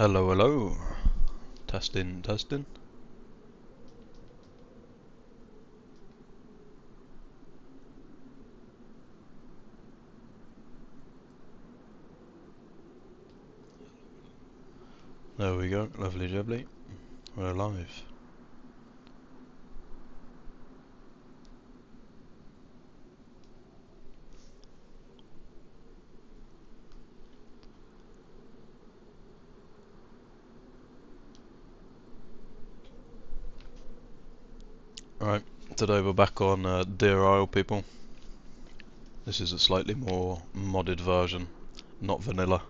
Hello, hello. Testing, testing. There we go, lovely jubbly. We're live. Right, today we're back on deerisle, people. This is a slightly more modded version, not vanilla,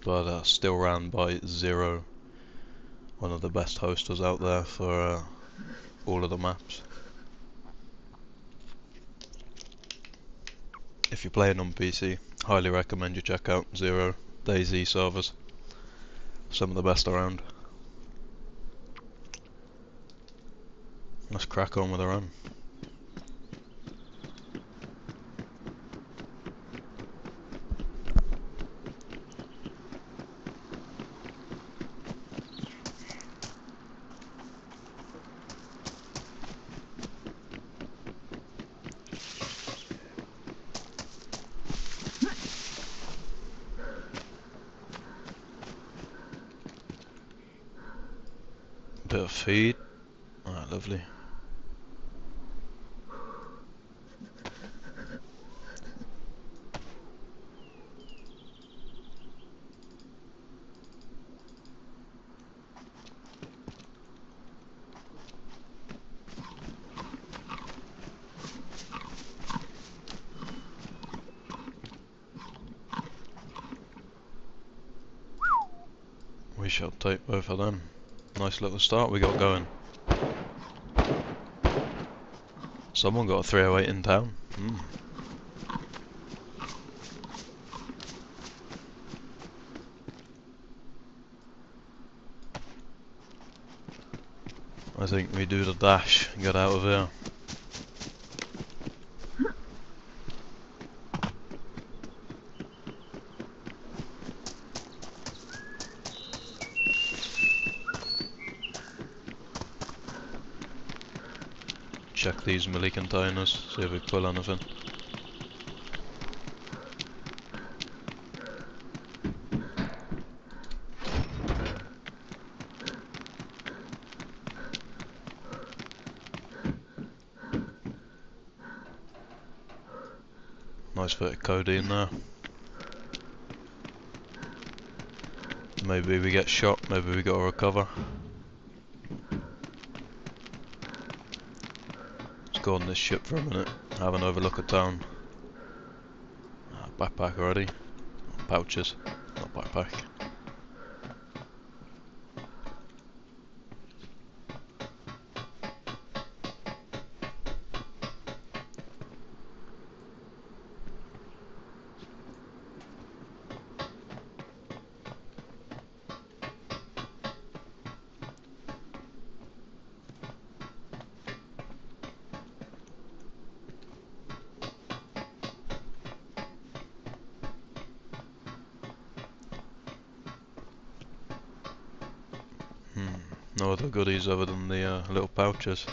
but still ran by Zero, one of the best hosters out there for all of the maps. If you're playing on PC, highly recommend you check out Zero, dayz servers. Some of the best around. Let's crack on with the run. Bit of feed. Alright, lovely. We shall take both of them. Nice little start we got going. Someone got a 308 in town. I think we do the dash and get out of here. Check these melee containers, see if we pull anything. Nice bit of codeine there. Maybe we get shot, maybe we gotta recover. Let's go on this ship for a minute, have an overlook at town. Backpack already. Pouches, not backpack. No other goodies other than the little pouches.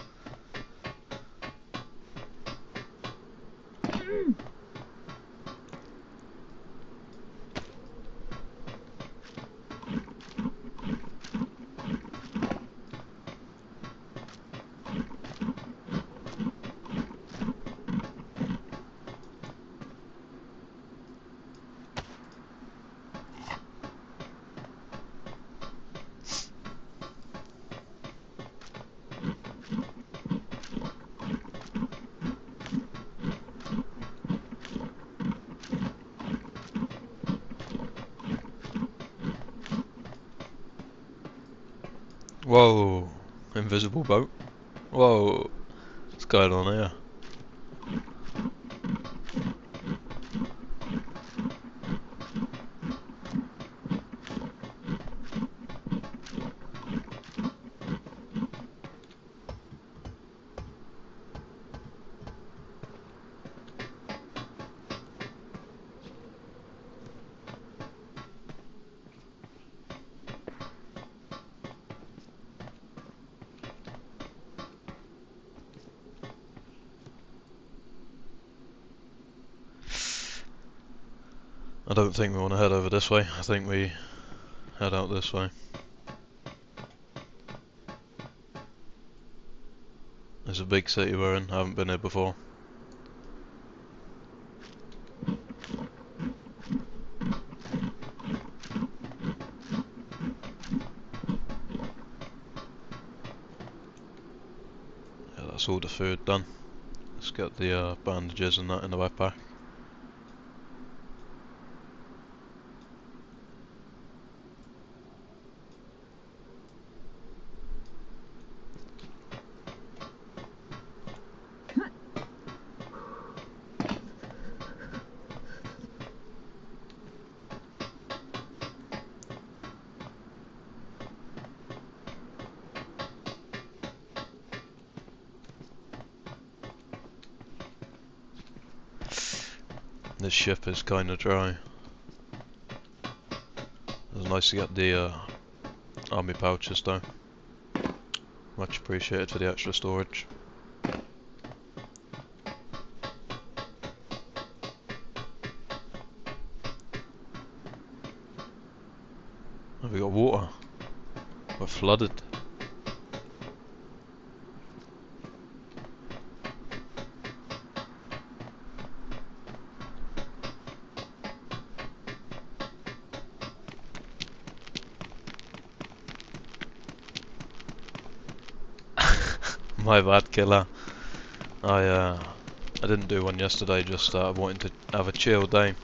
Whoa, invisible boat. Whoa, what's going on here? I don't think we want to head over this way. I think we head out this way. There's a big city we're in. I haven't been here before. Yeah, that's all the food done. Let's get the bandages and that in the backpack. This ship is kind of dry. It's nice to get the army pouches though. Much appreciated for the extra storage. Have we got water? We're flooded. My bad, killer. I didn't do one yesterday, just wanting to have a chill day.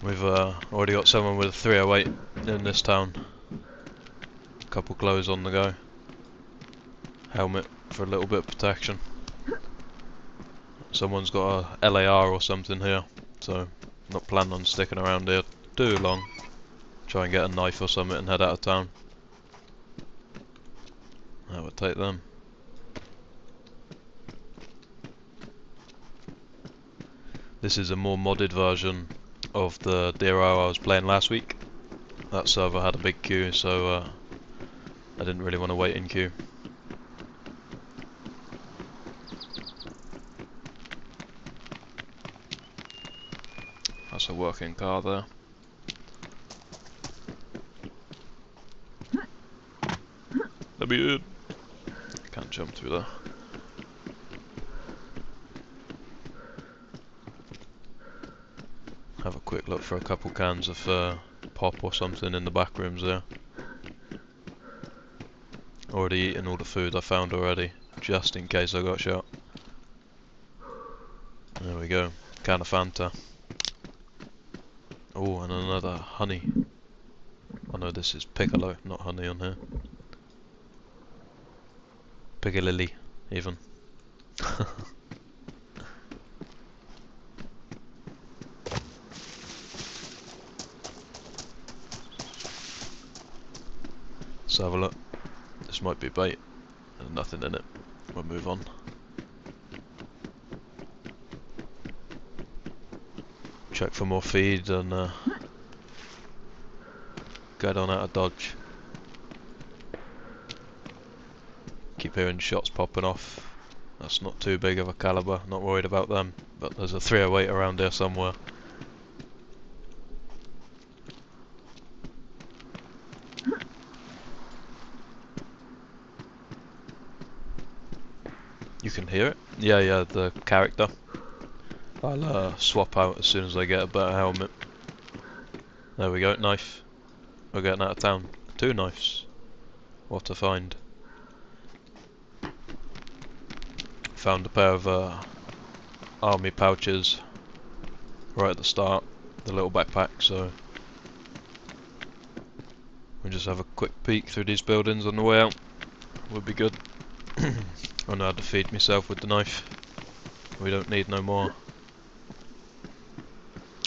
We've already got someone with a 308 in this town. A couple clothes on the go. Helmet for a little bit of protection. Someone's got a LAR or something here, so not planning on sticking around here too long. Try and get a knife or something and head out of town. That would take them. This is a more modded version of the deerisle I was playing last week. That server had a big queue, so I didn't really want to wait in queue. That's a working car there. Let me in. Can't jump through there. Have a quick look for a couple cans of pop or something in the back rooms there. Already eaten all the food I found already, just in case I got shot. There we go. Can of Fanta. Oh, and another honey. Oh no, this is piccolo, not honey on here. Piccalilli, even. Let's have a look. This might be bait. There's nothing in it. We'll move on. Check for more feed and get on out of dodge. Keep hearing shots popping off. That's not too big of a caliber, not worried about them. But there's a 308 around here somewhere. You can hear it? Yeah, the character. I'll swap out as soon as I get a better helmet. There we go, knife. We're getting out of town. 2 knives. What a find. Found a pair of army pouches right at the start, the little backpack, so we'll just have a quick peek through these buildings on the way out. Would be good. I know how to feed myself with the knife. We don't need no more.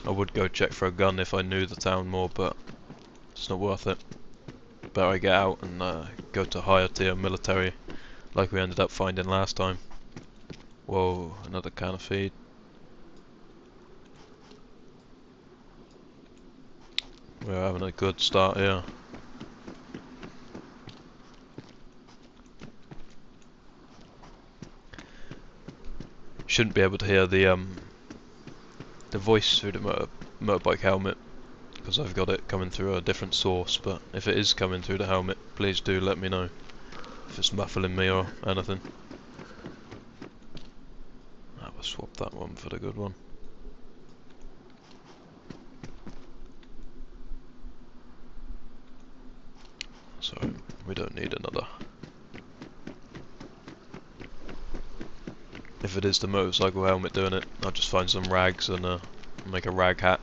I would go check for a gun if I knew the town more, but it's not worth it. Better I get out and go to higher tier military like we ended up finding last time. Whoa, another can of feed. We're having a good start here. Shouldn't be able to hear the the voice through the motorbike helmet, because I've got it coming through a different source, but if it is coming through the helmet, please do let me know if it's muffling me or anything. I will swap that one for the good one. So we don't need another. If it is the motorcycle helmet doing it, I'll just find some rags and make a rag hat.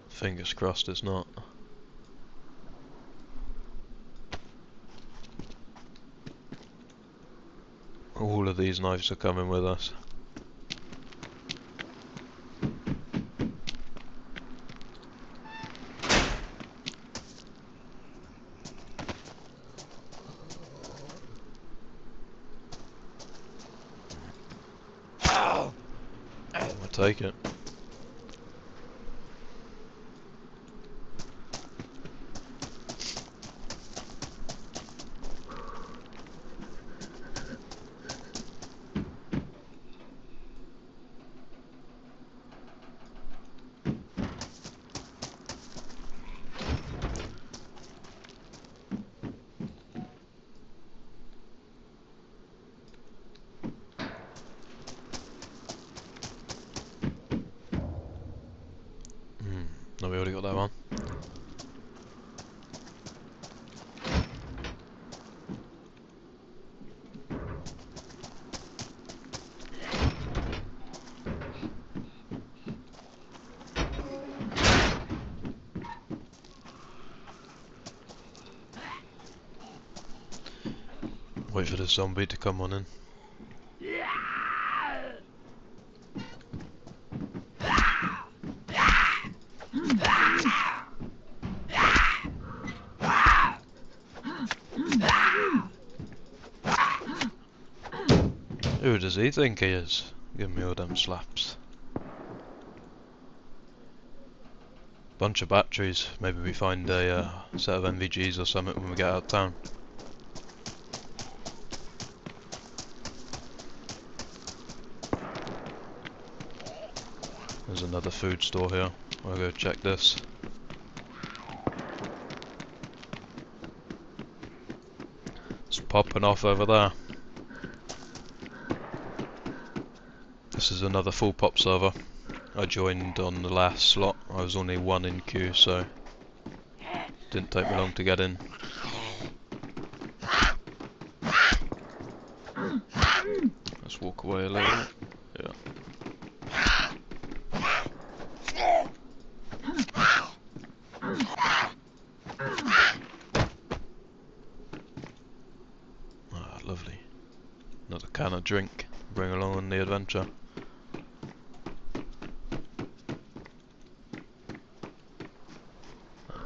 Fingers crossed it's not. All of these knives are coming with us. We'll take it. No, we already got that one. Wait for the zombie to come on in. Who does he think he is? Give me all them slaps. Bunch of batteries. Maybe we find a set of NVGs or something when we get out of town. There's another food store here. I'll go check this. It's popping off over there. This is another full pop server. I joined on the last slot. I was only one in queue, so didn't take me long to get in. Let's walk away a little bit. Yeah. Ah, lovely. Another can of drink. Bring along on the adventure.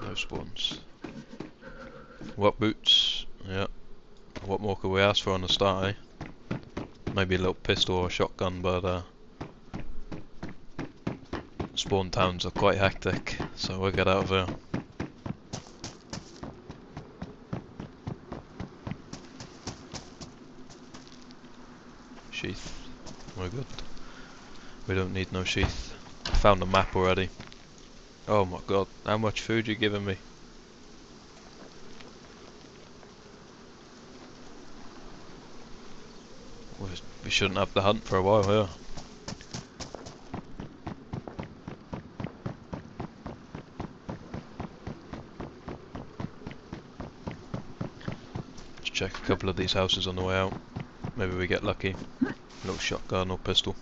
No spawns. What boots? Yeah. What more could we ask for on the start, eh? Maybe a little pistol or a shotgun, but spawn towns are quite hectic, so we'll get out of here. Sheath. We're good. We don't need no sheath. I found a map already. Oh my god, how much food you giving me? We shouldn't have to hunt for a while here. Let's check a couple of these houses on the way out. Maybe we get lucky. A little shotgun or pistol.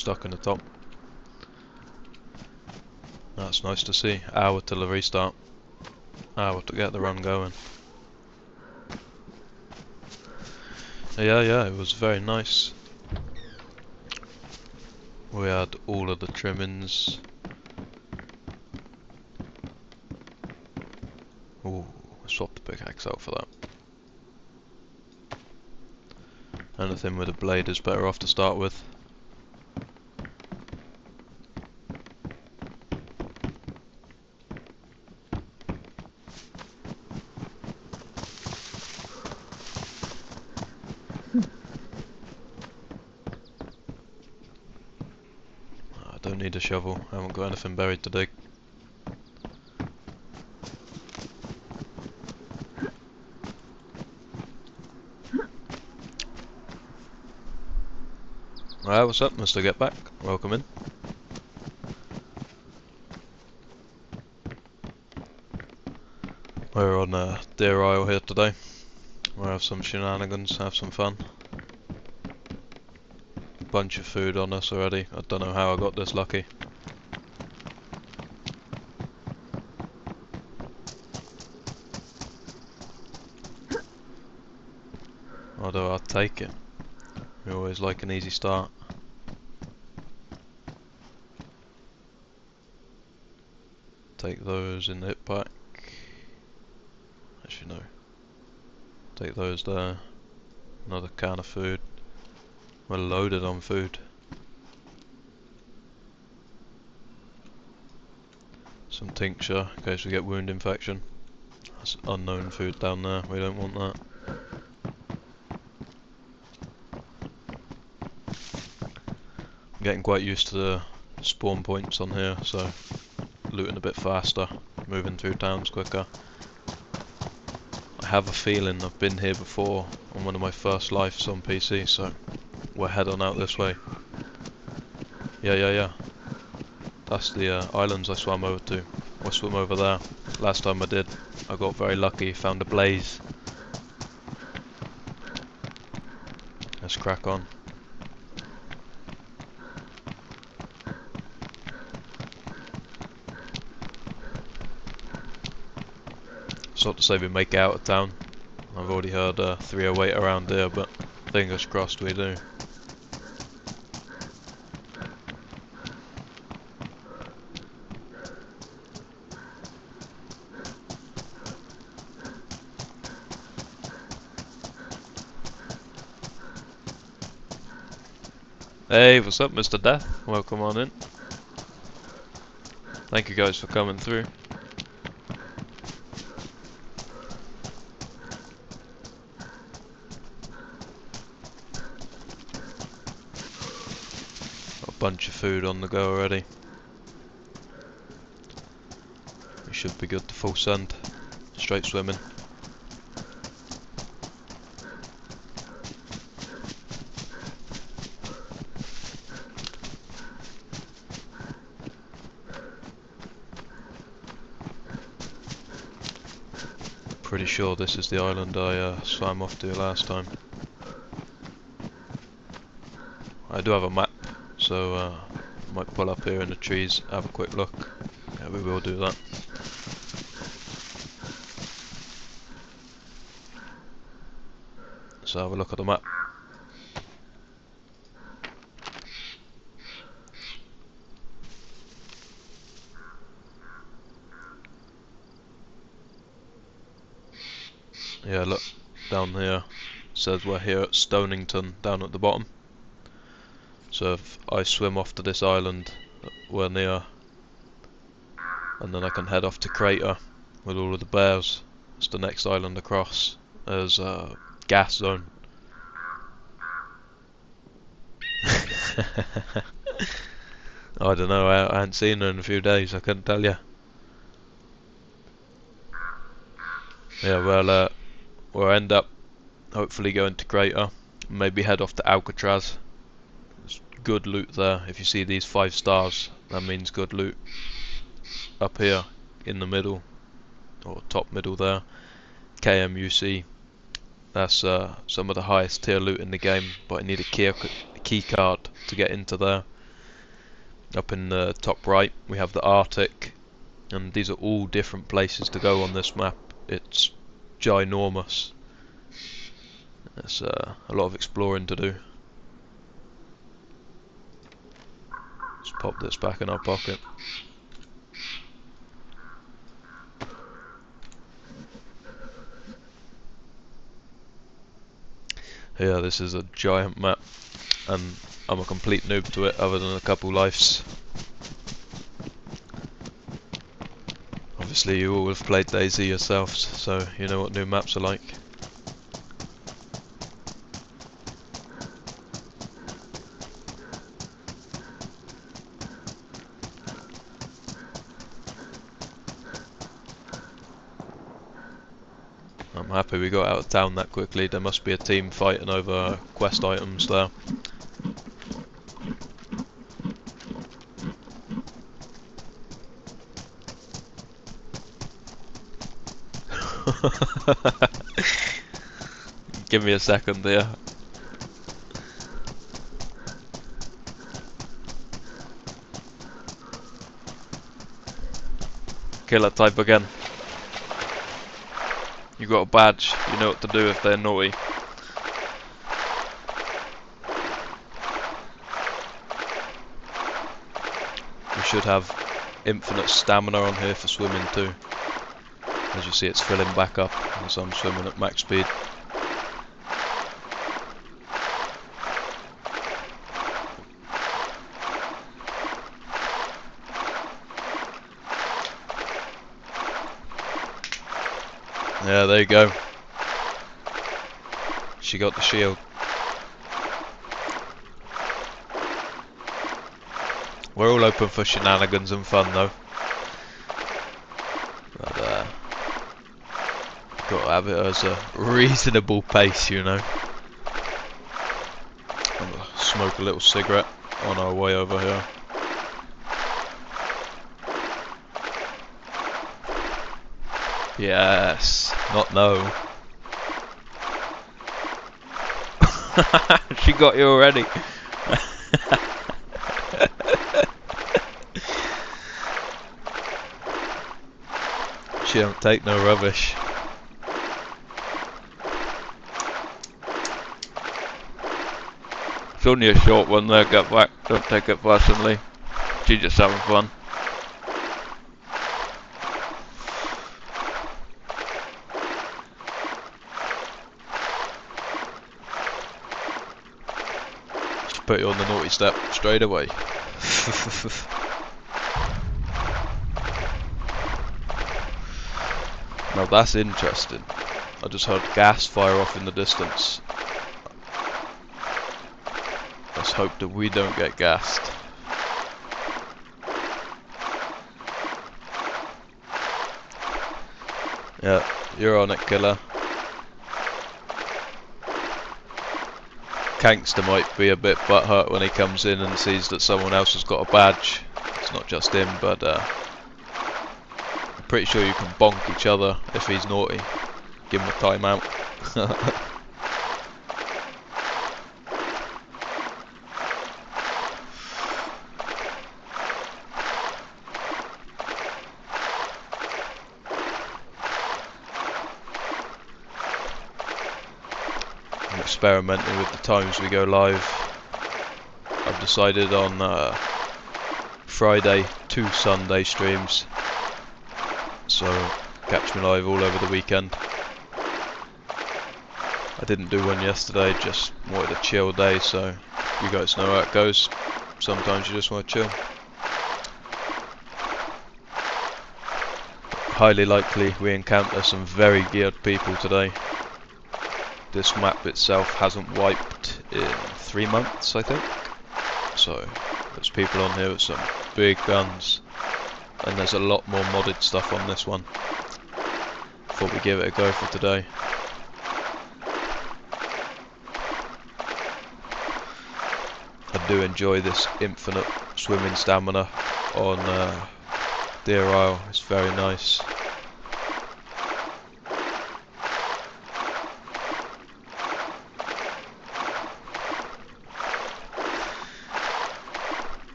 stuck in the top. That's nice to see. Hour till the restart. Hour to get the run going. Yeah, it was very nice. We had all of the trimmings. Ooh, swap the pickaxe out for that. Anything with a blade is better off to start with. I don't need a shovel, I haven't got anything buried to dig. Alright, what's up, Mr. Get Back? Welcome in. We're on deerisle here today. We'll have some shenanigans, have some fun. Bunch of food on us already. I don't know how I got this lucky. Although I'll take it. We always like an easy start. Take those in the hip pack. Actually no. Take those there. Another can of food. We're loaded on food. Some tincture in case we get wound infection. That's unknown food down there, we don't want that. I'm getting quite used to the spawn points on here, so looting a bit faster, moving through towns quicker. I have a feeling I've been here before on one of my first lives on PC, so we'll head on out this way. Yeah. That's the islands I swam over to. We'll swim over there. Last time I did, I got very lucky, found a blaze. Let's crack on. Sort to say we make it out of town. I've already heard 308 around here, but fingers crossed we do. Hey, what's up, Mr. Death? Welcome on in. Thank you guys for coming through. Got a bunch of food on the go already. We should be good to full send. Straight swimming. Pretty sure this is the island I swam off to last time. I do have a map, so I might pull up here in the trees, have a quick look. Yeah, we will do that. So have a look at the map. Yeah, look, down here, it says we're here at Stonington, down at the bottom. So if I swim off to this island that we're near, and then I can head off to Crater with all of the bears. It's the next island across. There's a gas zone. I don't know, I hadn't seen her in a few days, I couldn't tell you. Yeah, well, we'll end up hopefully going to Crater, maybe head off to Alcatraz. There's good loot there. If you see these 5 stars, that means good loot. Up here in the middle, or top middle there, KMUC. That's some of the highest tier loot in the game, but I need a key card to get into there. Up in the top right we have the Arctic, and these are all different places to go on this map. It's ginormous. There's a lot of exploring to do. Let's pop this back in our pocket. Yeah, this is a giant map, and I'm a complete noob to it other than a couple lives. Obviously you all have played dayz yourselves, so you know what new maps are like. I'm happy we got out of town that quickly. There must be a team fighting over quest items there. Give me a second there. Killer type again. You got a badge, you know what to do if they're naughty. We should have infinite stamina on here for swimming too. As you see, it's filling back up as I'm swimming at max speed. Yeah, there you go. She got the shield. We're all open for shenanigans and fun though. But got to have it as a reasonable pace, you know. I'm gonna smoke a little cigarette on our way over here. Yes, not no. She got you already. She don't take no rubbish. It's only a short one there, get back, don't take it personally. She's just having fun. Just put you on the naughty step straight away. Now that's interesting. I just heard gas fire off in the distance. Let's hope that we don't get gassed. Yeah, you're on it, killer. Kankster might be a bit butthurt when he comes in and sees that someone else has got a badge. It's not just him, but I'm pretty sure you can bonk each other if he's naughty. Give him a timeout. I'm experimenting with the times we go live. I've decided on Friday 2 Sunday streams, so catch me live all over the weekend. I didn't do one yesterday, just wanted a chill day, so you guys know how it goes. Sometimes you just want to chill. Highly likely we encounter some very geared people today. This map itself hasn't wiped in 3 months, I think. So there's people on here with some big guns, and there's a lot more modded stuff on this one. Thought we'd give it a go for today. I do enjoy this infinite swimming stamina on dayz. It's very nice.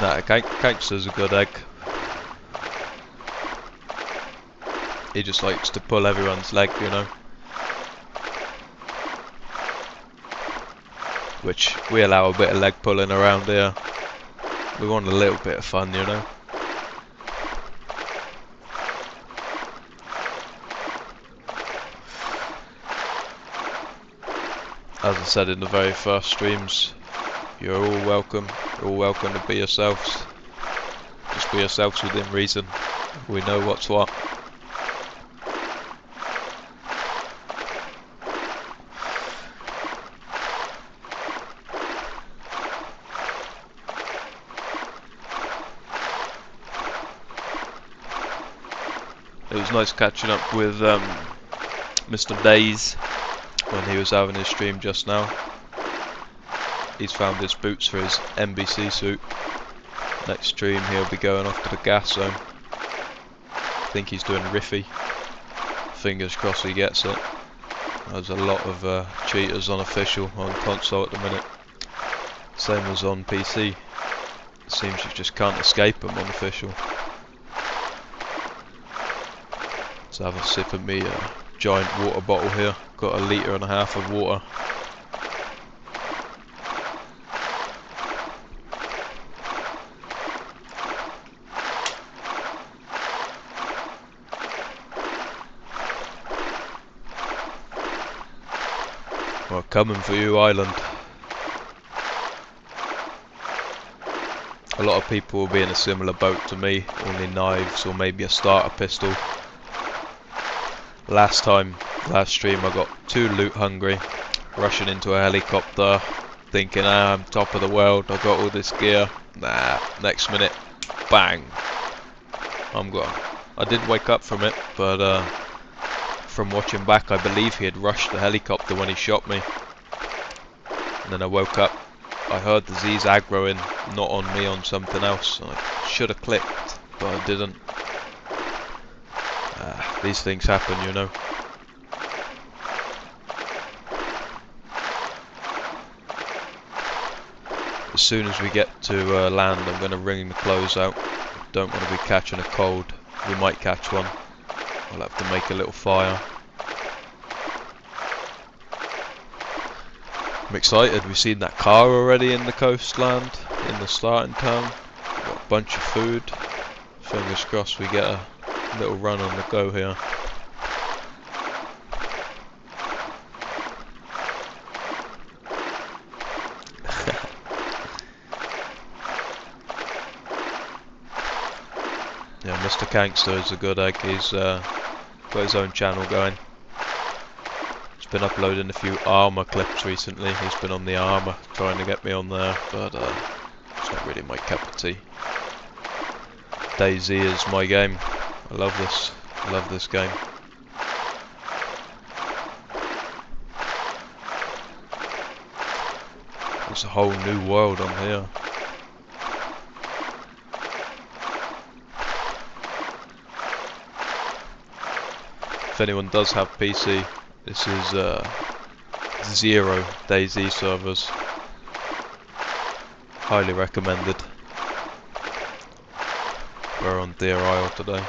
Nah, Gangster's a good egg. He just likes to pull everyone's leg, you know. Which we allow a bit of leg pulling around here. We want a little bit of fun, you know. As I said in the very first streams, you're all welcome. You're all welcome to be yourselves. Just be yourselves within reason. We know what's what. It was nice catching up with Mr. dayz when he was having his stream just now. He's found his boots for his NBC suit. Next stream he'll be going off to the gas zone. I think he's doing Riffy. Fingers crossed he gets it. There's a lot of cheaters on official on console at the minute. Same as on PC. It seems you just can't escape them on official. Let's have a sip of me giant water bottle here. Got 1.5 litres of water. We're coming for you, Island. A lot of people will be in a similar boat to me, only knives or maybe a starter pistol. Last stream I got too loot hungry, rushing into a helicopter, thinking I'm top of the world, I got all this gear. Nah, next minute, bang, I'm gone. I did wake up from it, but from watching back I believe he had rushed the helicopter when he shot me. And then I woke up, I heard the Z's aggroing, not on me, on something else. I should have clicked, but I didn't. These things happen, you know. As soon as we get to land, I'm going to wring the clothes out. Don't want to be catching a cold. We might catch one. I'll have to make a little fire. I'm excited. We've seen that car already in the coastland, in the starting town. We've got a bunch of food. Fingers crossed we get a little run on the go here. Yeah, Mr. Gangster is a good egg. He's got his own channel going. He's been uploading a few armor clips recently. He's been on the armor, trying to get me on there, but it's not really my cup of tea. dayz is my game. I love this. I love this game. There's a whole new world on here. If anyone does have PC, this is 0 dayz servers. Highly recommended. We're on deerisle today.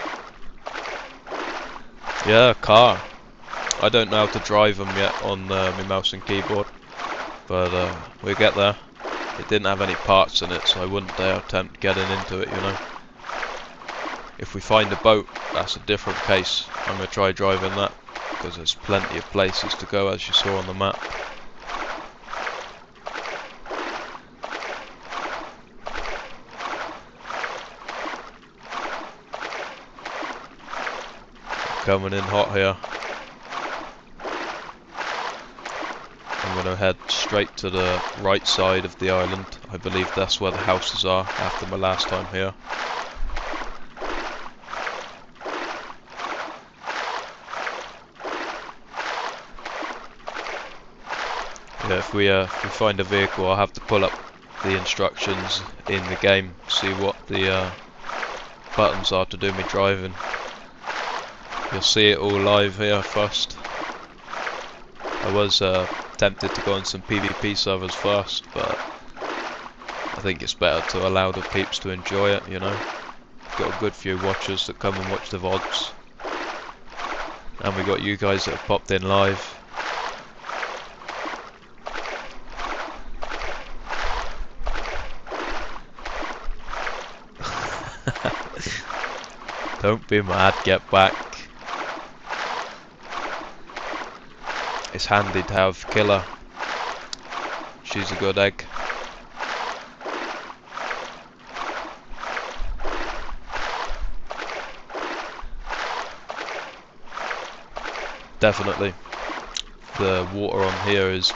Yeah, car. I don't know how to drive them yet on my mouse and keyboard, but we'll get there. It didn't have any parts in it, so I wouldn't dare attempt getting into it, you know. If we find a boat, that's a different case. I'm going to try driving that, because there's plenty of places to go, as you saw on the map. Coming in hot here. I'm going to head straight to the right side of the island. I believe that's where the houses are after my last time here. Yeah, if we find a vehicle, I'll have to pull up the instructions in the game, see what the buttons are to do me driving. You'll see it all live here first. I was tempted to go on some PvP servers first, but I think it's better to allow the peeps to enjoy it, you know. Got a good few watchers that come and watch the VODs. And we got you guys that have popped in live. Don't be mad, get back. It's handy to have Killer. She's a good egg. Definitely. The water on here is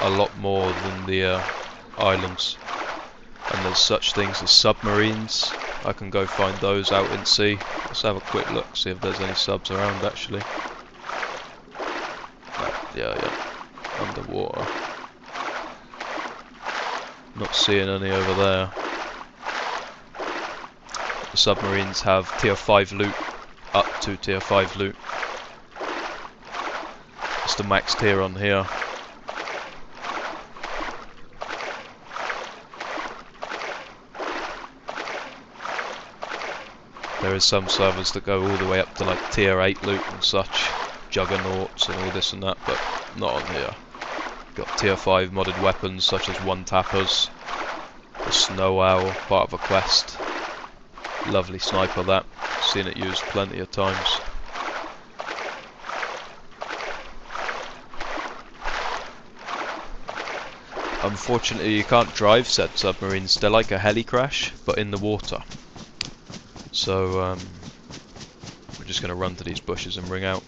a lot more than the islands. And there's such things as submarines. I can go find those out in sea. Let's have a quick look, see if there's any subs around actually. Yeah, underwater. Not seeing any over there. The submarines have tier 5 loot, up to tier 5 loot. It's the max tier on here. There is some servers that go all the way up to like tier 8 loot and such, juggernauts and all this and that, but not on here. Got tier 5 modded weapons such as one-tappers, the snow owl, part of a quest. Lovely sniper that, seen it used plenty of times. Unfortunately you can't drive said submarines, they're like a heli crash, but in the water. So we're just going to run to these bushes and ring out.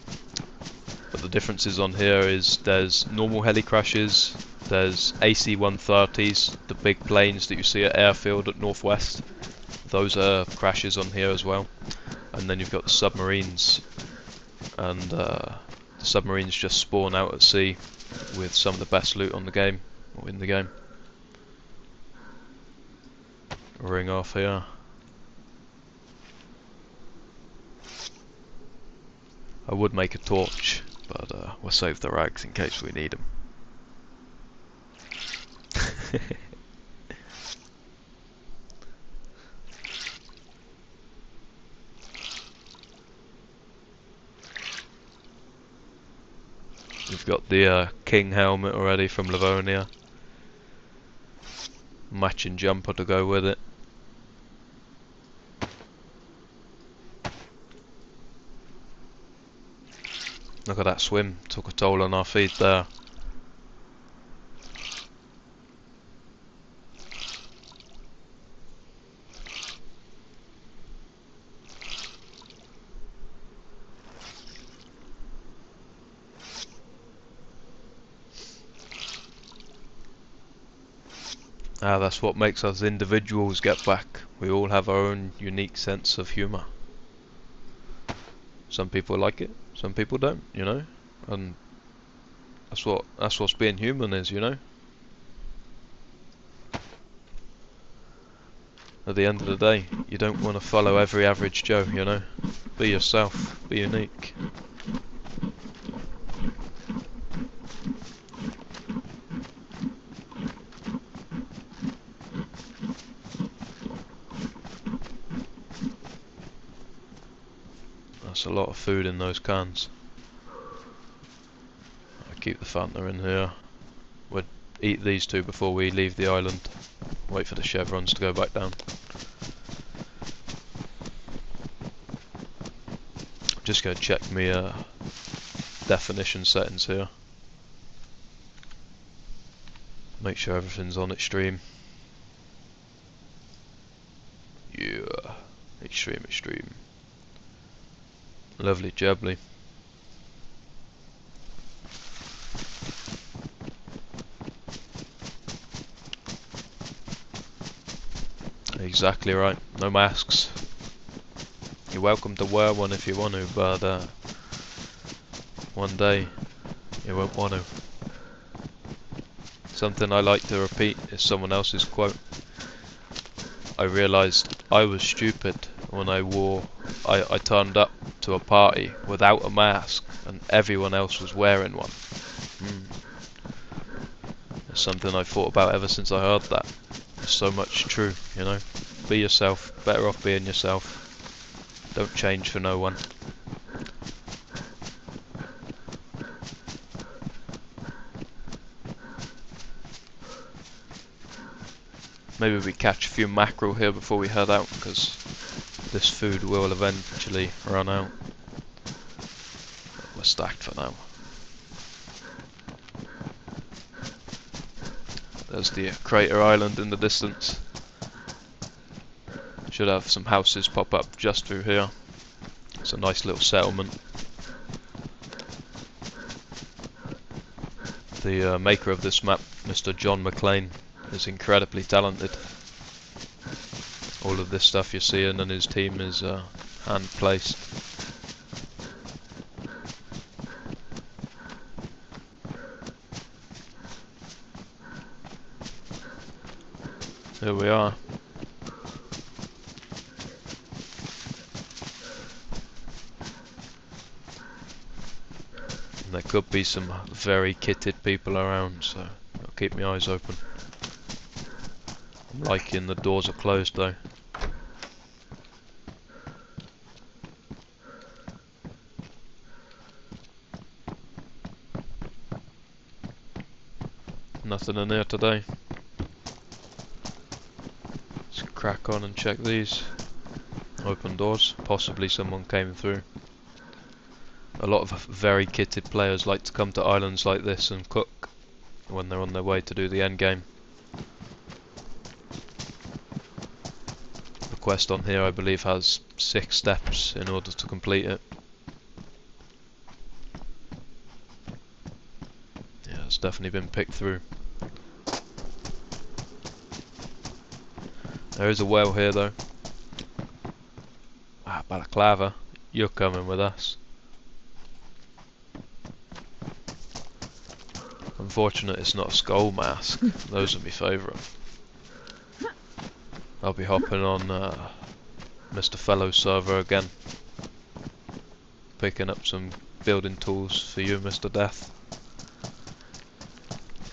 But the differences on here is there's normal heli crashes, there's AC-130s, the big planes that you see at airfield at Northwest. Those are crashes on here as well. And then you've got the submarines, and the submarines just spawn out at sea with some of the best loot on the game, or in the game. Ring off here. I would make a torch, but we'll save the rags in case we need them. We've got the King helmet already from Livonia. Matching jumper to go with it. Look at that swim, took a toll on our feet there. That's what makes us individuals get back. We all have our own unique sense of humour. Some people like it, some people don't, you know, and that's what's being human is, you know. At the end of the day, you don't want to follow every average Joe, you know. Be yourself, be unique. That's a lot of food in those cans. I'll keep the Fanta in here. We'll eat these two before we leave the island. Wait for the chevrons to go back down. Just go check me definition settings here. Make sure everything's on extreme. Yeah, extreme. Lovely jubbly. Exactly right. No masks. You're welcome to wear one if you want to, but one day you won't want to. Something I like to repeat is someone else's quote. I realised I was stupid when I turned up to a party without a mask and everyone else was wearing one. It's something I've thought about ever since I heard that. so much true, you know. Be yourself, better off being yourself. Don't change for no one. Maybe we catch a few mackerel here before we head out, because this food will eventually run out. We're stacked for now. There's the crater island in the distance. Should have some houses pop up just through here. It's a nice little settlement. The maker of this map, Mr. John McLean, is incredibly talented. All of this stuff you're seeing and his team is hand placed. Here we are. And there could be some very kitted people around, so I'll keep my eyes open. I'm liking the doors are closed though. Nothing in here today. Let's crack on and check these. Open doors. Possibly someone came through. A lot of very kitted players like to come to islands like this and cook when they're on their way to do the end game. The quest on here I believe has 6 steps in order to complete it. Yeah, it's definitely been picked through. There is a well here though. Ah, Balaclava, you're coming with us. Unfortunate it's not a skull mask. Those are my favourite. I'll be hopping on Mr. Fellow server again. Picking up some building tools for you, Mr. Death.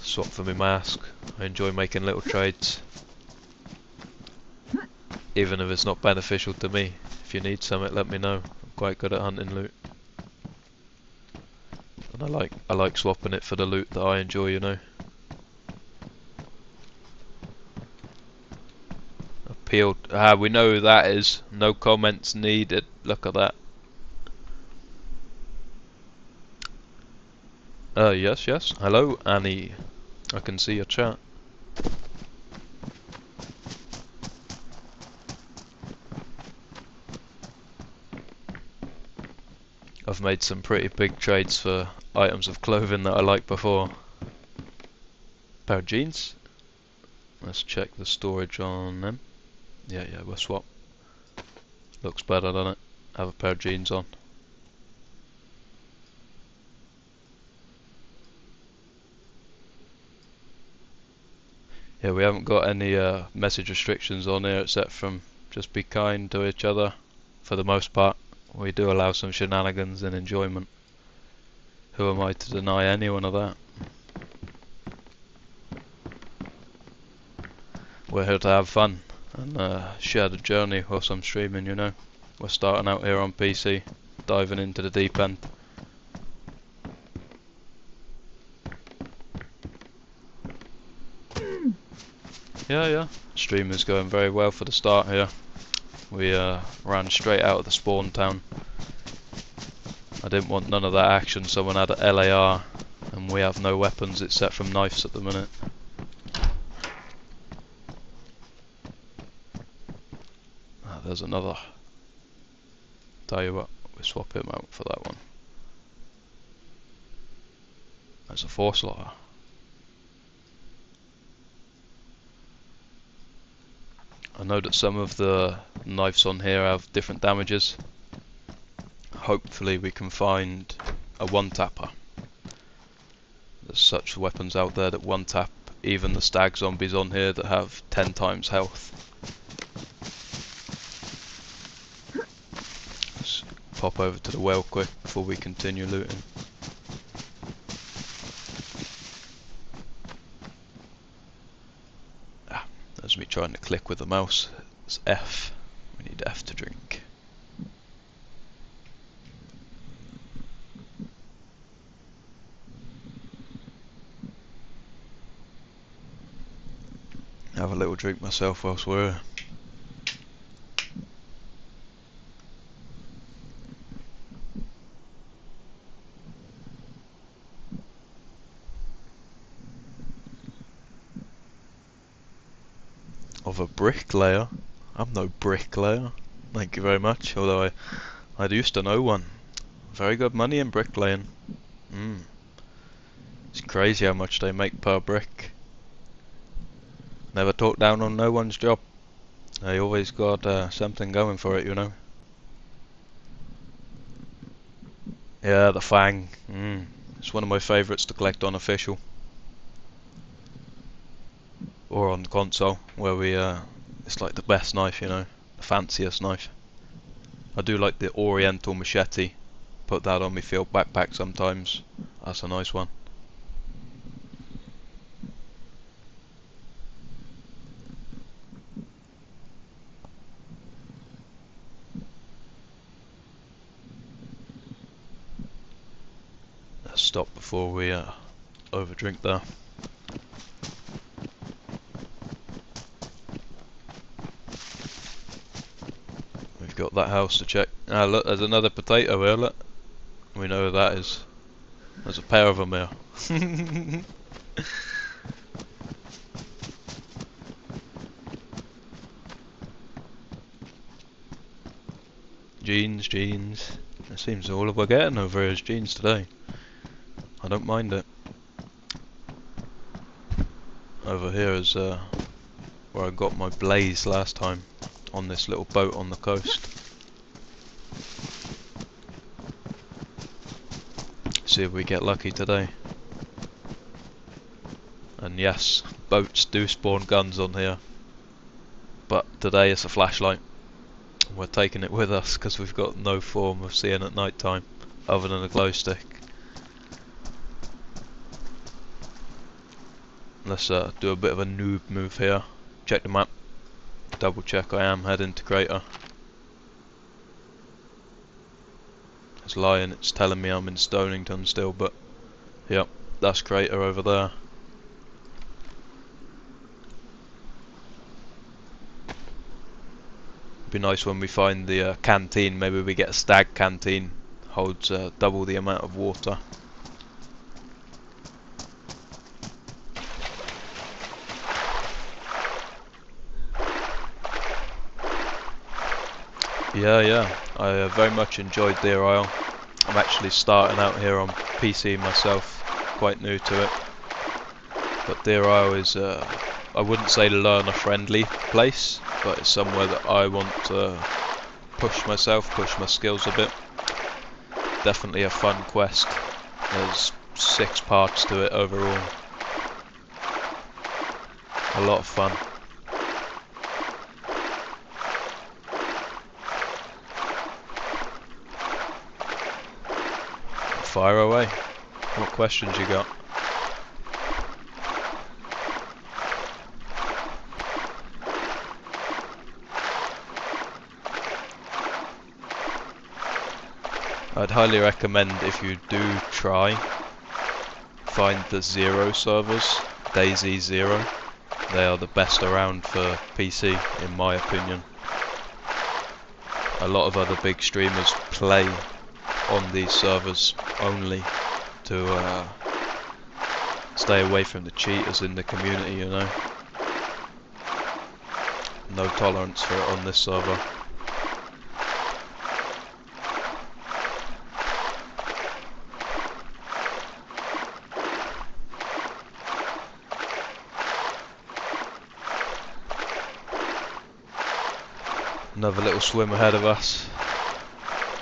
Swap for my mask. I enjoy making little trades. Even if it's not beneficial to me. If you need something, let me know. I'm quite good at hunting loot. And I like swapping it for the loot that I enjoy, you know. Appealed. Ah, we know who that is. No comments needed. Look at that. Yes. Hello, Annie. I can see your chat. I've made some pretty big trades for items of clothing that I liked before. Pair of jeans. Let's check the storage on them. Yeah, we'll swap. Looks better, doesn't it? Have a pair of jeans on. Yeah, we haven't got any message restrictions on here except from just be kind to each other for the most part. We do allow some shenanigans and enjoyment. Who am I to deny any one of that? We're here to have fun and share the journey whilst I'm streaming, you know. We're starting out here on PC, diving into the deep end. Yeah. Stream is going very well for the start here. We ran straight out of the spawn town. I didn't want none of that action. Someone had an LAR and we have no weapons except from knives at the minute. Ah, there's another. Tell you what, we swap him out for that one. There's a 4-slaughter. I know that some of the knives on here have different damages. Hopefully we can find a one-tapper. There's such weapons out there that one-tap even the stag zombies on here that have 10 times health. Let's pop over to the well quick before we continue looting. Ah, there's me trying to click with the mouse. It's F. We need F to drink. Have a little drink myself whilst we're here. Of a bricklayer? I'm no bricklayer. Thank you very much, although I used to know one. Very good money in bricklaying. It's crazy how much they make per brick. Never talk down on no one's job. They always got something going for it, you know. Yeah, the Fang. It's one of my favourites to collect on official. Or on console, where it's like the best knife, you know. The fanciest knife. I do like the Oriental machete. Put that on my field backpack sometimes. That's a nice one. Let's stop before we overdrink there. We've got that house to check. Ah, look, there's another potato here, look. We know who that is. There's a pair of them here. Jeans. It seems all we're getting over here is jeans today. I don't mind it. Over here is where I got my blaze last time, on this little boat on the coast. See if we get lucky today. And yes, boats do spawn guns on here, but today it's a flashlight. We're taking it with us because we've got no form of seeing at night time other than a glow stick. Let's do a bit of a noob move here. Check the map. Double check I am heading to crater. It's lying, it's telling me I'm in Stonington still, but yep, that's crater over there. Be nice when we find the canteen. Maybe we get a stag canteen. Holds double the amount of water. Yeah. I very much enjoyed dayz. I'm actually starting out here on PC myself. Quite new to it. But dayz is, I wouldn't say learner friendly place, but it's somewhere that I want to push myself, push my skills a bit. Definitely a fun quest. There's 6 parts to it overall. A lot of fun. Fire away. What questions you got? I'd highly recommend, if you do try, find the 0 servers, dayz 0. They are the best around for PC, in my opinion. A lot of other big streamers play on these servers only to stay away from the cheaters in the community, you know. No tolerance for it on this server. Another little swim ahead of us,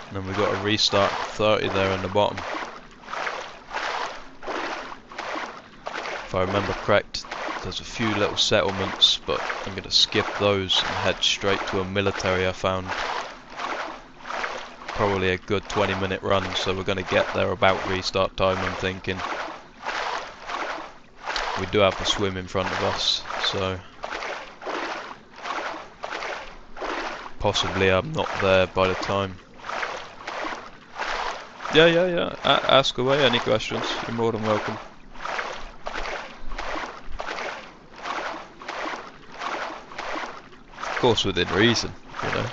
and then we've got a restart 30 there in the bottom. If I remember correct, there's a few little settlements, but I'm going to skip those and head straight to a military I found. Probably a good 20-minute run, so we're going to get there about restart time, I'm thinking. We do have the swim in front of us, so Possibly I'm not there by the time. Yeah. Ask away, any questions. You're more than welcome. Of course, within reason, you know.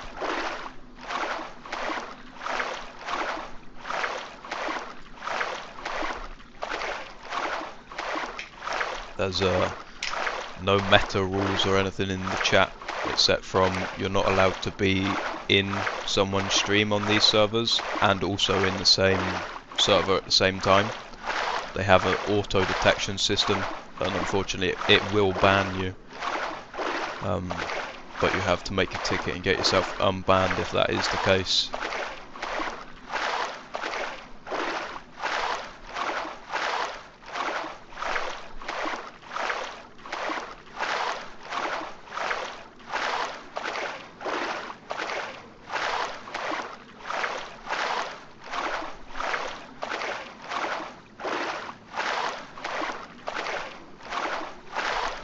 There's no meta rules or anything in the chat, except from you're not allowed to be in someone's stream on these servers and also in the same server at the same time. They have an auto detection system, and unfortunately it will ban you. But you have to make a ticket and get yourself unbanned if that is the case.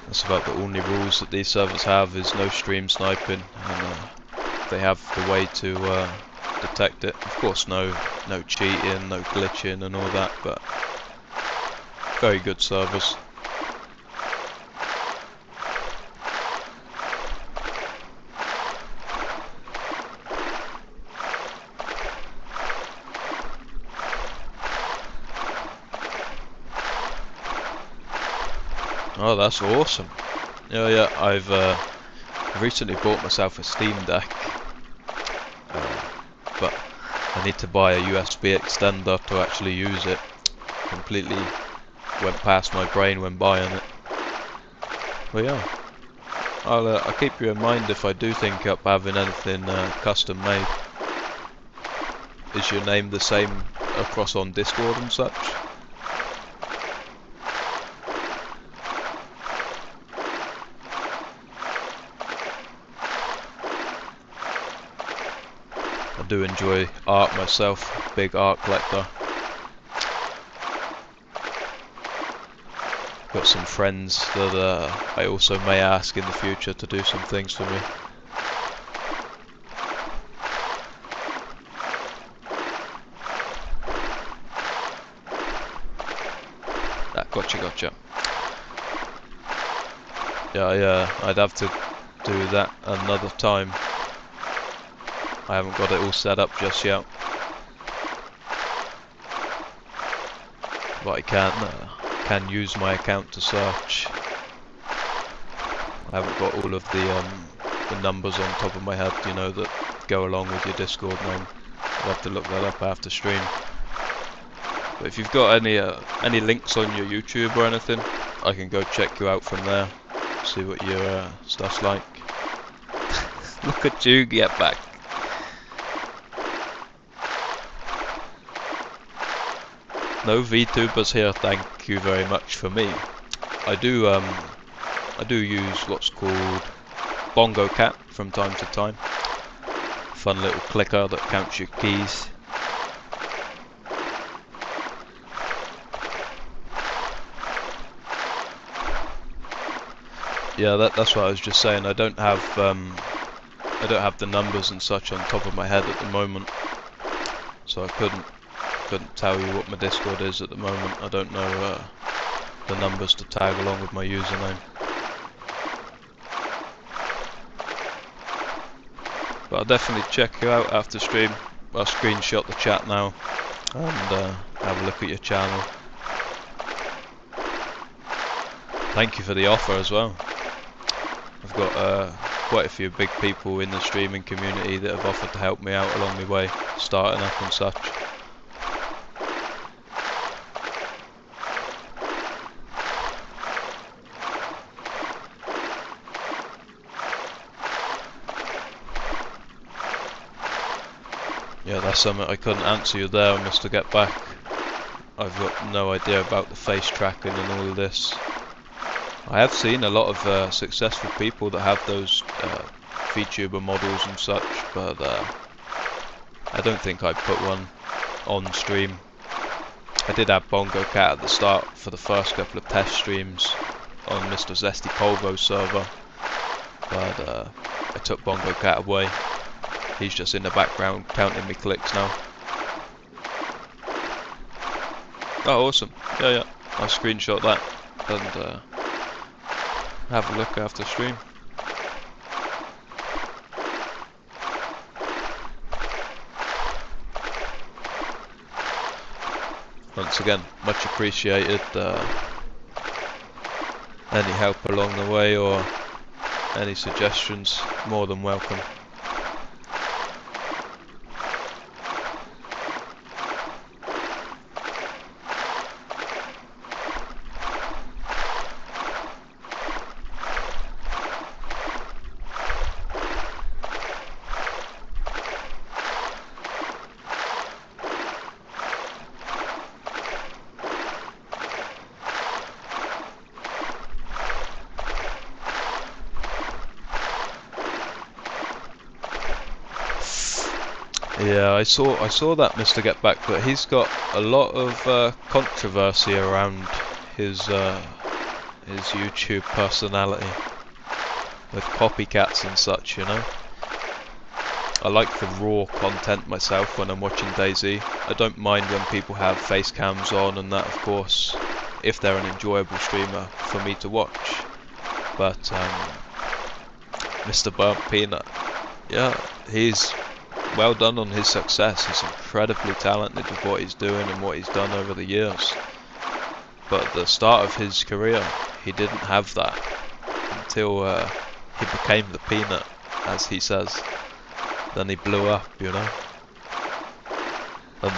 That's about the only rules that these servers have, is no stream sniping, and they have the way to detect it. Of course, no cheating, no glitching and all that, but very good servers. Oh, that's awesome. Yeah, I've recently bought myself a Steam Deck, but I need to buy a USB extender to actually use it. Completely went past my brain when buying it. But yeah, I'll keep you in mind if I do think up having anything custom made. Is your name the same across on Discord and such? I do enjoy art myself, big art collector. Got some friends that I also may ask in the future to do some things for me. Gotcha. Yeah, I'd have to do that another time. I haven't got it all set up just yet. But I can use my account to search. I haven't got all of the numbers on top of my head, you know, that go along with your Discord name. I'd have to look that up after stream. But if you've got any links on your YouTube or anything, I can go check you out from there. See what your stuff's like. Look at you get back. No VTubers here, thank you very much for me. I do use what's called Bongo Cat from time to time. Fun little clicker that counts your keys. Yeah, that's what I was just saying. I don't have the numbers and such on top of my head at the moment, so I couldn't tell you what my Discord is at the moment. I don't know the numbers to tag along with my username. But I'll definitely check you out after stream. I'll screenshot the chat now and have a look at your channel. Thank you for the offer as well. I've got quite a few big people in the streaming community that have offered to help me out along my way, starting up and such. Yeah, that's something I couldn't answer you there, Mr. Get Back. I've got no idea about the face tracking and all of this. I have seen a lot of successful people that have those VTuber models and such, but I don't think I'd put one on stream. I did have Bongo Cat at the start for the first couple of test streams on Mr. Zesty Polvo's server, but I took Bongo Cat away he's just in the background counting me clicks now. Oh, awesome. Yeah, yeah. I'll screenshot that and have a look after stream. Once again, much appreciated. Any help along the way or any suggestions, more than welcome. Yeah, I saw that Mr. Get Back, but he's got a lot of controversy around his YouTube personality with copycats and such, you know. I like the raw content myself when I'm watching dayz. I don't mind when people have face cams on and that, of course, if they're an enjoyable streamer for me to watch. But Mr. Burnt Peanut, yeah, he's well done on his success. He's incredibly talented with what he's doing and what he's done over the years. But at the start of his career, he didn't have that until he became the peanut, as he says. Then he blew up, you know. And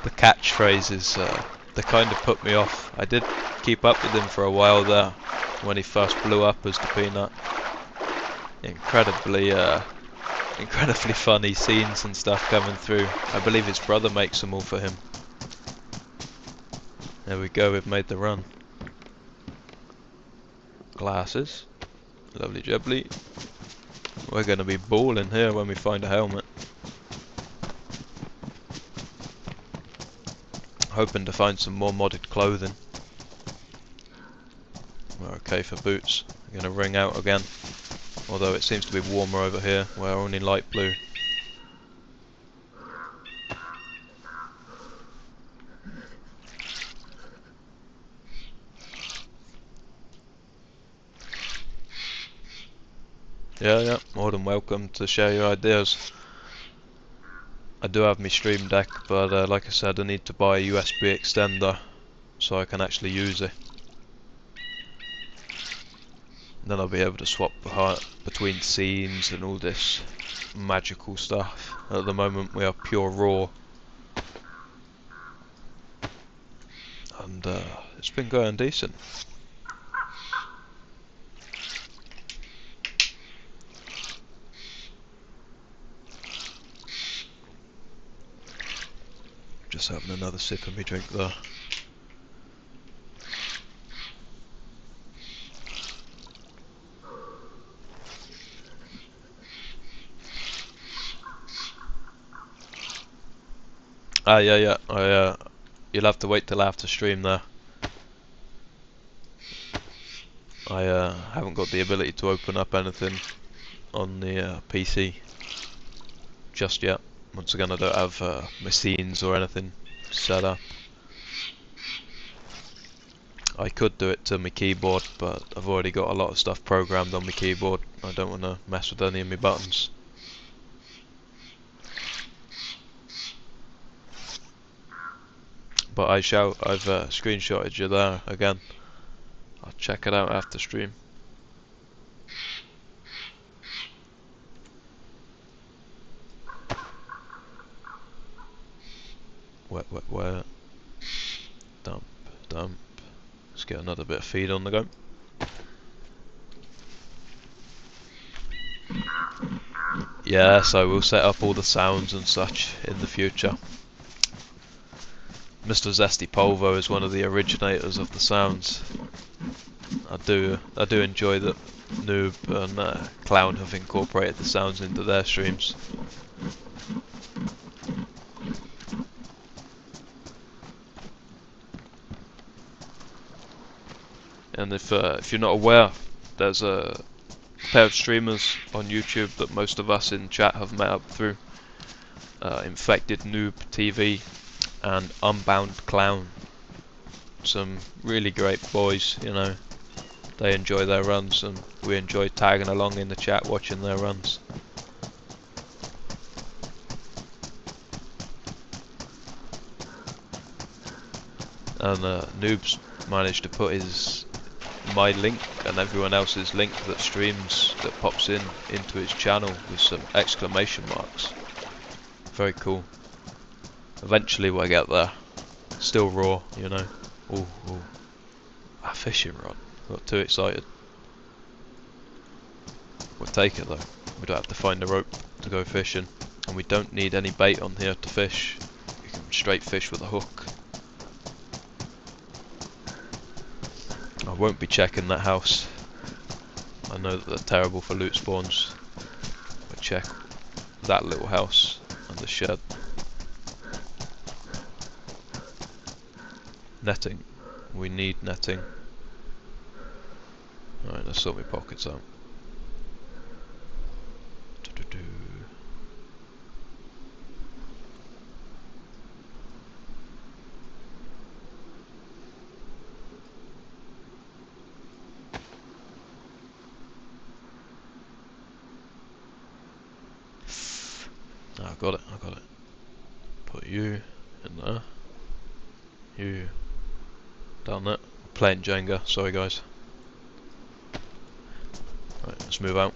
the catchphrases, they kind of put me off. I did keep up with him for a while there, when he first blew up as the peanut. Incredibly funny scenes and stuff coming through. I believe his brother makes them all for him. There we go, we've made the run. Glasses. Lovely jubbly. We're going to be balling here when we find a helmet. Hoping to find some more modded clothing. We're okay for boots. We're going to ring out again. Although it seems to be warmer over here. We're only light blue. Yeah, more than welcome to share your ideas. I do have my stream deck, but like I said, I need to buy a USB extender so I can actually use it. Then I'll be able to swap between scenes and all this magical stuff. At the moment we are pure raw. And it's been going decent. Just having another sip of my drink there. Ah, yeah. You'll have to wait till after stream there. I haven't got the ability to open up anything on the PC just yet. Once again, I don't have my scenes or anything set up. I could do it to my keyboard, but I've already got a lot of stuff programmed on my keyboard. I don't want to mess with any of my buttons. But I've screenshotted you there again. I'll check it out after stream. Wet. Dump. Let's get another bit of feed on the go. Yeah, so we'll set up all the sounds and such in the future. Mr. Zesty Polvo is one of the originators of the sounds. I do enjoy that Noob and Clown have incorporated the sounds into their streams. And if you're not aware, there's a pair of streamers on YouTube that most of us in chat have met up through. Infected Noob TV and Unbound Clown. Some really great boys, you know. They enjoy their runs and we enjoy tagging along in the chat watching their runs. And Noob's managed to put my link and everyone else's link that streams, that pops into his channel with some exclamation marks. Very cool. Eventually we'll get there. Still raw, you know. Ooh, ooh. A fishing rod. Got too excited. We'll take it though. We don't have to find a rope to go fishing. And we don't need any bait on here to fish. You can straight fish with a hook. I won't be checking that house. I know that they're terrible for loot spawns. But check that little house and the shed. Netting. We need netting. Alright, let's sort my pockets out. I got it, I got it. Put you in there. You down there. Playing Jenga, sorry guys. Right, let's move out.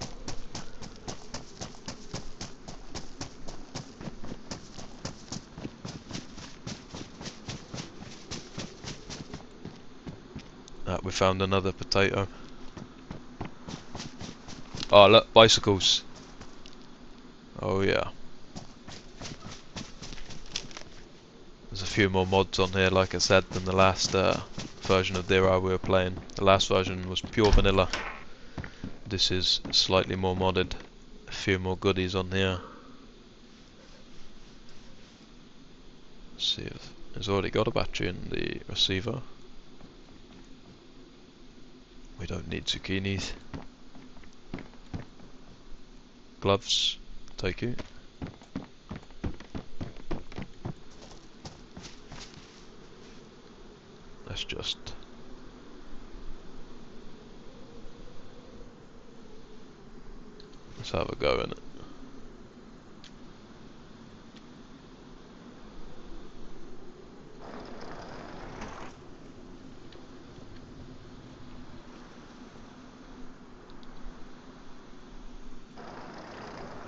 We found another potato. Oh look, bicycles. Oh yeah. There's a few more mods on here, like I said, than the last version of dayz we were playing. The last version was pure vanilla. This is slightly more modded. A few more goodies on here. Let's see if it's already got a battery in the receiver. We don't need zucchinis. Gloves, take you. Let's just have a go in it.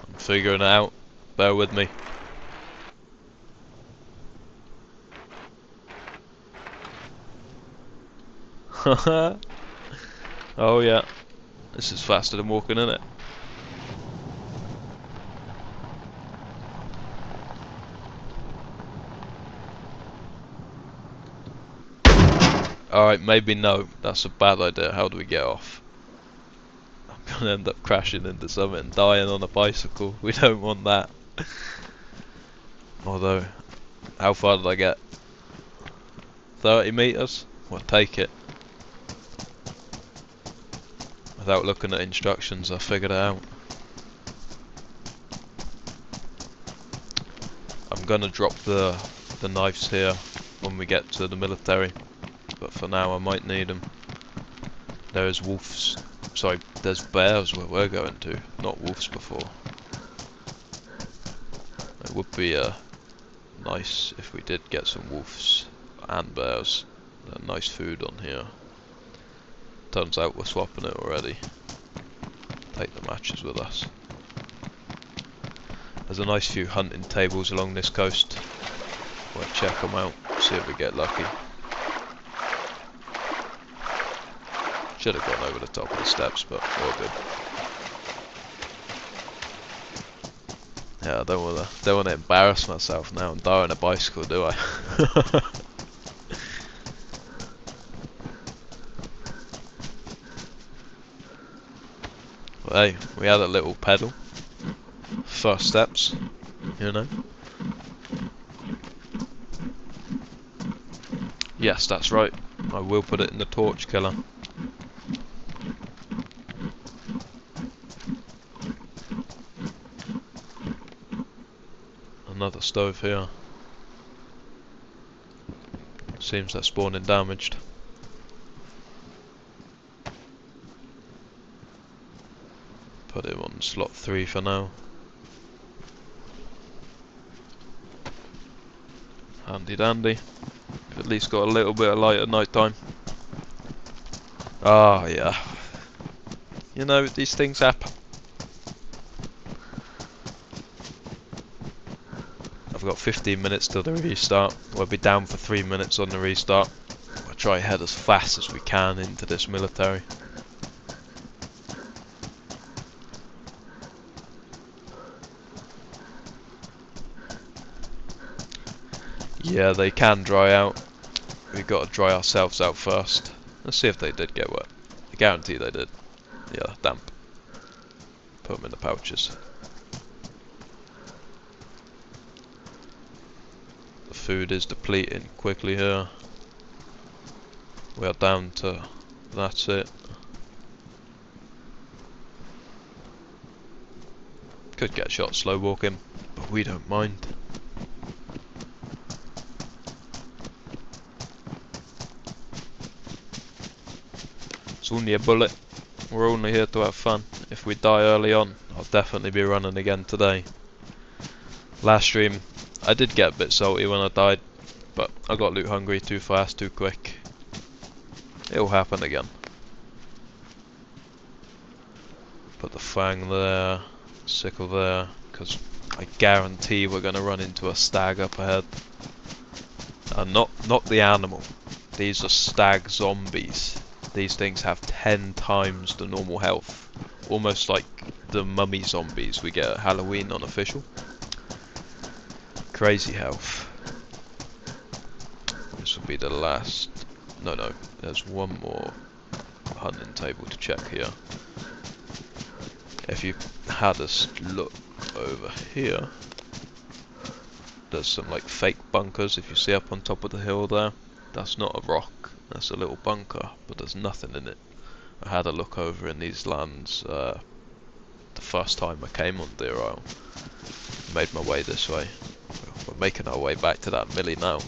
I'm figuring it out. Bear with me. Oh yeah, this is faster than walking, isn't it? Alright, maybe no, that's a bad idea. How do we get off? I'm gonna end up crashing into something and dying on a bicycle. We don't want that. Although, how far did I get? 30 meters? We'll take it. Without looking at instructions, I figured it out. I'm gonna drop the knives here when we get to the military, but for now I might need them. There's wolves. Sorry, there's bears where we're going to, not wolves before. It would be nice if we did get some wolves and bears. They're nice food on here. Turns out we're swapping it already. Take the matches with us. There's a nice few hunting tables along this coast. We'll check them out, see if we get lucky. Should have gone over the top of the steps, but all good. Yeah, I don't want to embarrass myself now and die on a bicycle, do I? Well, hey, we had a little pedal. First steps, you know. Yes, that's right. I will put it in the torch killer. another stove here. Seems they're spawning damaged. Put him on slot 3 for now. Handy dandy. At least got a little bit of light at night time. Ah, yeah. You know, these things happen. I've got 15 minutes till the restart. We'll be down for 3 minutes on the restart. We'll try head as fast as we can into this military. Yeah, they can dry out. We've got to dry ourselves out first. Let's see if they did get wet. I guarantee they did. Yeah, damp. Put them in the pouches. The food is depleting quickly here. We are down to... that's it. Could get shot slow walking, but we don't mind. It's only a bullet. We're only here to have fun. If we die early on, I'll definitely be running again today. Last stream, I did get a bit salty when I died, but I got loot hungry too fast, too quick. It'll happen again. Put the fang there, sickle there, because I guarantee we're going to run into a stag up ahead. And not the animal. These are stag zombies. These things have 10 times the normal health. Almost like the mummy zombies we get at Halloween on official. Crazy health. This will be the last. No, there's one more hunting table to check here. If you had us look over here, there's some like fake bunkers. If you see up on top of the hill there, that's not a rock. That's a little bunker, but there's nothing in it. I had a look over in these lands the first time I came on deerisle. Made my way this way. We're making our way back to that millie now.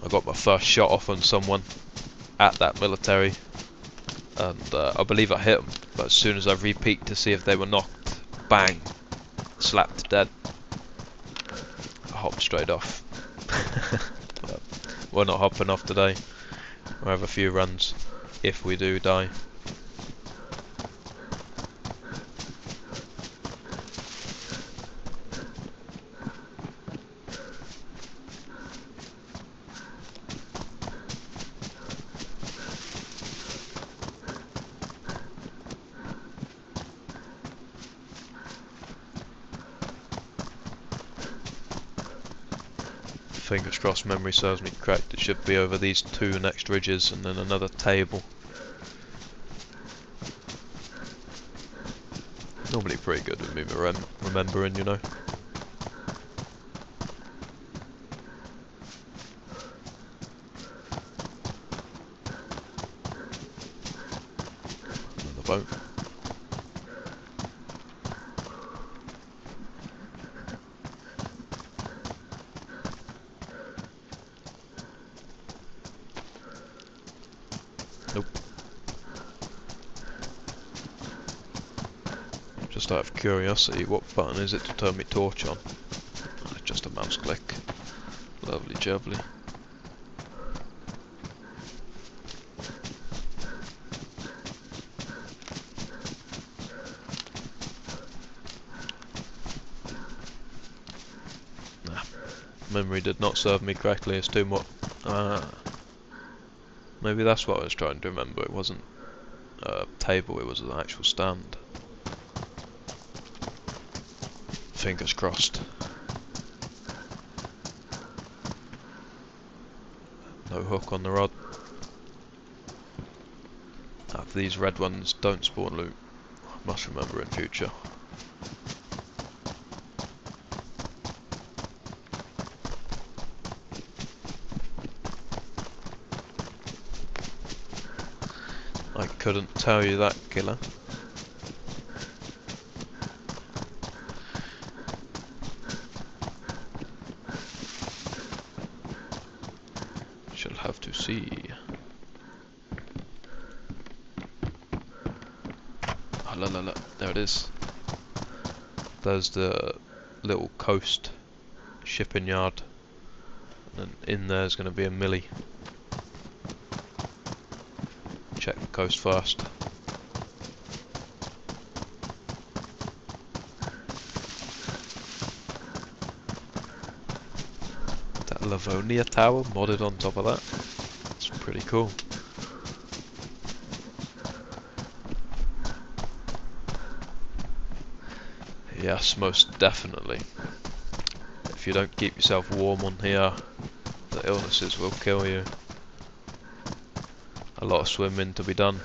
I got my first shot off on someone at that military, and I believe I hit them, but as soon as I re-peeked to see if they were knocked, bang, slapped dead. I hopped straight off. We're not hopping off today. We'll have a few runs if we do die. Fingers crossed memory serves me correct, it should be over these 2 next ridges and then another table. Normally pretty good with me remembering, you know. Another boat. Nope. Just out of curiosity, what button is it to turn my torch on? Oh, just a mouse click. Lovely jubbly. Nah, memory did not serve me correctly, it's too much. Maybe that's what I was trying to remember, it wasn't a table, it was an actual stand. Fingers crossed. No hook on the rod. These red ones don't spawn loot. Must remember in future. I couldn't tell you that, killer. see. Oh, look, there it is. There's the little coast shipping yard, and in there's going to be a millie. Check the coast first. That Livonia tower modded on top of that. It's pretty cool. Yes, most definitely. If you don't keep yourself warm on here, the illnesses will kill you. A lot of swimming to be done.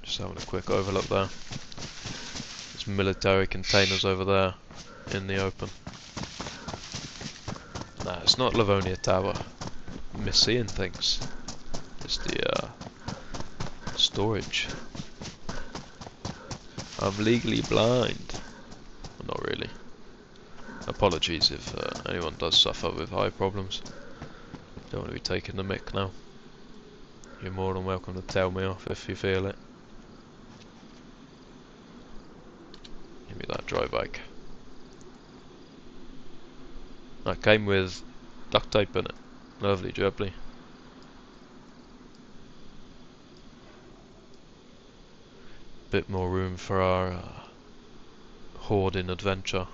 Just having a quick overlook there. There's military containers over there in the open. Nah, it's not Livonia Tower. I'm misseeing things. It's the storage. I'm legally blind. Well, not really. Apologies if anyone does suffer with eye problems. Don't want to be taking the mick now. You're more than welcome to tell me off if you feel it. Give me that dry bike. That came with duct tape in it. Lovely jubbly. Bit more room for our hoarding adventure.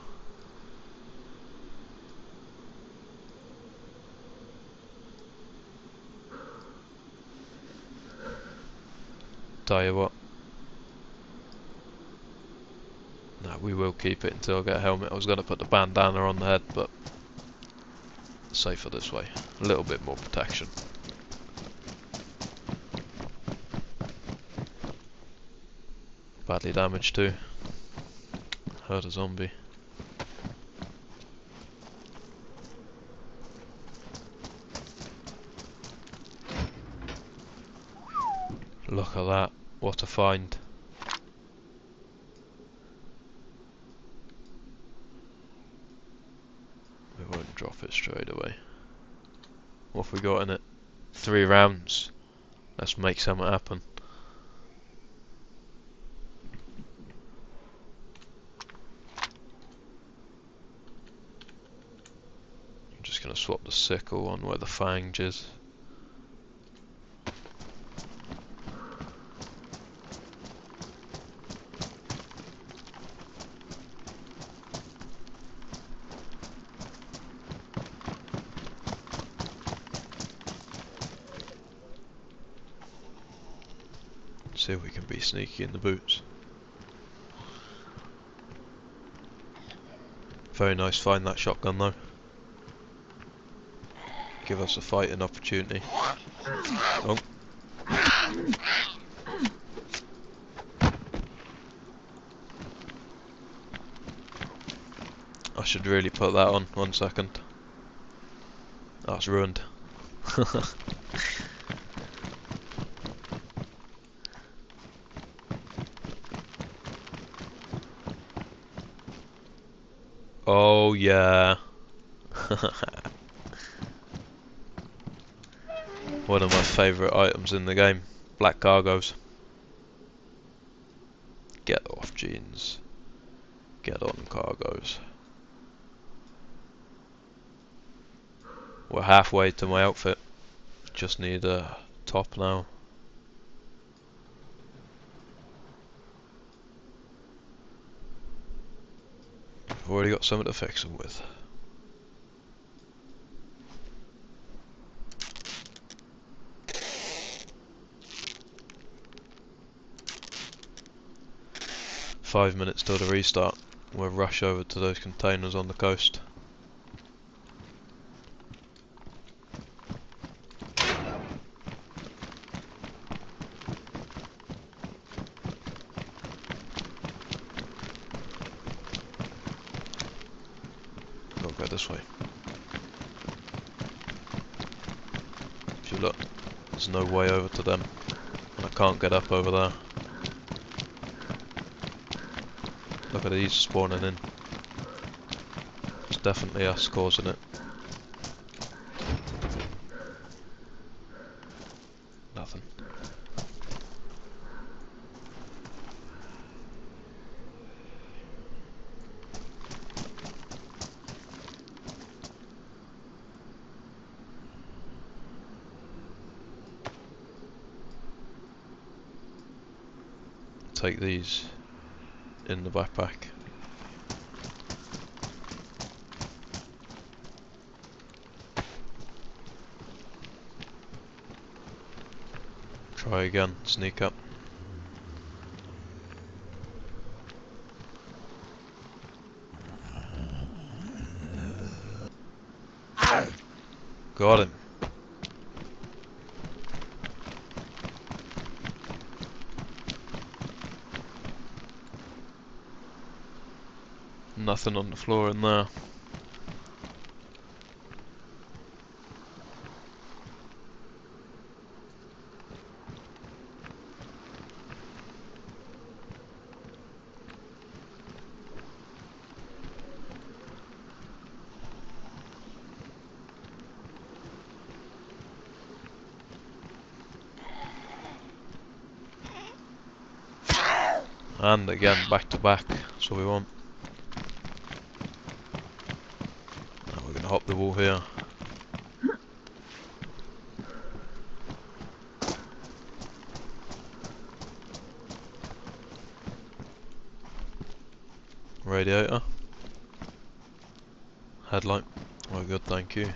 Tell you what. No, we will keep it until I get a helmet. I was going to put the bandana on the head, but safer this way. A little bit more protection. Badly damaged too. Heard a zombie. Look at that. What a find. We won't drop it straight away. What have we got in it? 3 rounds. Let's make something happen. I'm just going to swap the sickle on where the fang is. See if we can be sneaky in the boots. Very nice find, that shotgun though. Give us a fighting opportunity. Oh. I should really put that on. 1 second. That's ruined. Oh yeah. One of my favourite items in the game. Black cargos. Get off jeans. Get on cargos. We're halfway to my outfit. Just need a top now. I've already got something to fix them with. Five minutes till the restart. We'll rush over to those containers on the coast. I'll go this way. If you look, there's no way over to them. And I can't get up over there. Look at these spawning in. There's definitely us causing it. Nothing. Take these in the backpack. Try again, sneak up. Got him. Nothing on the floor in there. And again, back to back. That's what we want. Now we're going to hop the wall here. Radiator. Headlight. Oh good, thank you.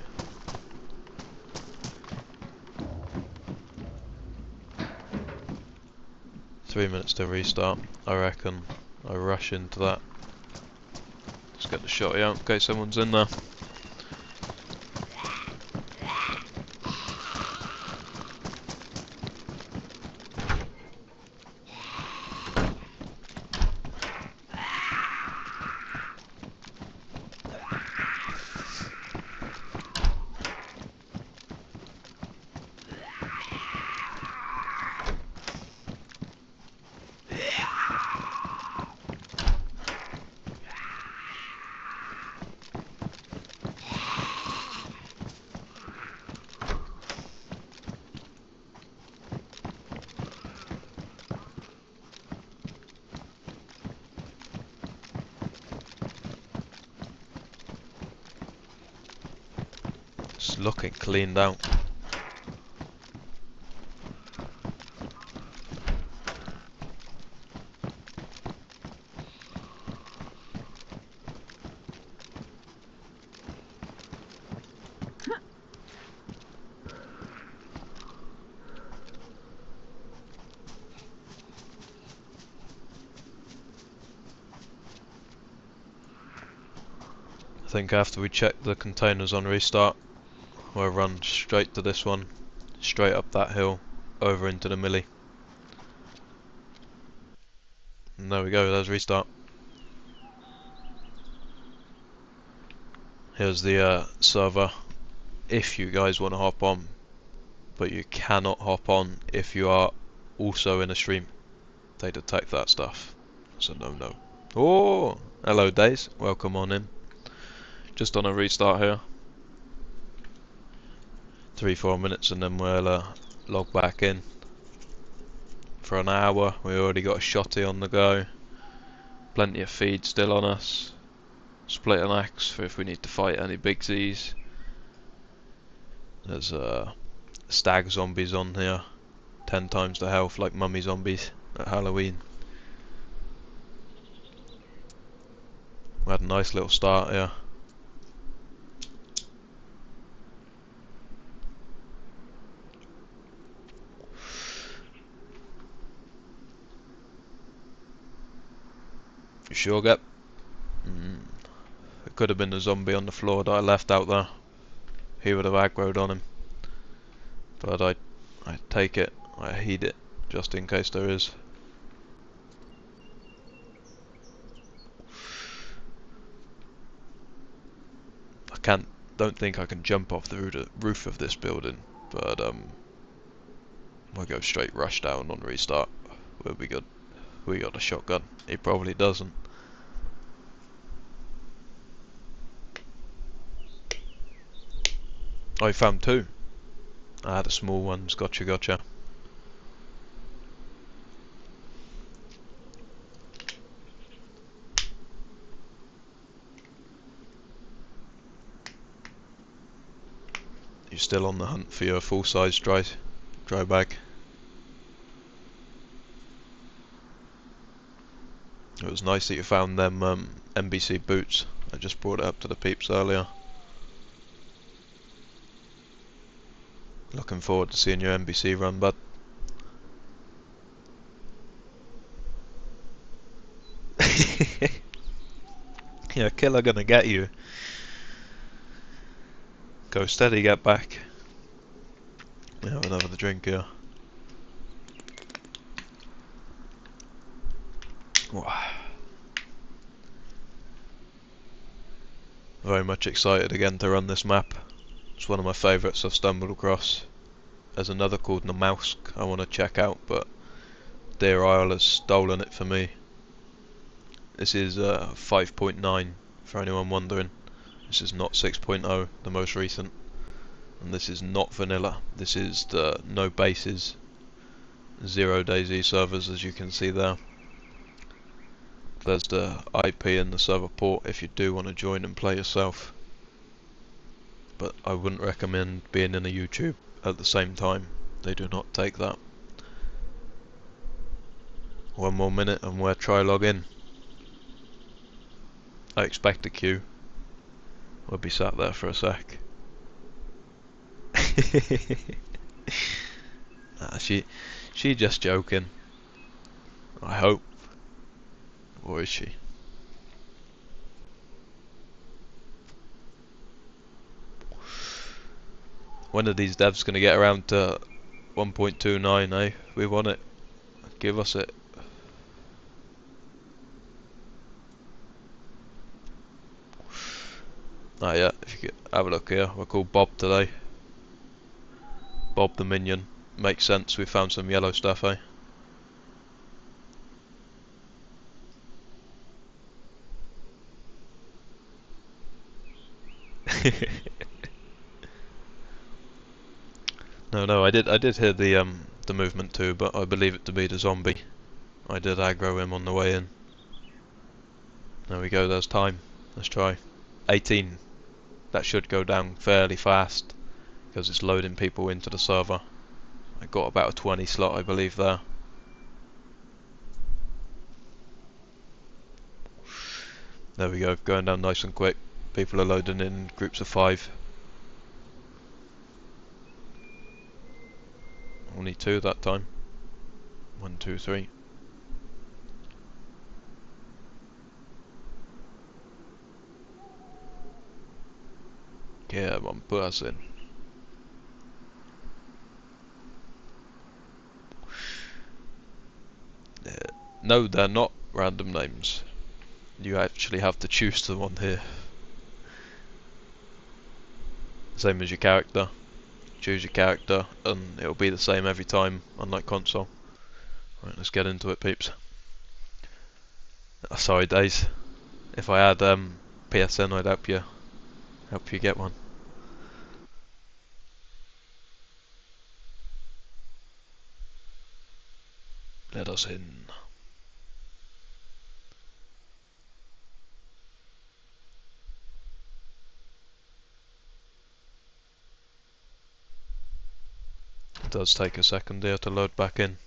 Three minutes to restart. I reckon I rush into that. Let's get the shotty out in case someone's in there. It's looking cleaned out. I think after we check the containers on restart, we'll run straight to this one, straight up that hill, over into the millie. And there we go, there's restart. Here's the server, if you guys want to hop on, but you cannot hop on if you are also in a stream. They detect that stuff. So no. Oh, hello dayz, welcome on in. Just on a restart here. 3-4 minutes and then we'll log back in. For an hour, we already got a shotty on the go. Plenty of feed still on us. Split an axe for if we need to fight any big Z's. There's stag zombies on here. 10 times the health like mummy zombies at Halloween. We had a nice little start here. You sure, Gep? It could have been the zombie on the floor that I left out there. He would have aggroed on him. But I take it, I heed it, just in case there is. Don't think I can jump off the roof of this building, but we'll go straight rush down on restart. We'll be good. We got a shotgun. He probably doesn't. I found two. I had a small ones, gotcha gotcha. You're still on the hunt for your full-size dry bag. It was nice that you found them NBC boots. I just brought it up to the peeps earlier. Looking forward to seeing your NBC run, bud. Yeah, killer gonna get you. Go steady, get back. We have another drink here. Wow. Very much excited again to run this map. It's one of my favourites I've stumbled across. There's another called Namausk I want to check out, but dayrisle has stolen it for me. This is 5.9 for anyone wondering. This is not 6.0, the most recent. And this is not vanilla. This is the no bases, 0 dayz servers, as you can see there. There's the IP and the server port if you do want to join and play yourself. But I wouldn't recommend being in a YouTube at the same time. They do not take that. One more minute and we'll try log in. I expect a queue. We'll be sat there for a sec. Nah, she just joking. I hope. Or is she? When are these devs gonna get around to 1.29, eh? We want it. Give us it. Not yet. If you could have a look here, we're called Bob today. Bob the Minion. Makes sense, we found some yellow stuff, eh? No, I did hear the movement too, but I believe it to be the zombie. I did aggro him on the way in. There we go, there's time. Let's try. 18. That should go down fairly fast because it's loading people into the server. I got about a 20 slot, I believe, there. There we go, going down nice and quick. People are loading in groups of 5. Only 2 that time. 1, 2, 3. Yeah, 1 person. No, they're not random names. You actually have to choose the one here. Same as your character. Choose your character and it'll be the same every time, unlike console. Right, let's get into it, peeps. Oh, sorry, dayz. If I had PSN, I'd help you get one. Let us in. It does take a second here to load back in.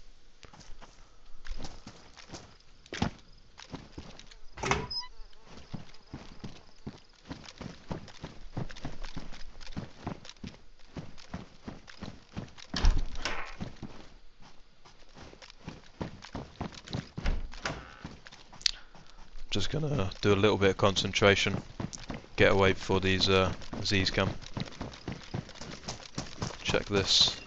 Just gonna do a little bit of concentration, get away before these Z's come. Check this.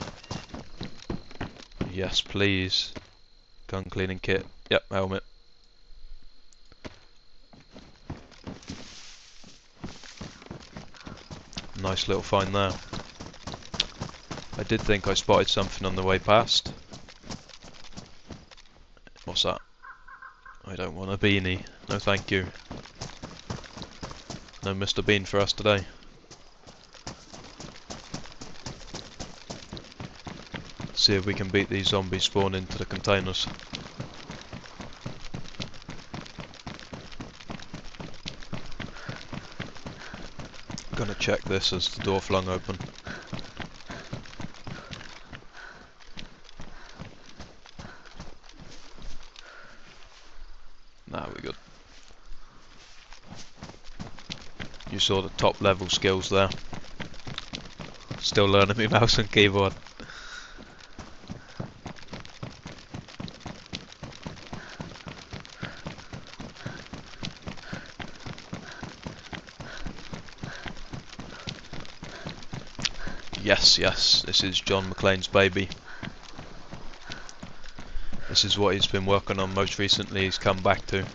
Yes, please. Gun cleaning kit. Yep, helmet. Nice little find there. I did think I spotted something on the way past. What's that? I don't want a beanie. No thank you. No Mr. Bean for us today. See if we can beat these zombies spawn into the containers. Gonna check this as the door flung open. Nah, we're good. You saw the top level skills there. Still learning me mouse and keyboard. Yes, this is John McClane's baby. This is what he's been working on most recently, he's come back to.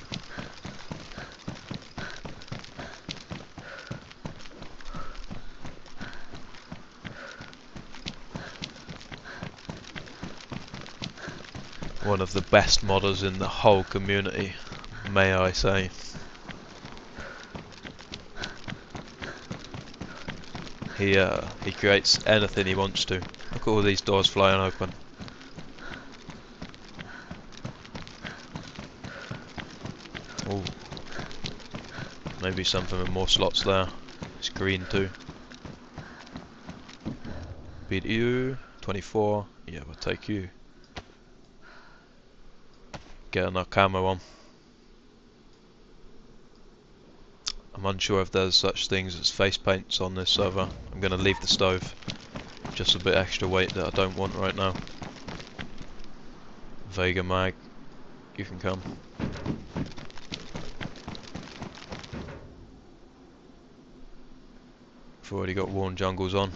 One of the best modders in the whole community, may I say. He creates anything he wants to. Look at all these doors flying open. Ooh. Maybe something with more slots there. It's green too. Beat you, 24. Yeah, we'll take you. Getting our camo on. I'm unsure if there's such things as face paints on this server. I'm going to leave the stove. Just a bit extra weight that I don't want right now. Vega mag, you can come. I've already got Worn Jungles on.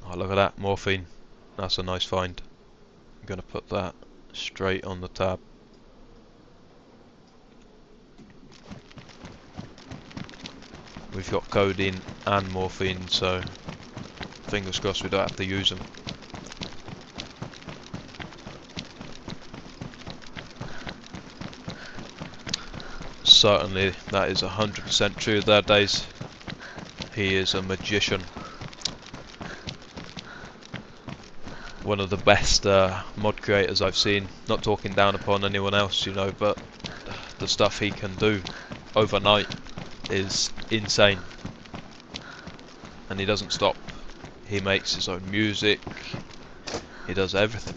Oh, look at that, morphine. That's a nice find. I'm going to put that straight on the tab. We've got codeine and morphine, so fingers crossed we don't have to use them. Certainly that is 100% true there, dayz. He is a magician. One of the best mod creators I've seen. Not talking down upon anyone else, you know, but the stuff he can do overnight is insane. And he doesn't stop. He makes his own music. He does everything.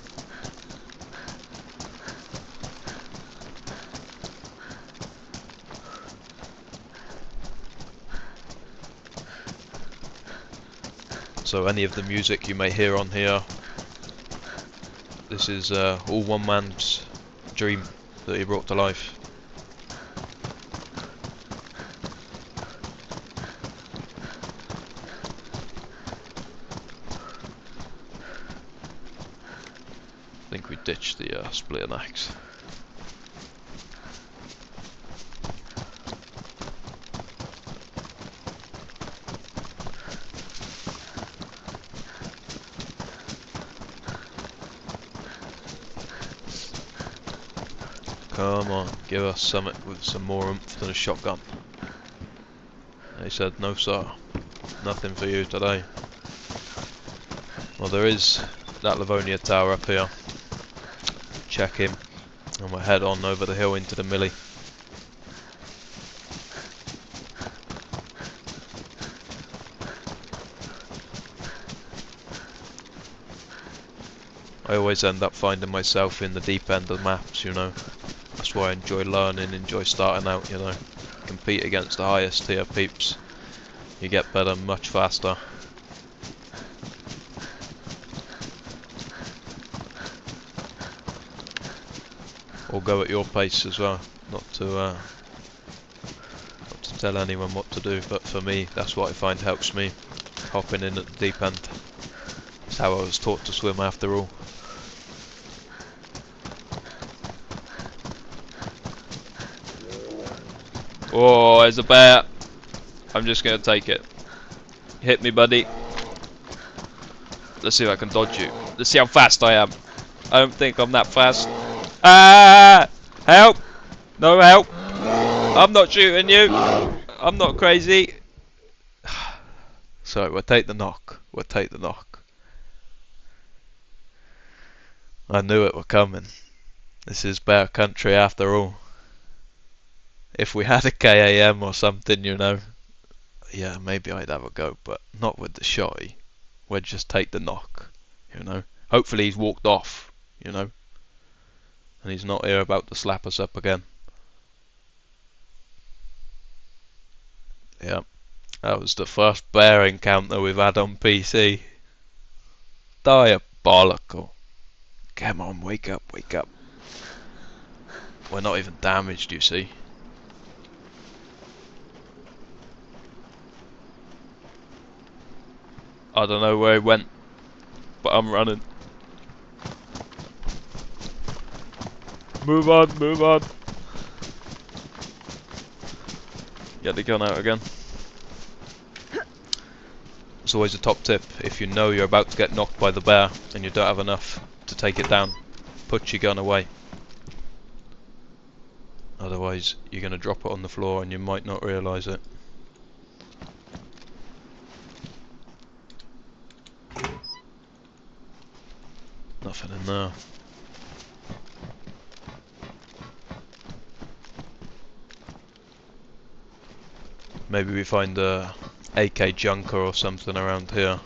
So any of the music you may hear on here, this is all one man's dream that he brought to life. I think we ditched the splitting axe. Come on, give us something with some more oomph than a shotgun. They said, no sir, nothing for you today. Well, there is that Livonia tower up here. Check him, and we'll head on over the hill into the millie. I always end up finding myself in the deep end of maps, you know. That's why I enjoy learning, enjoy starting out, you know. Compete against the highest tier peeps. You get better much faster. Or go at your pace as well. Not to tell anyone what to do, but for me, that's what I find helps me. Hopping in at the deep end. It's how I was taught to swim after all. Oh, there's a bear. I'm just gonna take it. Hit me, buddy. Let's see if I can dodge you. Let's see how fast I am. I don't think I'm that fast. Ah! Help! No help! I'm not shooting you. I'm not crazy. So we'll take the knock. We'll take the knock. I knew it were coming. This is bear country after all. If we had a KAM or something, you know, yeah, maybe I'd have a go, but not with the shotty. We'd just take the knock, you know. Hopefully he's walked off, you know, and he's not here about to slap us up again. Yeah, that was the first bear encounter we've had on PC. Diabolical. Come on, wake up, wake up. We're not even damaged, you see. I don't know where he went, but I'm running. Move on, move on. Get the gun out again. It's always a top tip. If you know you're about to get knocked by the bear and you don't have enough to take it down, put your gun away. Otherwise, you're going to drop it on the floor and you might not realise it. Nothing in there. Maybe we find a AK junker or something around here.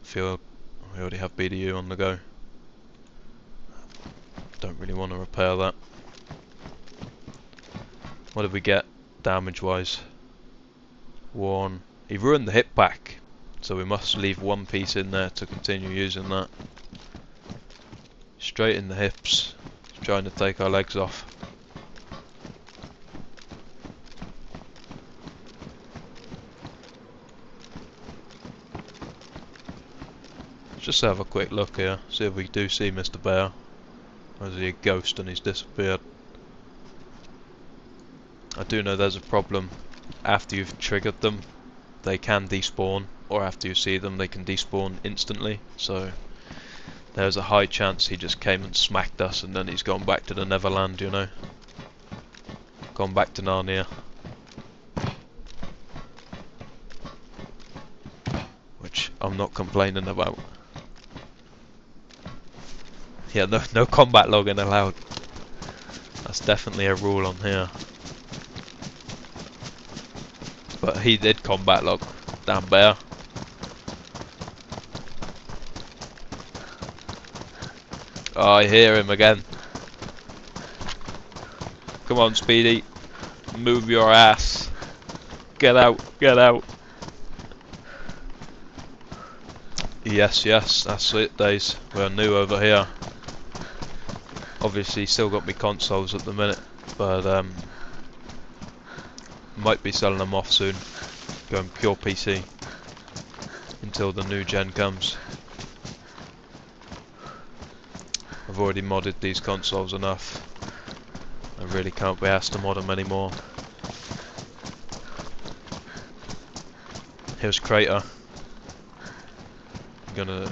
Feel we already have BDU on the go. Don't really want to repair that. What did we get damage wise? One. He ruined the hip pack, so we must leave one piece in there to continue using that. Straight in the hips, trying to take our legs off. Just have a quick look here, see if we do see Mr. Bear. Or is he a ghost and he's disappeared? I do know there's a problem. After you've triggered them, they can despawn, or after you see them, they can despawn instantly. So there's a high chance he just came and smacked us and then he's gone back to the Neverland, you know. Gone back to Narnia. Which I'm not complaining about. Yeah, no combat logging allowed. That's definitely a rule on here. But he did combat log. Damn bear. Oh, I hear him again. Come on, Speedy. Move your ass. Get out, get out. Yes, yes, that's it, dayz. We're new over here. Obviously, still got me consoles at the minute, but might be selling them off soon. Going pure PC until the new gen comes. I've already modded these consoles enough. I really can't be asked to mod them anymore. Here's Crater. I'm gonna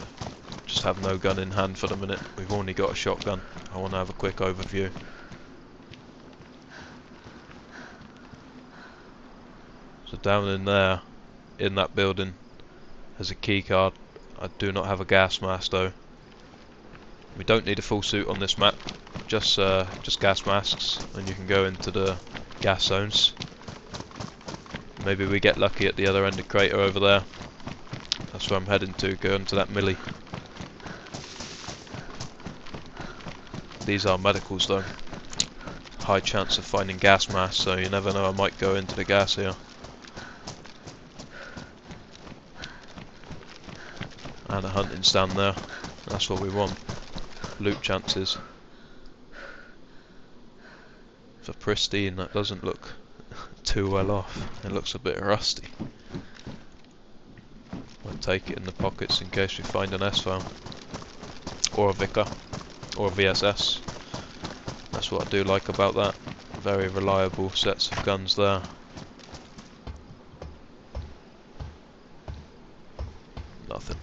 just have no gun in hand for the minute. We've only got a shotgun. I want to have a quick overview. So down in there, in that building, there's a key card. I do not have a gas mask though. We don't need a full suit on this map. Just gas masks, and you can go into the gas zones. Maybe we get lucky at the other end of Crater over there. That's where I'm heading to, go into that millie. These are medicals though. High chance of finding gas masks, so you never know, I might go into the gas here. And a hunting stand there. That's what we want. Loot chances. For pristine, that doesn't look too well off. It looks a bit rusty. I'll take it in the pockets in case we find an S-file. Or a Vicar. Or a VSS. That's what I do like about that. Very reliable sets of guns there. Nothing.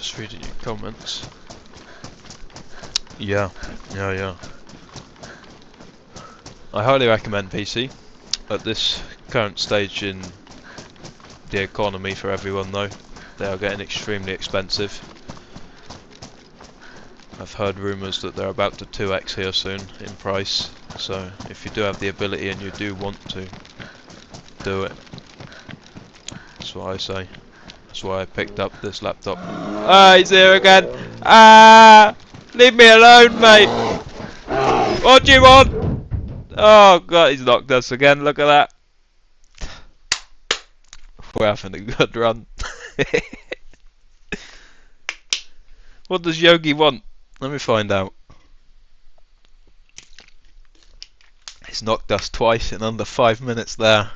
Just reading your comments. Yeah. I highly recommend PC. At this current stage in the economy for everyone though, they are getting extremely expensive. I've heard rumours that they're about to 2x here soon in price, so if you do have the ability and you do want to, do it. That's what I say. That's why I picked up this laptop. Ah, he's here again! Ah! Leave me alone, mate! What do you want? Oh god, he's knocked us again, look at that. We're having a good run. What does Yogi want? Let me find out. He's knocked us twice in under 5 minutes there.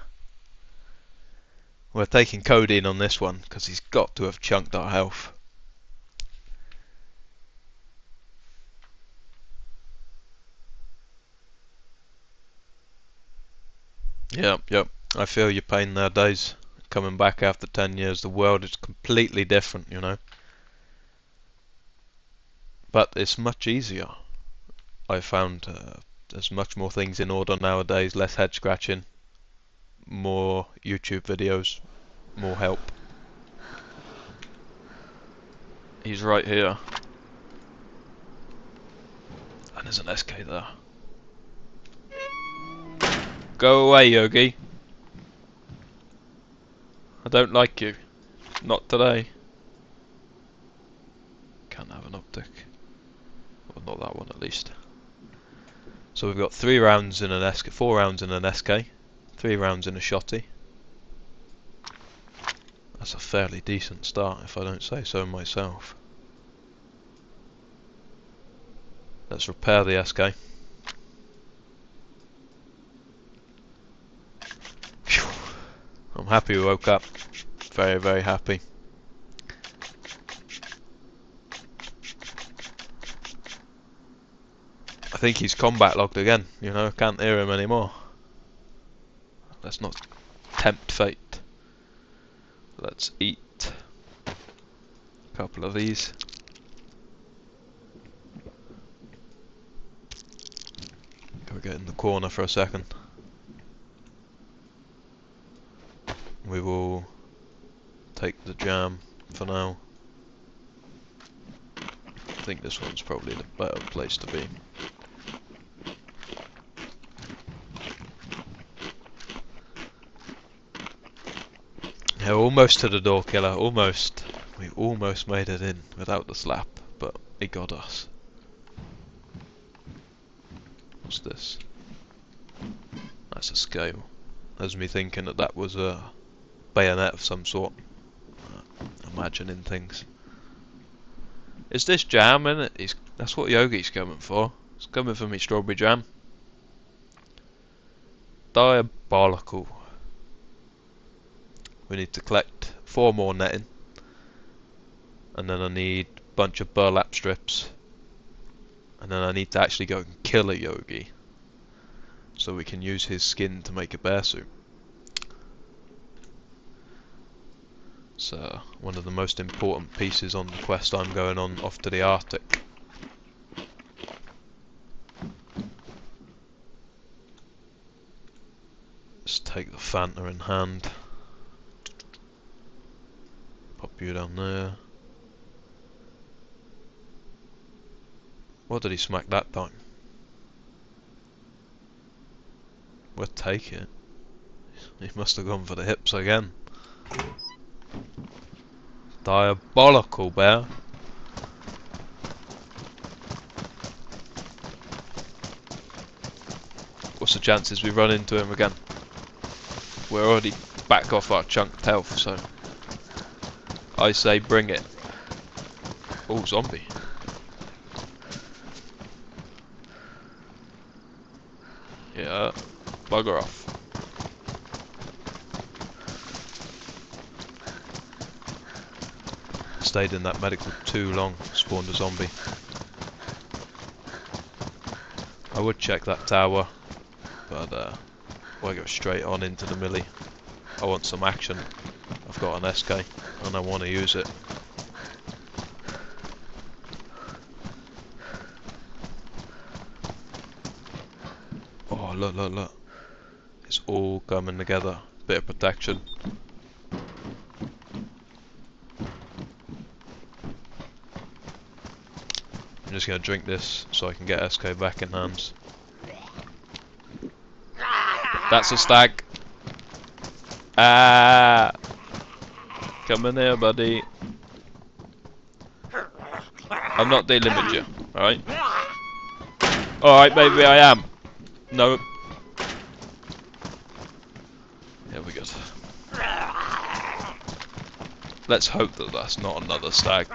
We're taking codeine on this one because he's got to have chunked our health. Yep. I feel your pain there, dayz. Coming back after 10 years, the world is completely different, you know. But it's much easier. I found there's much more things in order nowadays, less head scratching, more YouTube videos, more help. He's right here. And there's an SK there. Go away, Yogi. I don't like you. Not today. Can't have an optic. Well, not that one at least. So we've got 3 rounds in an SK, 4 rounds in an SK, 3 rounds in a shotty. That's a fairly decent start if I don't say so myself. Let's repair the SK. Phew. I'm happy we woke up. Very, very happy. I think he's combat logged again, you know, can't hear him anymore. Let's not tempt fate. Let's eat a couple of these. Go get in the corner for a second. We will take the jam for now. I think this one's probably the better place to be. Yeah, almost to the door, killer, almost. We almost made it in without the slap, but he got us. What's this? That's a scale. That's me thinking that that was a bayonet of some sort. Imagining things. Is this jam in it? That's what Yogi's coming for. It's coming for me strawberry jam. Diabolical. We need to collect 4 more netting. And then I need a bunch of burlap strips. And then I need to actually go and kill a Yogi. So we can use his skin to make a bear suit. So, one of the most important pieces on the quest I'm going on off to the Arctic. Let's take the Fanta in hand. Pop you down there. What did he smack that time? We'll take it. He must have gone for the hips again. Diabolical bear. What's the chances we run into him again? We're already back off our chunked health, so I say bring it. Oh, zombie. Yeah, bugger off. Stayed in that medical too long, spawned a zombie. I would check that tower, but we'll go straight on into the millie. I want some action. I've got an SK and I want to use it. look, look, look. It's all coming together. Bit of protection. I'm just going to drink this so I can get SK back in hands. That's a stag. Ah! Come in here, buddy. I'm not dealing with you, alright? Alright, maybe I am. No. Here we go. Let's hope that that's not another stag.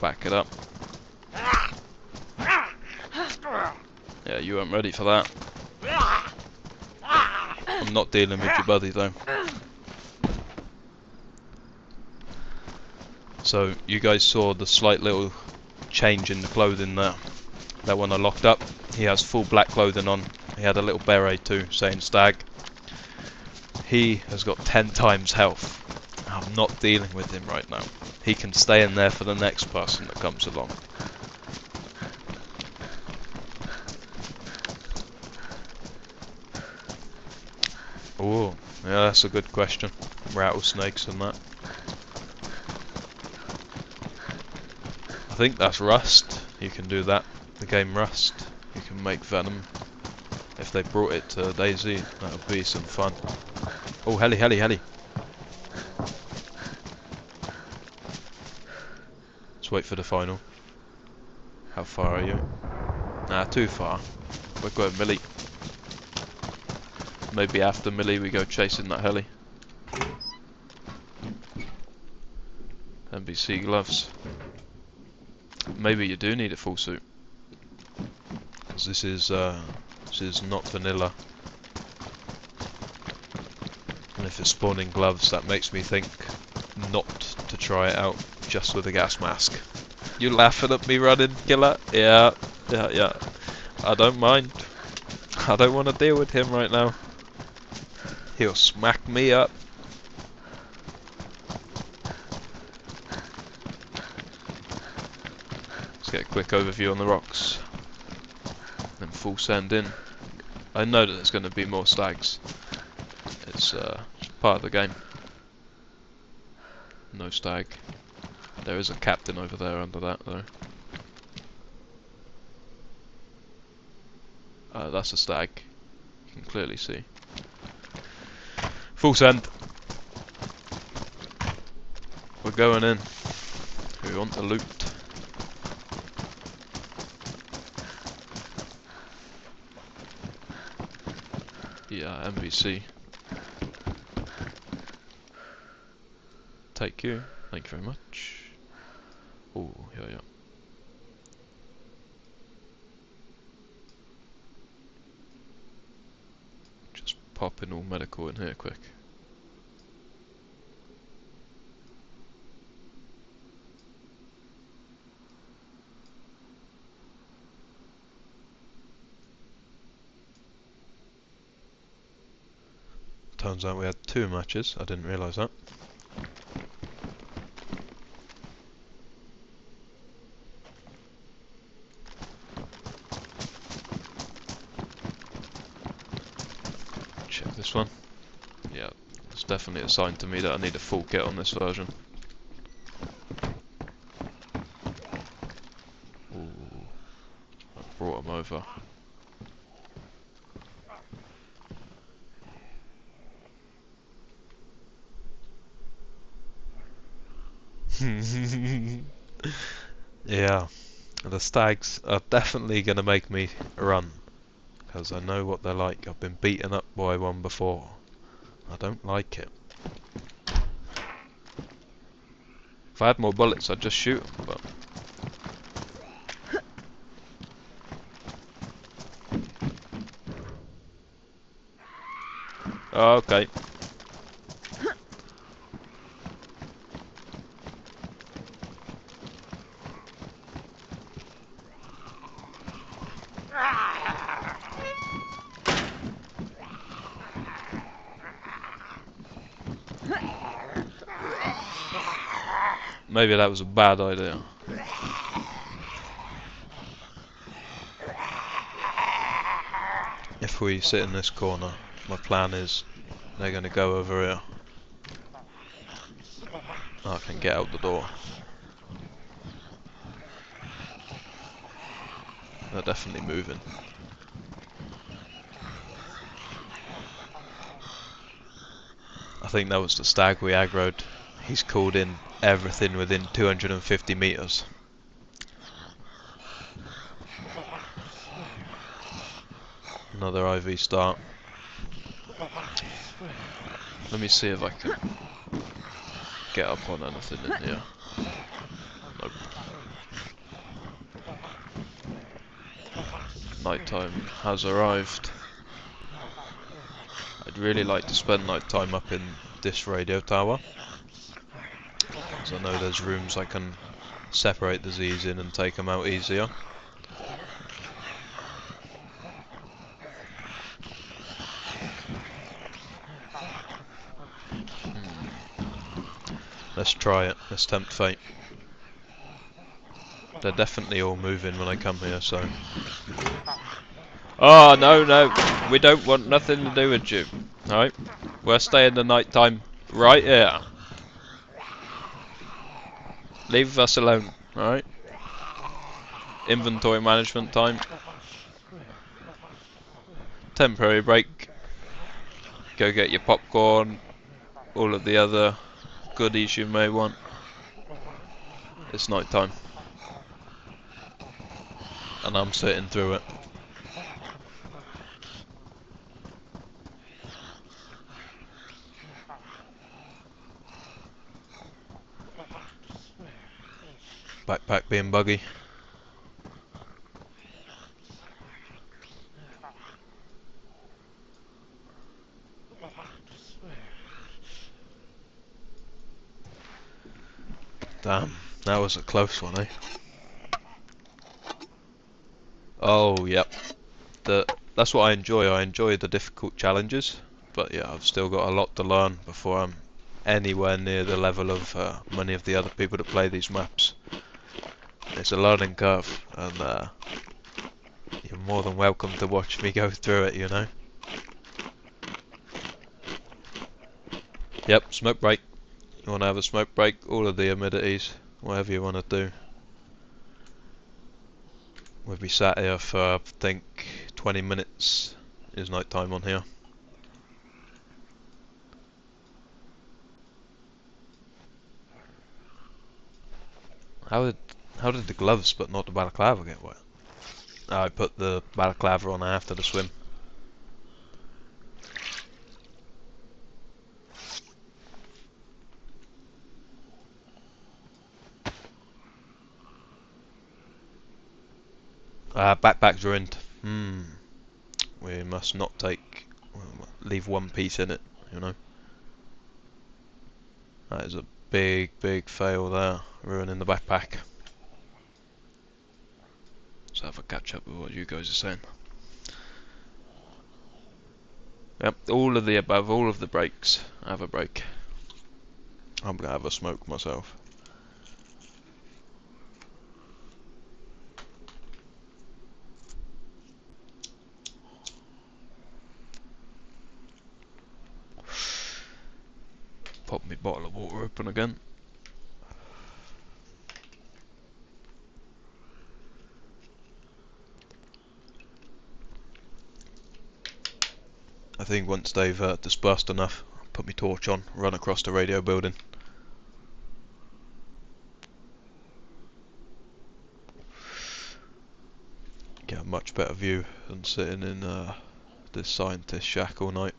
Back it up. Yeah, you weren't ready for that. I'm not dealing with your buddy though. So you guys saw the slight little change in the clothing there. That one I locked up. He has full black clothing on. He had a little beret too, saying stag. He has got 10 times health. I'm not dealing with him right now. He can stay in there for the next person that comes along. Oh, yeah, that's a good question. Rattlesnakes and that. I think that's Rust. You can do that. The game Rust. You can make venom. If they brought it to dayz, that would be some fun. Oh, heli, heli, heli. Let's wait for the final. How far are you? Nah, too far. We're going melee. Maybe after melee we go chasing that heli. NBC gloves. Maybe you do need a full suit. Because this is not vanilla. And if it's spawning gloves, that makes me think not to try it out just with a gas mask. You laughing at me running, killer? Yeah. I don't mind. I don't want to deal with him right now. He'll smack me up. Let's get a quick overview on the rocks. Then full send in. I know that there's going to be more stags. It's part of the game. No stag. There is a captain over there under that though. That's a stag. You can clearly see. Full send. We're going in. We want the loot. Yeah, MVC. Take you. Thank you very much. Oh, yeah. Just popping all medical in here quick. Turns out we had 2 matches, I didn't realise that. Check this one. Yeah, it's definitely a sign to me that I need a full kit on this version. Ooh, I brought him over. Yeah, the stags are definitely going to make me run, because I know what they're like. I've been beaten up by one before. I don't like it. If I had more bullets I'd just shoot them, but... Oh, okay. Maybe that was a bad idea. if we sit in this corner, my plan is they're going to go over here. I can get out the door. They're definitely moving. I think that was the stag we aggroed. He's called in everything within 250 meters. Another IV start. Let me see if I can get up on anything in here. Nope. Nighttime has arrived. I'd really like to spend nighttime up in this radio tower, because I know there's rooms I can separate the Z's in and take them out easier. Let's try it, let's tempt fate. They're definitely all moving when I come here, so... Oh, no, no, we don't want nothing to do with you. Alright, we're staying the night time right here. Leave us alone, alright? Inventory management time. Temporary break. Go get your popcorn, all of the other goodies you may want. It's night time. And I'm sitting through it. Backpack being buggy. Damn, that was a close one, eh? Oh, yep. That's what I enjoy. I enjoy the difficult challenges. But yeah, I've still got a lot to learn before I'm anywhere near the level of many of the other people that play these maps. It's a learning curve, and you're more than welcome to watch me go through it, you know? Yep, smoke break. You want to have a smoke break? All of the amenities, whatever you want to do. We'll be sat here for, I think, 20 minutes is night time on here. How did the gloves but not the balaclava get wet? I put the balaclava on after the swim. Backpack's ruined. We must not take... leave one piece in it, you know. That is a big, big fail there, ruining the backpack. Let's have a catch up with what you guys are saying. Yep, all of the above, all of the breaks. Have a break. I'm gonna have a smoke myself. Pop my bottle of water open again. I think once they've dispersed enough, I'll put my torch on, run across the radio building. Get a much better view than sitting in this scientist shack all night.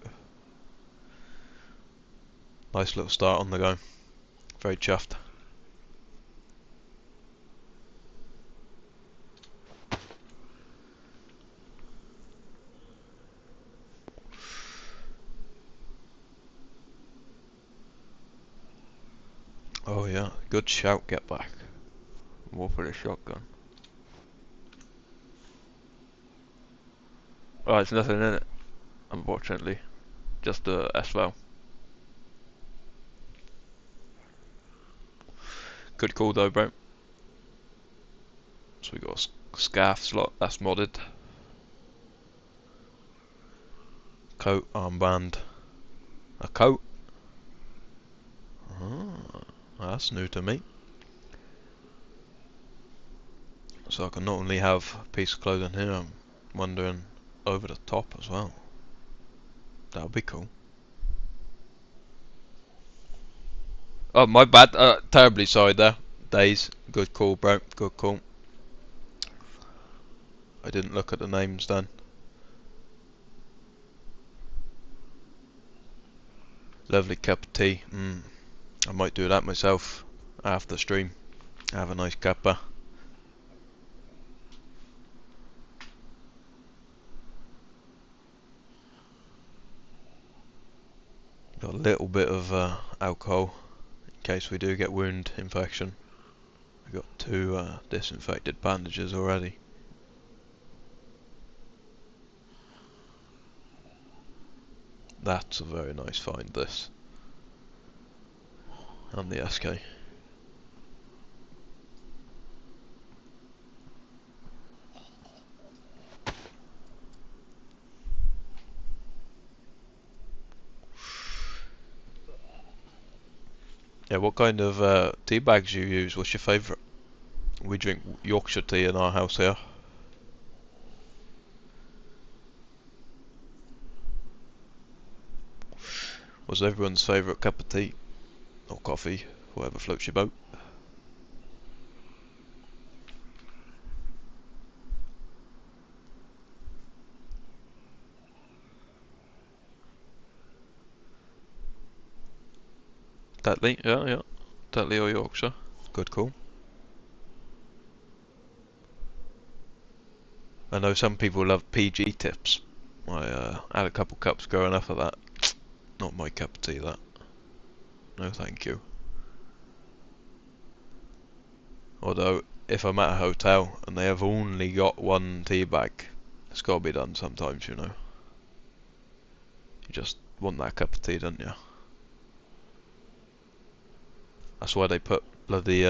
Nice little start on the go. Very chuffed. Oh yeah, good shout, get back. More for the shotgun. Oh, there's nothing in it, unfortunately. Just the S-Val. Good call though, bro. So we got a scarf slot, that's modded. Coat, armband, a coat. Oh, that's new to me. So I can not only have a piece of clothing here, I'm wondering over the top as well. That would be cool. Oh, my bad. Terribly sorry there. dayz. Good call, bro. Good call. I didn't look at the names then. Lovely cup of tea. I might do that myself after the stream. Have a nice cuppa. Got a little bit of alcohol in case we do get wound infection. I got 2 disinfected bandages already. That's a very nice find, this. And the SK. Yeah, what kind of tea bags you use? What's your favourite? We drink Yorkshire tea in our house here. What's everyone's favourite cup of tea? Or coffee? Whatever floats your boat. Tetley, yeah. Tetley or Yorkshire. Good call. I know some people love PG tips. I had a couple cups growing up of that. Not my cup of tea, that. No thank you. Although, if I'm at a hotel and they have only got 1 tea bag, it's got to be done sometimes, you know. You just want that cup of tea, don't you? That's why they put bloody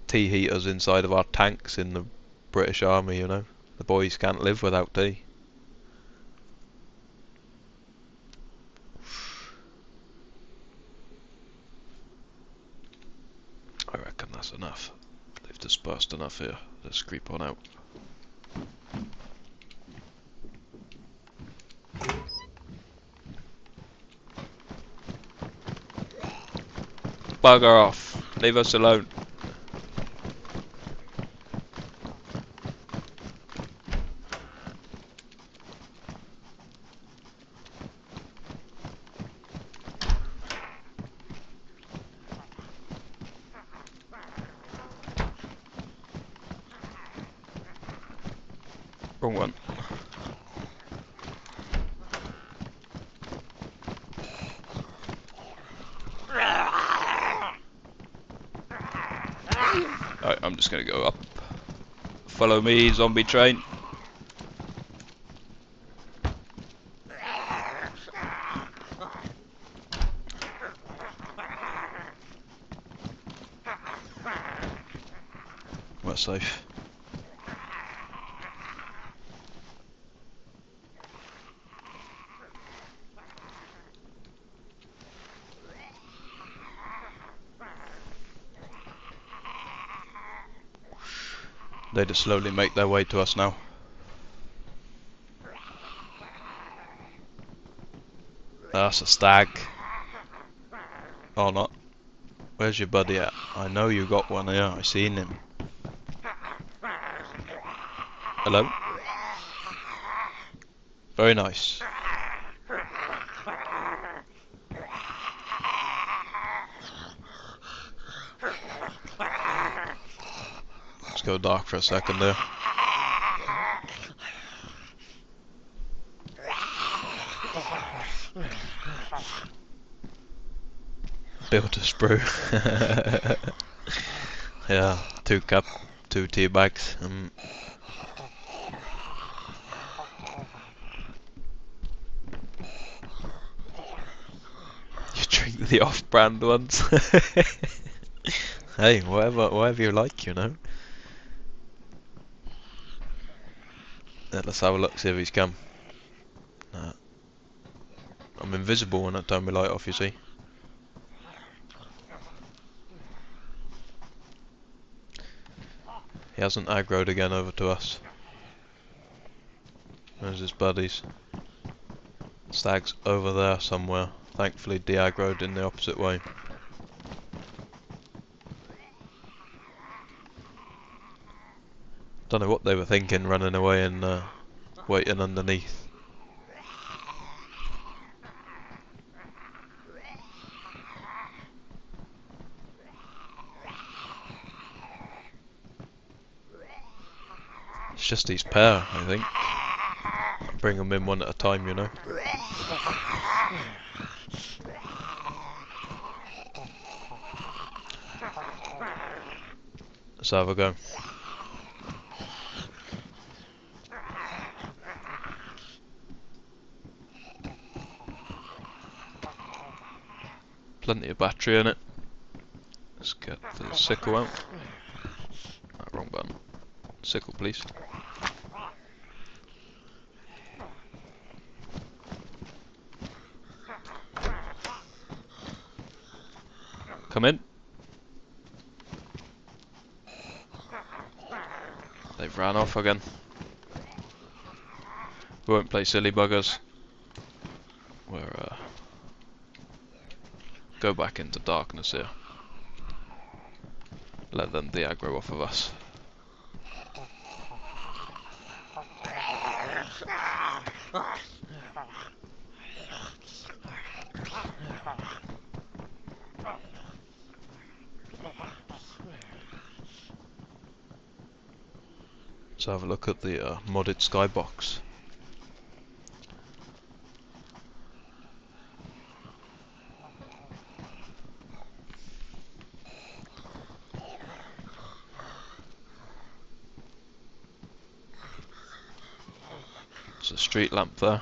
tea heaters inside of our tanks in the British Army, you know. The boys can't live without tea. I reckon that's enough. They've dispersed enough here. Let's creep on out. Bugger off. Leave us alone. Wrong one. Alright, I'm just gonna go up. Follow me, zombie train. We're safe. They just slowly make their way to us now. That's a stag. Or not. Where's your buddy at? I know you got one here, I seen him. Hello? Very nice. Let's go dark for a second there. Build a sprue. Yeah, 2 tea bags. You drink the off-brand ones. Hey, whatever you like, you know. Yeah, let's have a look, see if he's come. Nah. I'm invisible when I turn my light off, you see. He hasn't aggroed again over to us. There's his buddies. Stag's over there somewhere. Thankfully de-aggroed in the opposite way. Don't know what they were thinking running away and waiting underneath. It's just these pair, I think. Bring them in one at a time, you know. Let's have a go. Plenty of battery in it. Let's get the sickle out. Ah, wrong button. Sickle, please. Come in. They've ran off again. We won't play silly buggers. We're go back into darkness here. Let them de-aggro off of us. Let's have a look at the modded skybox. There's a street lamp there.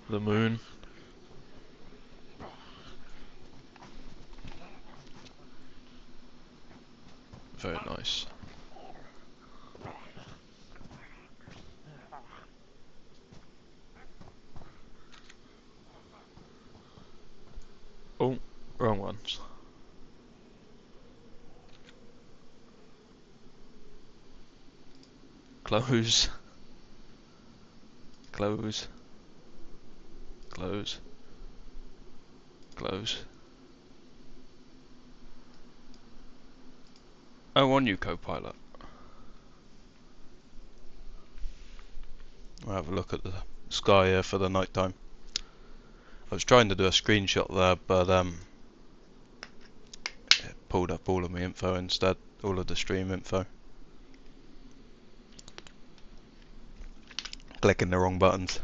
The moon. Very nice. Oh, wrong ones. Close. Close. Close. Close. Oh, on you, co-pilot. We'll have a look at the sky here for the night time. I was trying to do a screenshot there, but it pulled up all of my info instead, all of the stream info. Clicking the wrong buttons.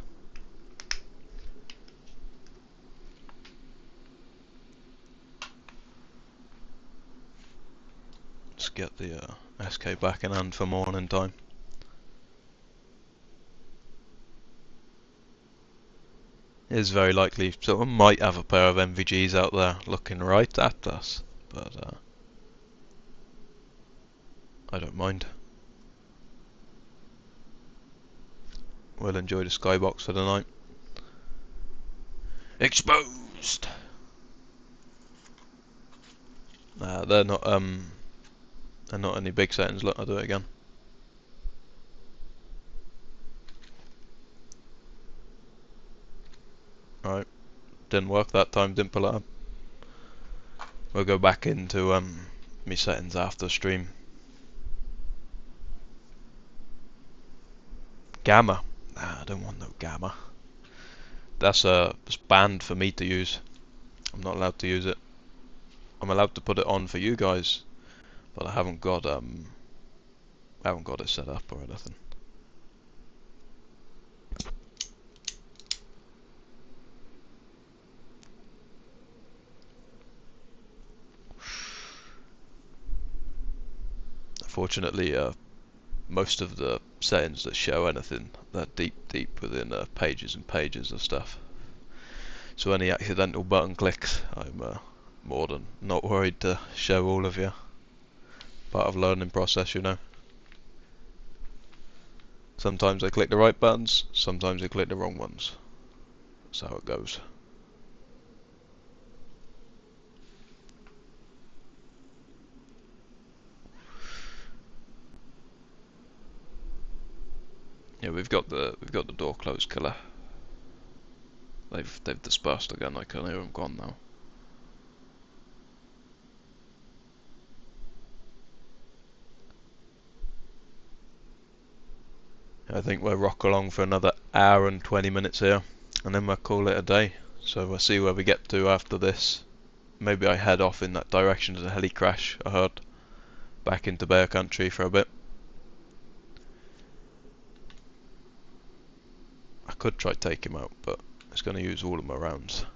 Let's get the SK back in hand for morning time. It is very likely someone might have a pair of MVGs out there looking right at us, but I don't mind. We'll enjoy the skybox for the night. Exposed! Nah, they're not any big settings. Look, I'll do it again. Alright, didn't work that time, didn't pull it up. We'll go back into me settings after stream. Gamma. Nah, I don't want no gamma. That's banned for me to use. I'm not allowed to use it. I'm allowed to put it on for you guys, but I haven't got it set up or anything. Fortunately, most of the settings that show anything, they're deep within pages and pages of stuff. So any accidental button clicks, I'm more than not worried to show all of you. Part of learning process, you know. Sometimes I click the right buttons, sometimes I click the wrong ones. That's how it goes. Yeah, we've got the door closed, killer. They've dispersed again. I can hear them gone now. I think we'll rock along for another hour and 20 minutes here, and then we'll call it a day. So we'll see where we get to after this. Maybe I head off in that direction. There's a heli crash, I heard. Back into Bear Country for a bit. I could try take him out, but it's going to use all of my rounds.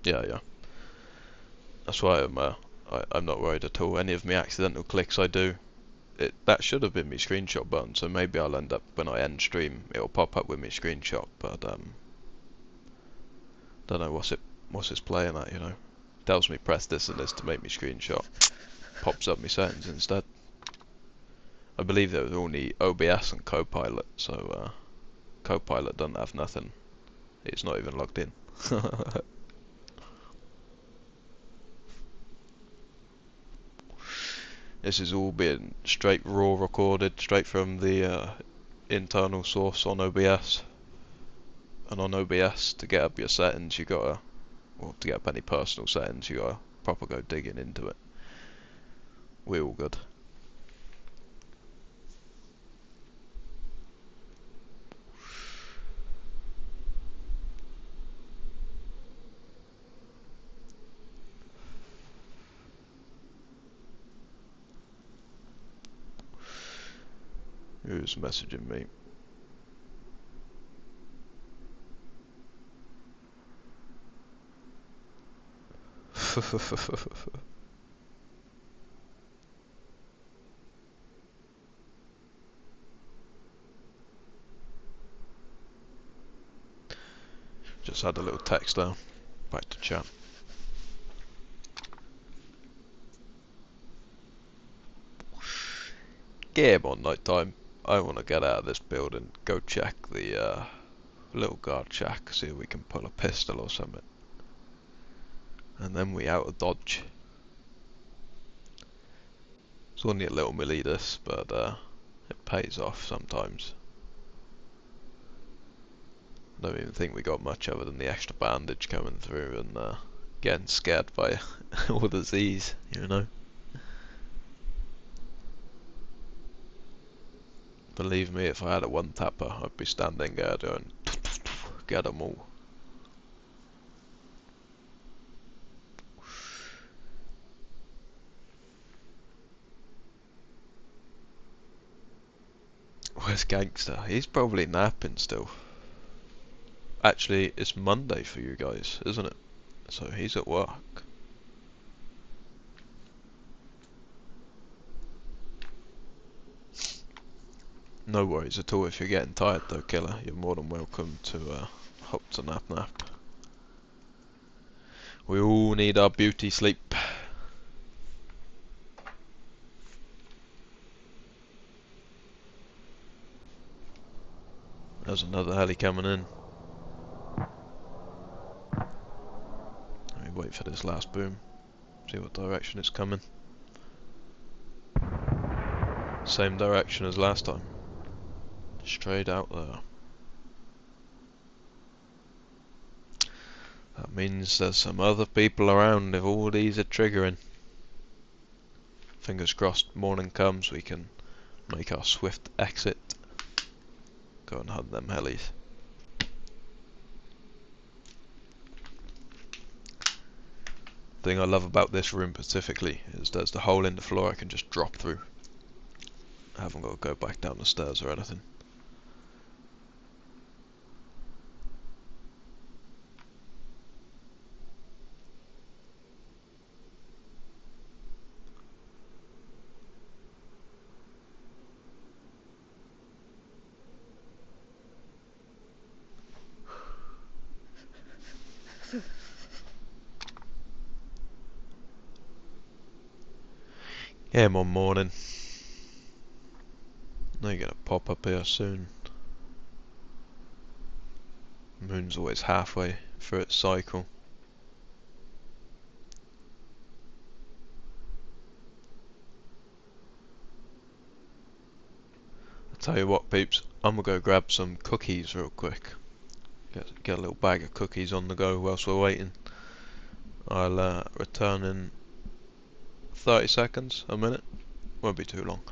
Yeah. That's why I'm not worried at all. Any of my accidental clicks I do, that should have been my screenshot button. So maybe I'll end up, when I end stream, it'll pop up with my screenshot. But don't know what's it's playing at. You know, tells me press this and this to make me screenshot. Pops up my settings instead. I believe there was only OBS and Copilot, so Copilot doesn't have nothing. It's not even logged in. This is all being straight raw recorded, straight from the internal source on OBS. And on OBS, to get up your settings, you gotta, well, to get up any personal settings, you gotta proper go digging into it. We're all good. Who's messaging me? Just had a little text there. Back to chat. Game on night time. I want to get out of this building, go check the little guard shack, see if we can pull a pistol or something. And then we out of Dodge. It's only a little milli this, but it pays off sometimes. Don't even think we got much other than the extra bandage coming through and getting scared by all the Z's, you know. Believe me, if I had a one-tapper, I'd be standing there doing get them all. Where's Gangster? He's probably napping still. Actually, it's Monday for you guys, isn't it? So he's at work. No worries at all if you're getting tired though, killer. You're more than welcome to hop to nap. We all need our beauty sleep. There's another heli coming in. Let me wait for this last boom. See what direction it's coming. Same direction as last time. Straight out there. That means there's some other people around if all these are triggering. Fingers crossed, morning comes, we can make our swift exit. Go and hunt them helis. Thing I love about this room specifically is there's the hole in the floor I can just drop through. I haven't got to go back down the stairs or anything. Yeah, more morning. They're gonna pop up here soon. Moon's always halfway through its cycle. I'll tell you what, peeps, I'm gonna go grab some cookies real quick. Get a little bag of cookies on the go whilst we're waiting. I'll return in 30 seconds, a minute. Won't be too long.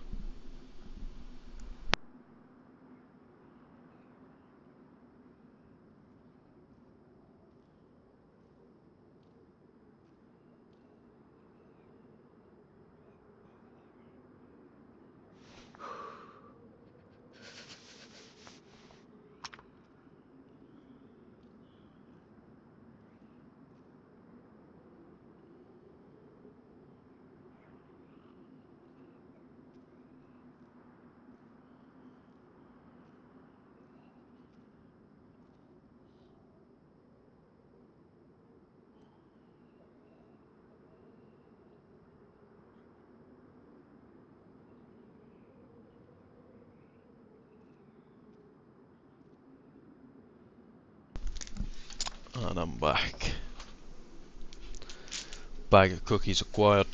And I'm back. Bag of cookies acquired.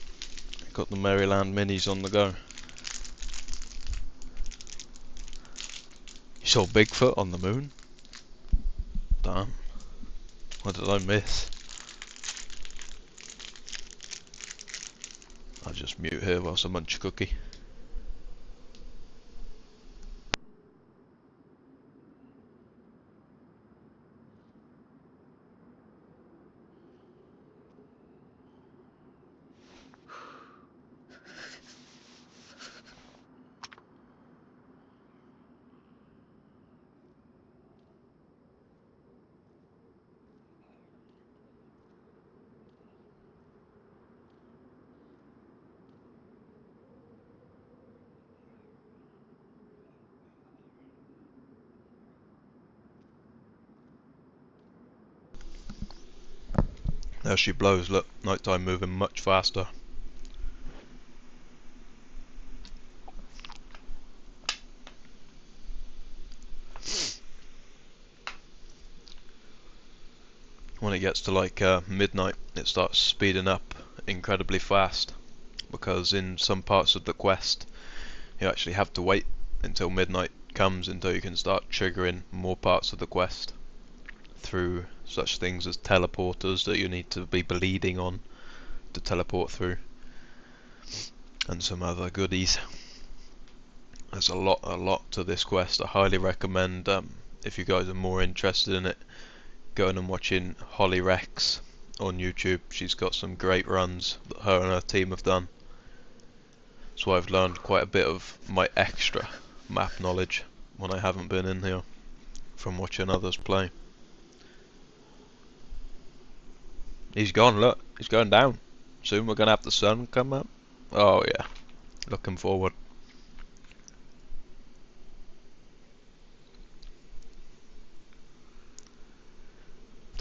Got the Maryland minis on the go. You saw Bigfoot on the moon? Damn. What did I miss? I'll just mute here whilst I munch a cookie. There she blows, look, nighttime moving much faster. When it gets to like midnight, it starts speeding up incredibly fast, because in some parts of the quest you actually have to wait until midnight comes until you can start triggering more parts of the quest through such things as teleporters that you need to be bleeding on to teleport through, and some other goodies. There's a lot to this quest. I highly recommend, if you guys are more interested in it, going and watching Holly Rex on YouTube. She's got some great runs that her and her team have done. So I've learned quite a bit of my extra map knowledge when I haven't been in here from watching others play. He's gone, look, he's going down. Soon we're gonna have the sun come up. Oh yeah, looking forward.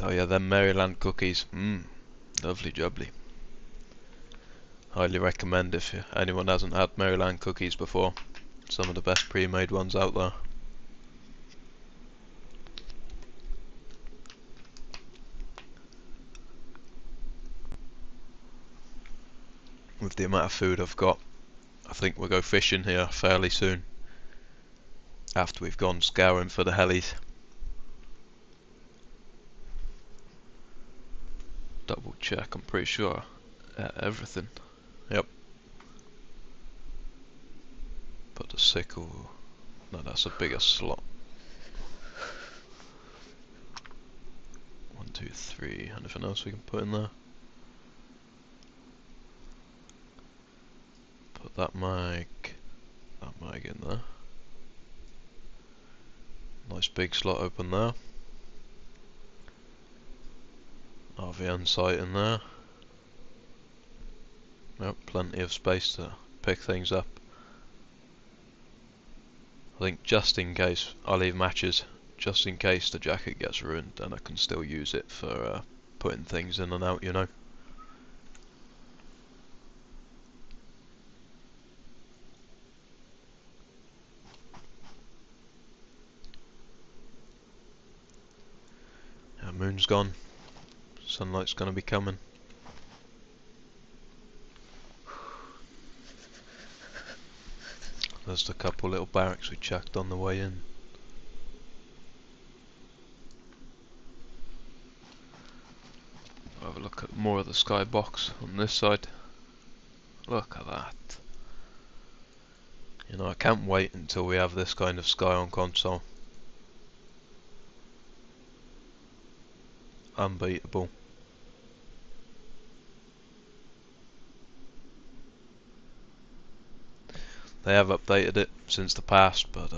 Oh yeah, them Maryland cookies, lovely jubbly. Highly recommend if anyone hasn't had Maryland cookies before. Some of the best pre-made ones out there. With the amount of food I've got, I think we'll go fishing here fairly soon, after we've gone scouring for the helis. Double check, I'm pretty sure everything. Yep. Put the sickle, no, that's a bigger slot. 1, 2, 3, anything else we can put in there? Put that mag in there. Nice big slot open there. RVN sight in there. Yep, plenty of space to pick things up. I think just in case, I'll leave matches, just in case the jacket gets ruined, then I can still use it for putting things in and out, you know. moon's gone. Sunlight's gonna be coming. There's the couple little barracks we checked on the way in. Have a look at more of the skybox on this side. Look at that. You know, I can't wait until we have this kind of sky on console. Unbeatable. They have updated it since the past, but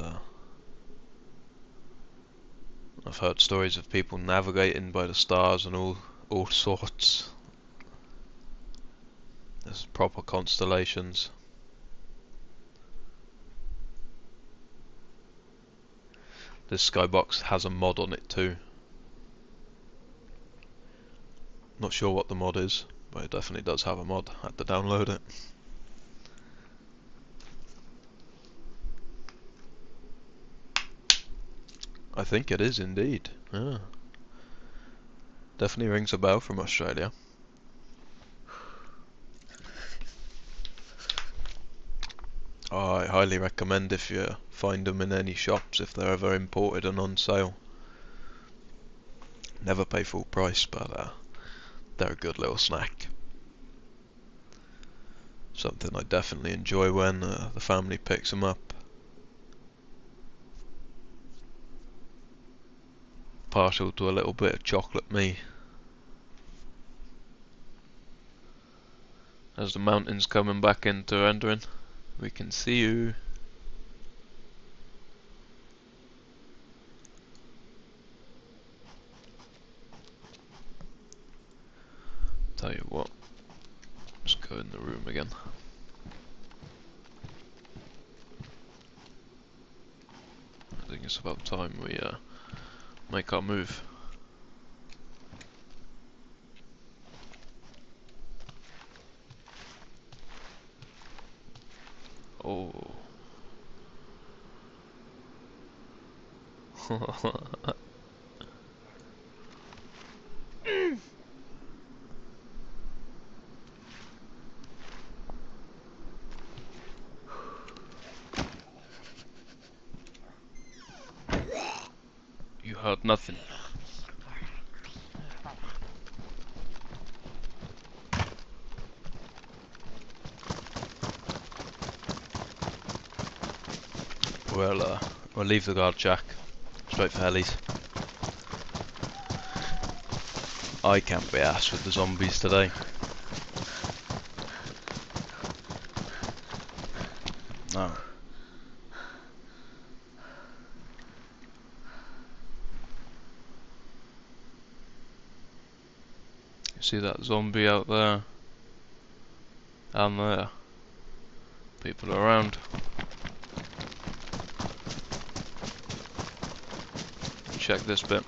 I've heard stories of people navigating by the stars and all sorts. There's proper constellations. This skybox has a mod on it too. Not sure what the mod is, but it definitely does have a mod. I had to download it. I think it is indeed. Yeah. Definitely rings a bell from Australia. I highly recommend if you find them in any shops, if they're ever imported and on sale. Never pay full price, but they're a good little snack. Something I definitely enjoy when the family picks them up. Partial to a little bit of chocolate me. As the mountains coming back into rendering, we can see you. Tell you what, let's go in the room again. I think it's about time we make our move. Oh. You heard nothing. We'll leave the guard shack. Straight for Hellies. I can't be arsed with the zombies today. No. You see that zombie out there? And there. People around. Check this bit.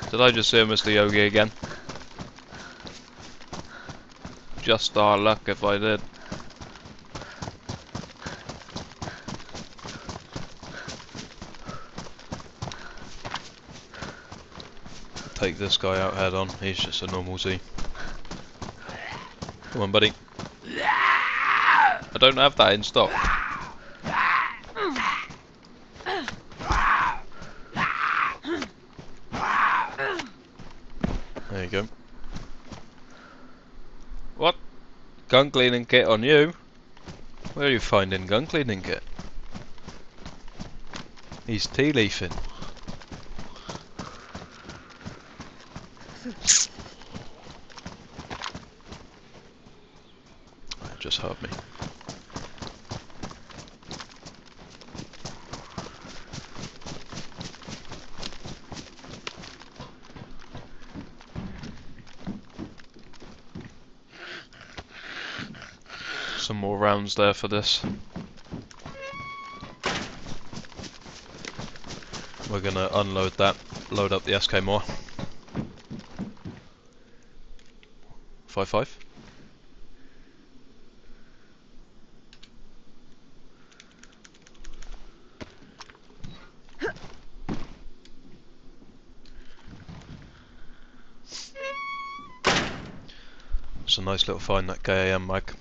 Did I just see Mr. Yogi again? Just our luck if I did. Take this guy out head on, he's just a normal Z. Come on, buddy. I don't have that in stock. There you go. What? Gun cleaning kit on you? Where are you finding gun cleaning kit? He's tea leafing. Just hurt me. Some more rounds there for this. We're gonna unload that, load up the SK more. 5-5. That's a nice little find, that KAM mag.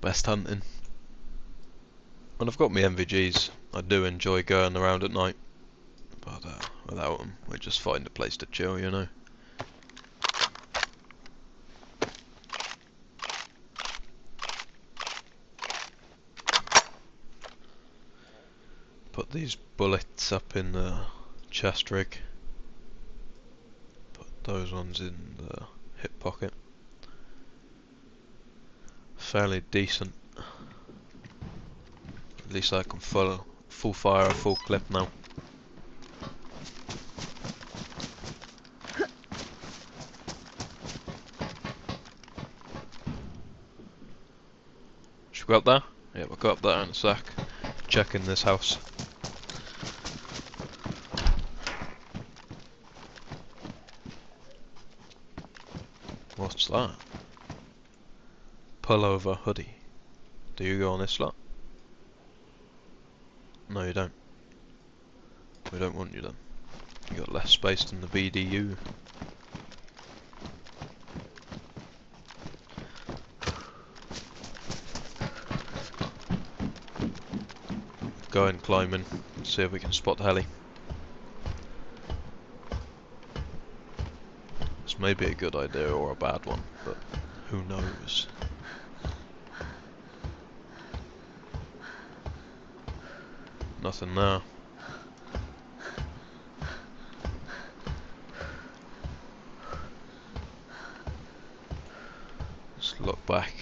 Best hunting. When I've got my MVGs, I do enjoy going around at night, but without them, we just find a place to chill, you know. Put these bullets up in the chest rig. Put those ones in the hip pocket. Fairly decent. At least I can full fire a full clip now. Should we go up there? Yeah, we'll go up there in a sec. Check in this house. What's that? Pullover hoodie. Do you go on this slot? No, you don't. We don't want you then. You got less space than the BDU. Go and climb in, see if we can spot the heli. This may be a good idea or a bad one, but who knows? Nothing there. Let's look back.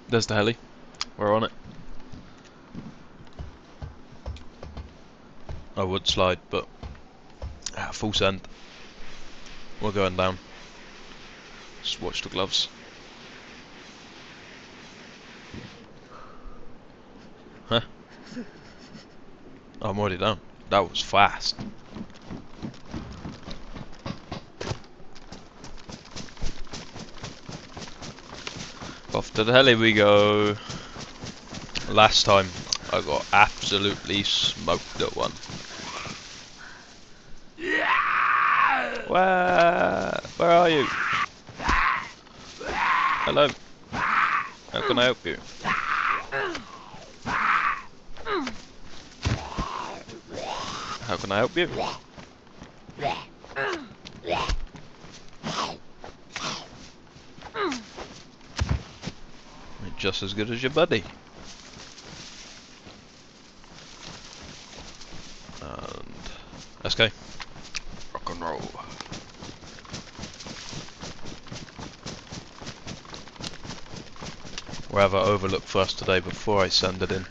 There's the heli. We're on it. I would slide, but full send. We're going down. Just watch the gloves. Huh? Oh, I'm already down. That was fast. Off to the heli we go. Last time I got absolutely smoked at one. Where are you? Hello. How can I help you? How can I help you? You're just as good as your buddy. And let's go. Rock and roll. We'll have an overlook first today before I send it in.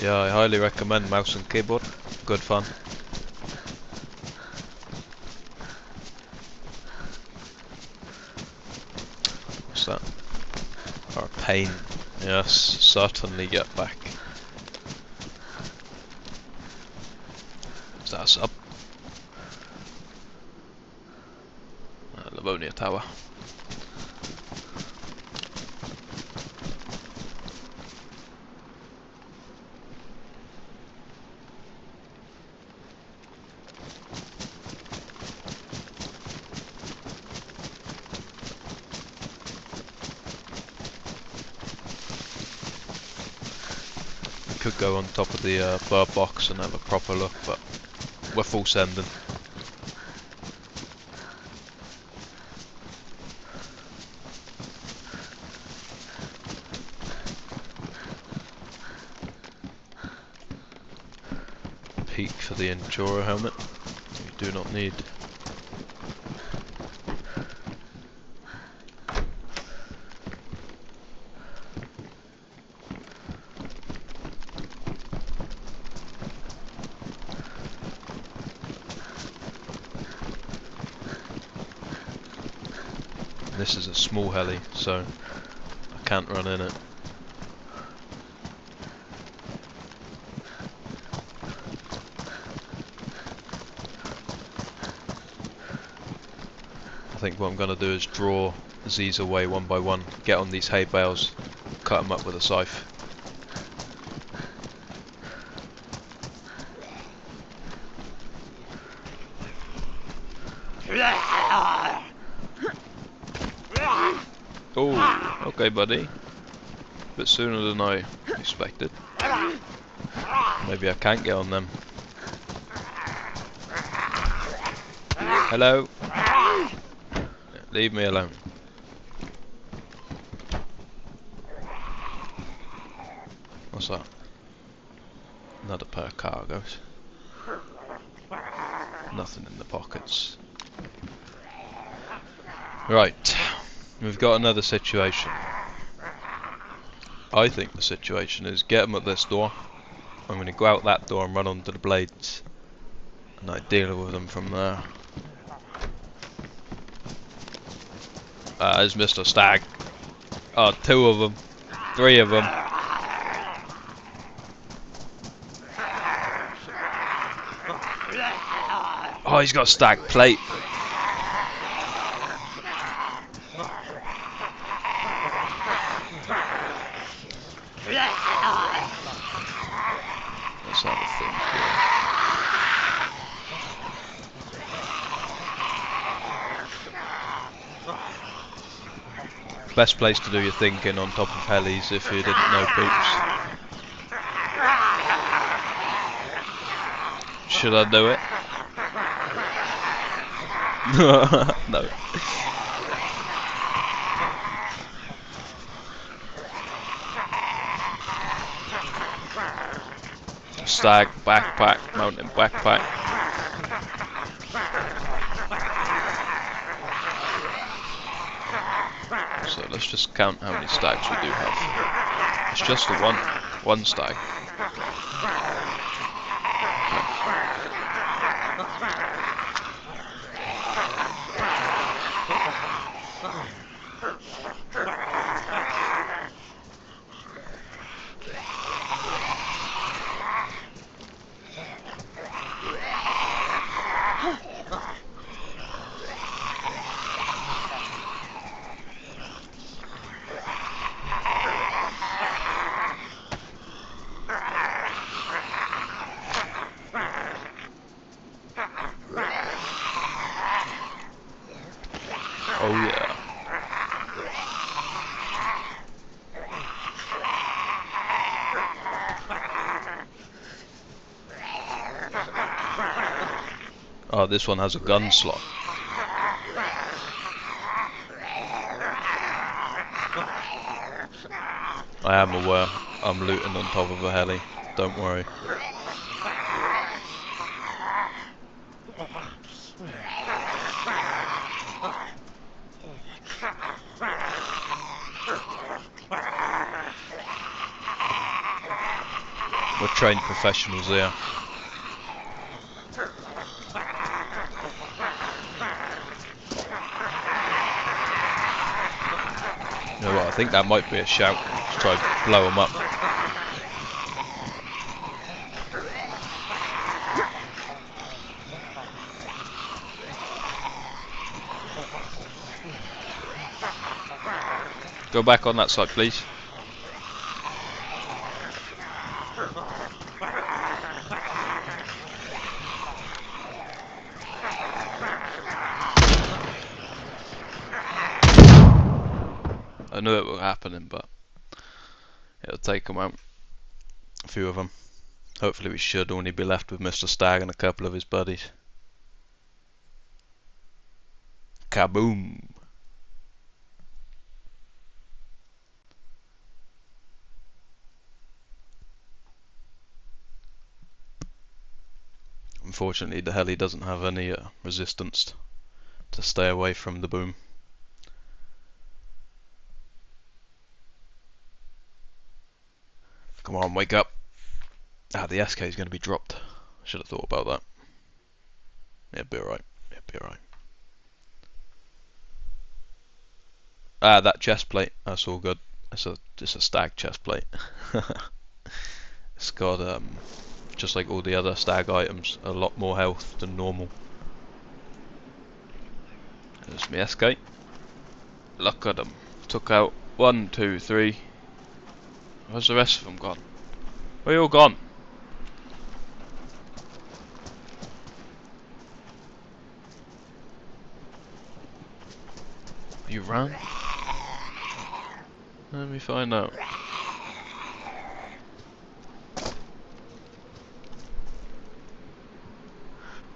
Yeah, I highly recommend mouse and keyboard. Good fun. What's that? Or pain. Yes, certainly get back. Is that a sub? Livonia Tower. Could go on top of the bird box and have a proper look, but we're full sending. Peak for the Enduro helmet. We do not need. This is a small heli, so I can't run in it. I think what I'm going to do is draw Z's away one by one, get on these hay bales, cut them up with a scythe. Oh, okay buddy. Bit sooner than I expected. Maybe I can't get on them. Hello? Leave me alone. What's that? Another pair of cargoes. Nothing in the pockets. Right, we've got another situation. I think the situation is get them at this door. I'm going to go out that door and run onto the blades, and I deal with them from there. There's Mr. Stag. Oh, 2 of them. 3 of them. Oh, he's got a stag plate. Let's have a think here. Best place to do your thinking on top of helis if you didn't know, peeps. Should I do it? No. Stag, backpack, mountain backpack. So let's just count how many stags we do have. It's just the one stag. Oh yeah. Oh, this one has a gun slot. I am aware. I'm looting on top of a heli. Don't worry. We're trained professionals here. You know what, I think that might be a shout to try and blow them up. Go back on that side, please. I knew it was happening, but it'll take them out. A few of them. Hopefully we should only be left with Mr. Stag and a couple of his buddies. Kaboom! Unfortunately the heli doesn't have any resistance to stay away from the boom. Come on, wake up! Ah, the SK is going to be dropped. Should have thought about that. Yeah, be alright. Yeah, be alright. Ah, that chest plate. That's all good. It's a stag chest plate. It's got just like all the other stag items, a lot more health than normal. There's my SK. Look at them. Took out 1, 2, 3. Where's the rest of them gone? Where you all gone? You ran? Let me find out.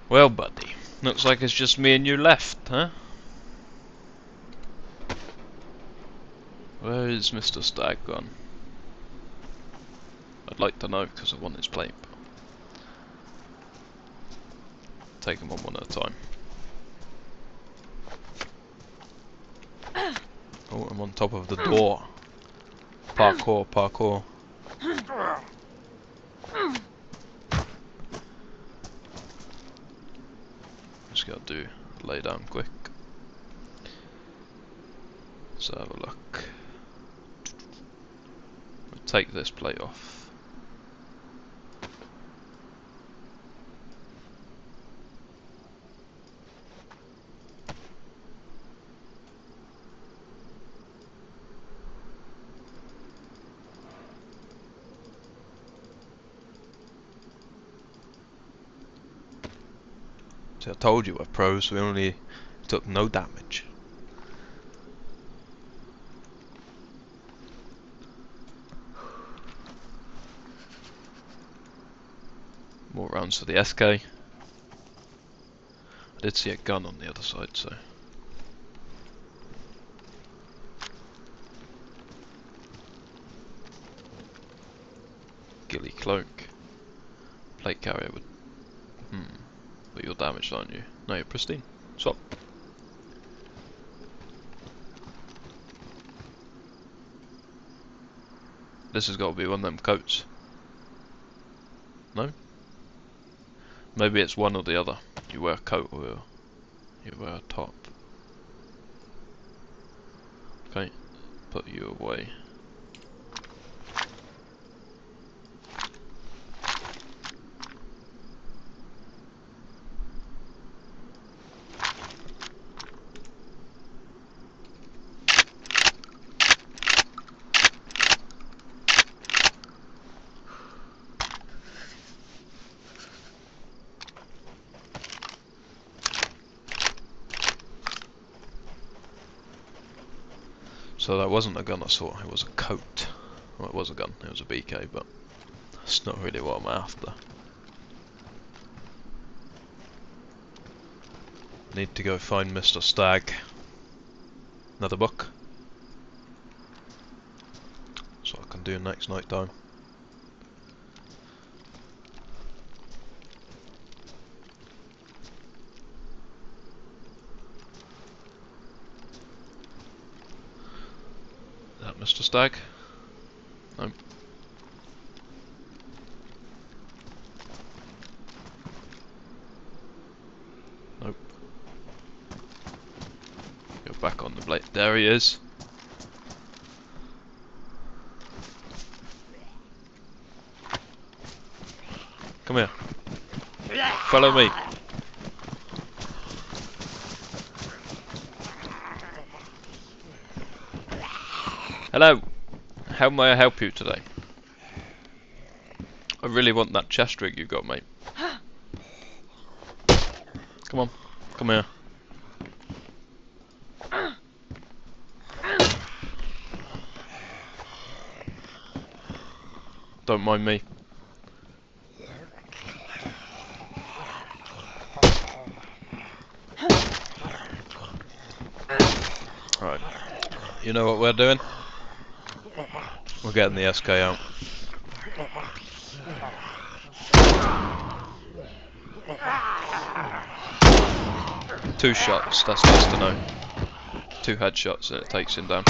Well, buddy, looks like it's just me and you left, huh? Where is Mr. Stag gone? I'd like to know because I want his plate. Take him on one at a time. Oh, I'm on top of the door. Parkour, parkour. Just gotta do lay down quick. Let's have a look. We'll take this plate off. See, I told you we're pros, we only took no damage. More rounds for the SK. I did see a gun on the other side, so. Ghillie cloak. Plate carrier would. But you're damaged, aren't you? No, you're pristine. Swap. This has got to be one of them coats. No? Maybe it's one or the other. You wear a coat or you wear a top. Okay, put you away. So that wasn't a gun I saw, it was a coat. Well, it was a gun, it was a BK, but that's not really what I'm after. Need to go find Mr. Stag. Another book. That's what I can do next night time. Is that Mr. Stag? No. Nope. Go back on the blade. There he is. Come here. Follow me. Hello. How may I help you today? I really want that chest rig you got, mate. Come on. Come here. Don't mind me. Alright. You know what we're doing? We're getting the SK out. Two shots, that's nice to know. 2 headshots and it takes him down.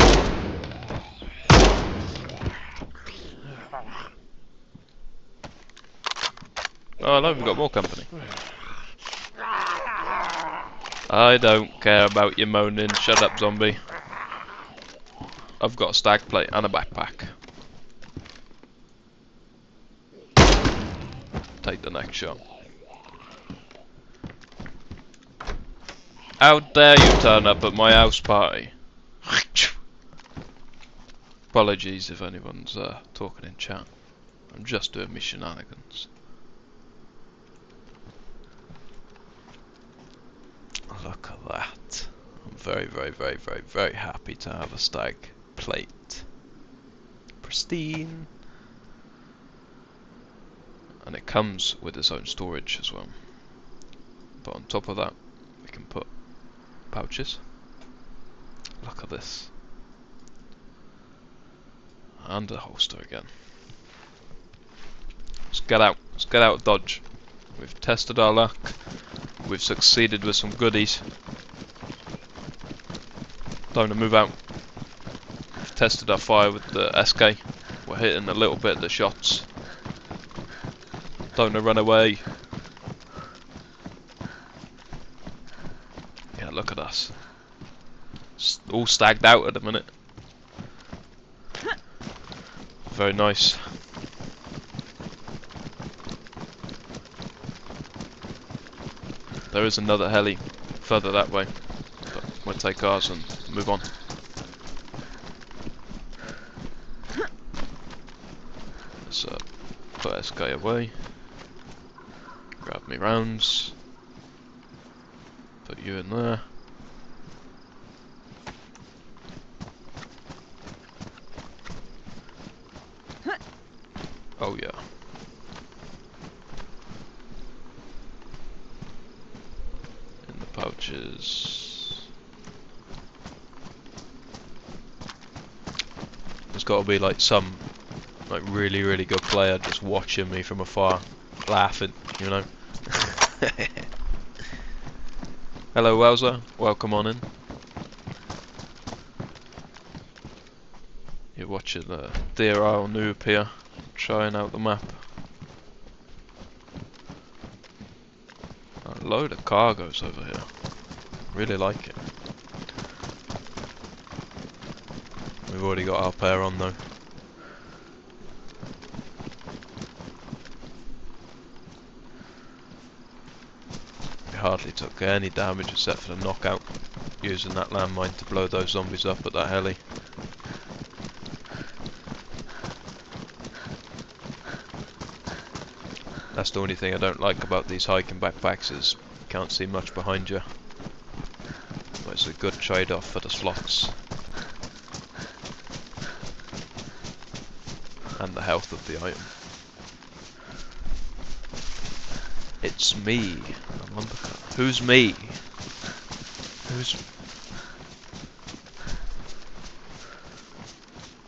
Oh hello, we've got more company. I don't care about you moaning, shut up zombie. I've got a stag plate and a backpack. Take the next shot. How dare you turn up at my house party? Apologies if anyone's talking in chat. I'm just doing my shenanigans. Look at that. I'm very, very, very, very, very happy to have a stag plate. Pristine. And it comes with its own storage as well. But on top of that, we can put pouches. Look at this. And a holster again. Let's get out. Let's get out of Dodge. We've tested our luck. We've succeeded with some goodies. Time to move out. We've tested our fire with the SK. We're hitting a little bit of the shots. Time to run away. Yeah, look at us. All stagged out at the minute. Very nice. There is another heli further that way, but we'll take ours and move on. Let's put SK away. Grab me rounds. Put you in there. Oh yeah. In the pouches. There's got to be like some really, really good player just watching me from afar, laughing, you know. Hello Wowzer, welcome on in. You're watching the dayz noob here, trying out the map. A load of cargoes over here. Really like it. We've already got our pair on though. We hardly took any damage except for the knockout, using that landmine to blow those zombies up at that heli. That's the only thing I don't like about these hiking backpacks, is you can't see much behind you. But it's a good trade-off for the slots. And the health of the item. It's me. I'm undercover. Who's me? Who's...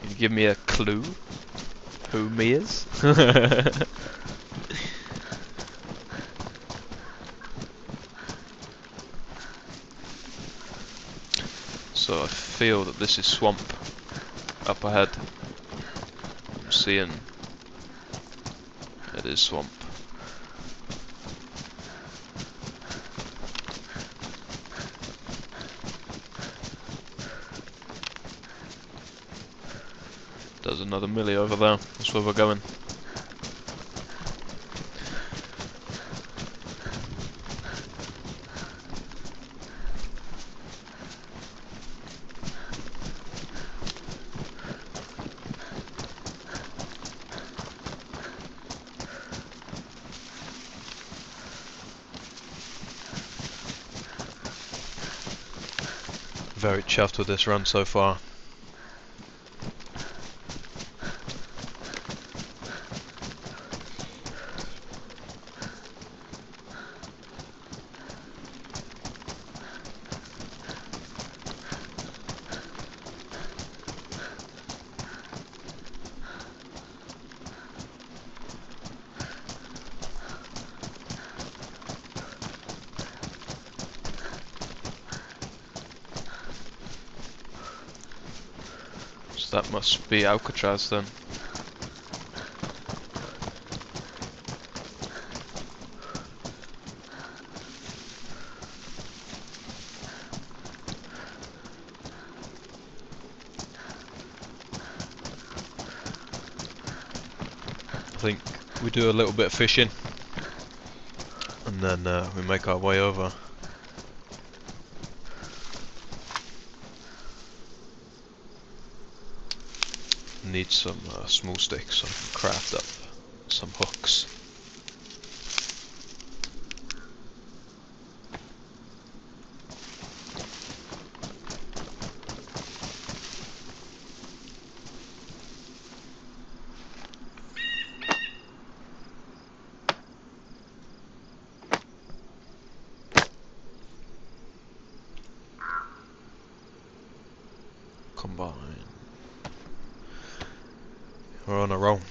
Can you give me a clue? Who me is? So I feel that this is swamp up ahead. I'm seeing it is swamp. There's another millie over there. That's where we're going. Very chuffed with this run so far. That must be Alcatraz then. I think we do a little bit of fishing and then we make our way over. Need some small sticks so I can craft up some hooks. Combine. We're on a roll.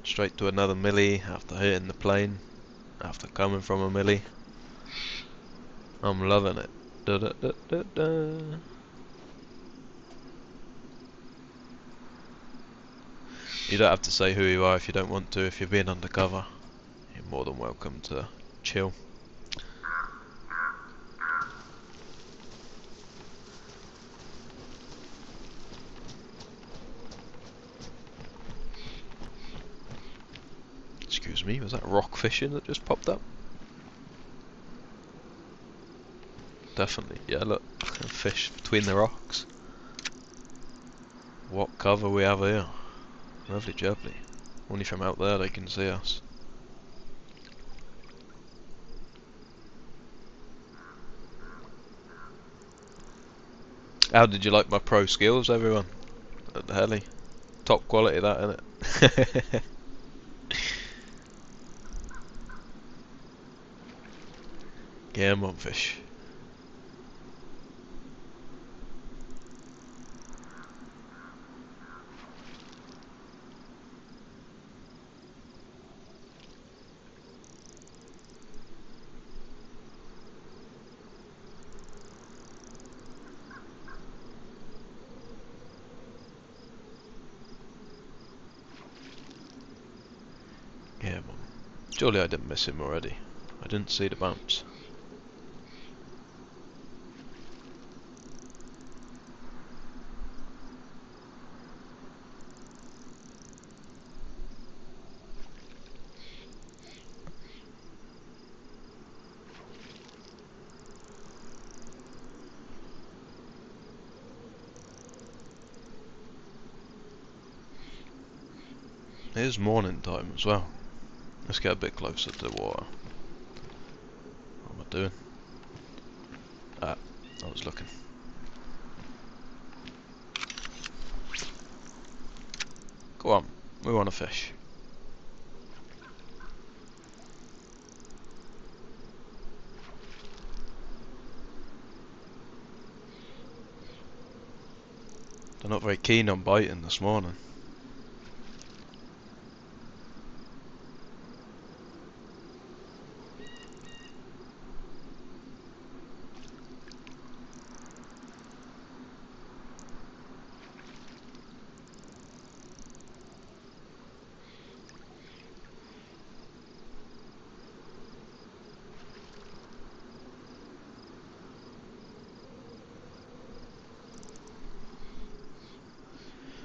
Straight to another millie after hitting the plane, after coming from a millie. I'm loving it. Da, da, da, da, da. You don't have to say who you are if you don't want to. If you're being undercover, you're more than welcome to chill. Excuse me, was that rock fishing that just popped up? Definitely, yeah, look, fish between the rocks. What cover we have here. Lovely jubbly. Only from out there they can see us. How did you like my pro skills, everyone? At the heli? Top quality that, innit? Game on, fish. Game on. Surely I didn't miss him already. I didn't see the bounce. It is morning time as well. Let's get a bit closer to the water. What am I doing? Ah, I was looking. Go on, we want to fish. They're not very keen on biting this morning.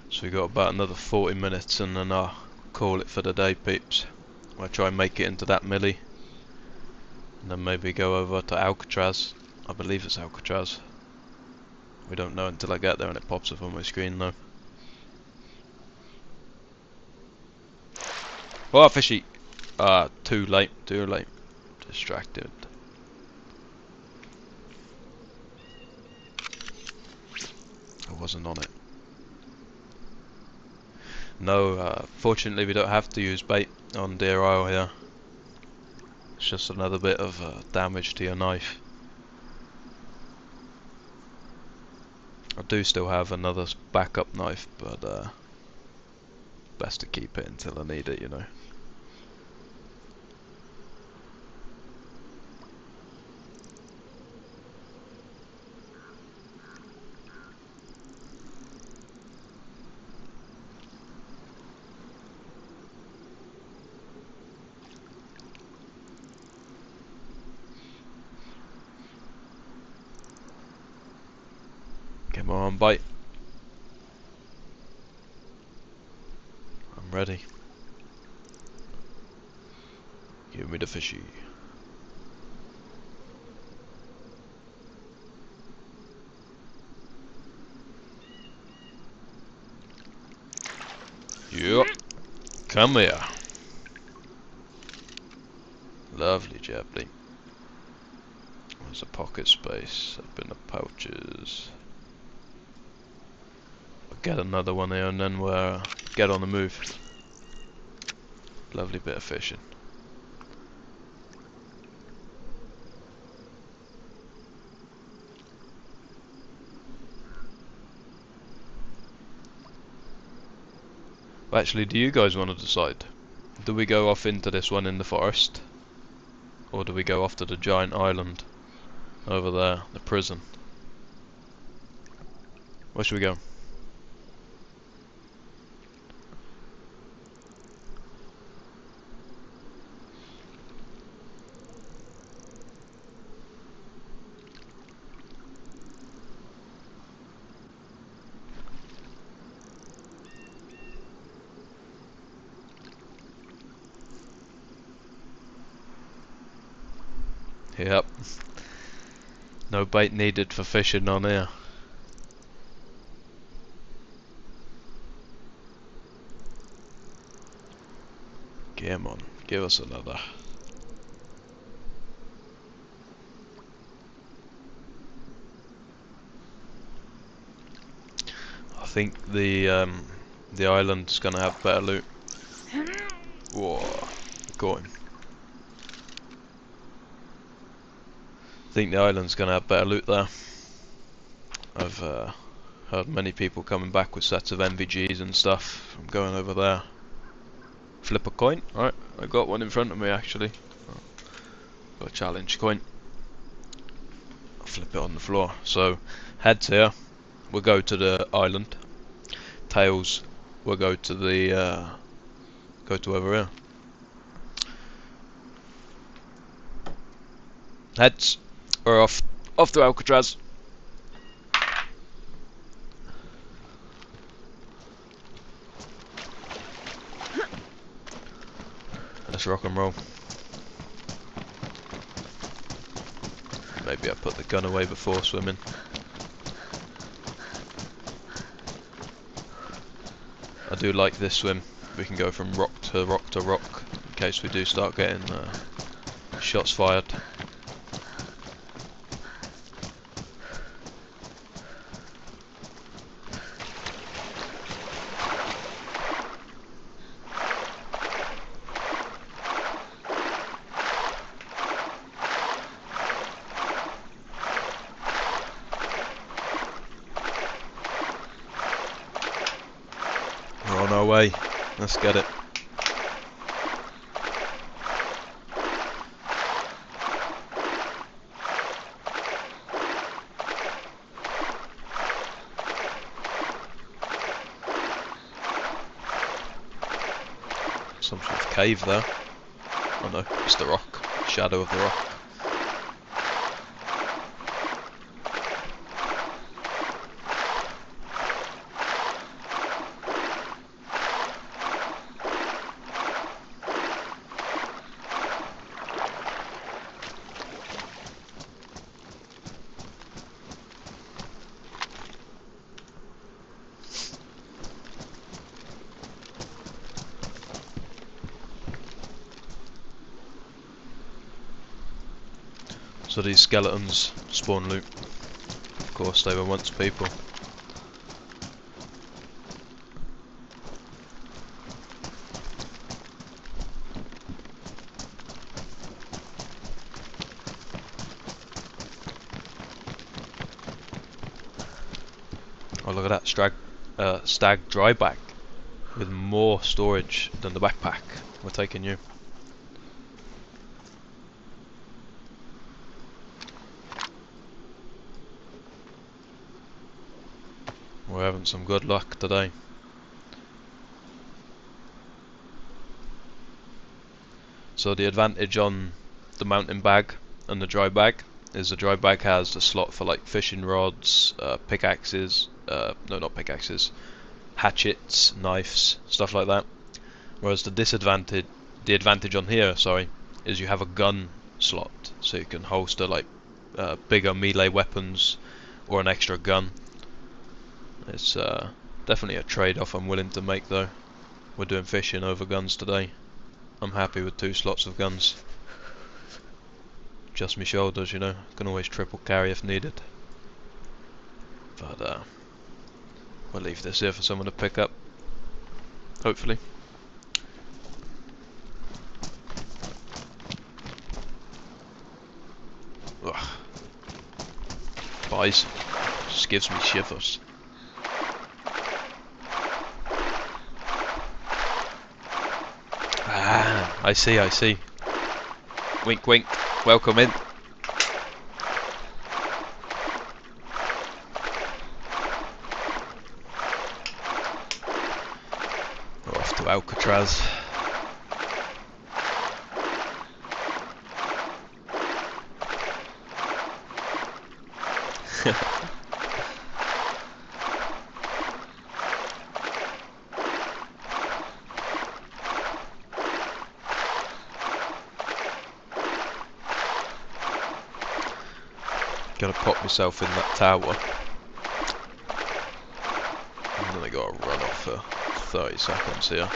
So we got about another 40 minutes and then I'll call it for the day, peeps. I'll try and make it into that millie. And then maybe go over to Alcatraz. I believe it's Alcatraz. We don't know until I get there and it pops up on my screen though. Oh, fishy! Ah, too late, too late. Distracted. I wasn't on it. No, fortunately we don't have to use bait on deerisle here. It's just another bit of damage to your knife. I do still have another backup knife, but best to keep it until I need it, you know. Come on, bite. I'm ready. Give me the fishy. Yup. Come here. Lovely Jeopardy. There's a pocket space up in the pouches. I'll get another one here and then we'll get on the move. Lovely bit of fishing. Actually, do you guys want to decide? Do we go off into this one in the forest? Or do we go off to the giant island over there, the prison? Where should we go? Yep. No bait needed for fishing on here. Come on, give us another. I think the island's gonna have better loot. Whoa, got him. I think the island's gonna have better loot there. I've heard many people coming back with sets of MVGs and stuff from going over there. Flip a coin. Alright, I got one in front of me actually. Got a challenge coin. I'll flip it on the floor. So, heads here, we'll go to the island. Tails, we'll go to the over here. Heads, we're off to Alcatraz. Let's rock and roll. Maybe I put the gun away before swimming. I do like this swim. We can go from rock to rock to rock in case we do start getting shots fired. We're on our way. Let's get it. Some sort of cave there. Oh no, it's the rock. Shadow of the rock. So these skeletons spawn loot. Of course, they were once people. Oh, look at that stag dry bag with more storage than the backpack. We're taking you. We're having some good luck today. So the advantage on the mountain bag and the dry bag is the dry bag has a slot for like fishing rods, pickaxes, no, not pickaxes, hatchets, knives, stuff like that. Whereas the advantage on here, sorry, is you have a gun slot, so you can holster like bigger melee weapons or an extra gun. It's definitely a trade-off I'm willing to make though. We're doing fishing over guns today. I'm happy with 2 slots of guns. Just my shoulders, you know. Can always triple carry if needed. But we'll leave this here for someone to pick up. Hopefully. Ugh. Bison. Just gives me shivers. Ah, I see, I see. Wink, wink. Welcome in. We're off to Alcatraz. Gotta pop myself in that tower. And then I gotta run off for 30 seconds here.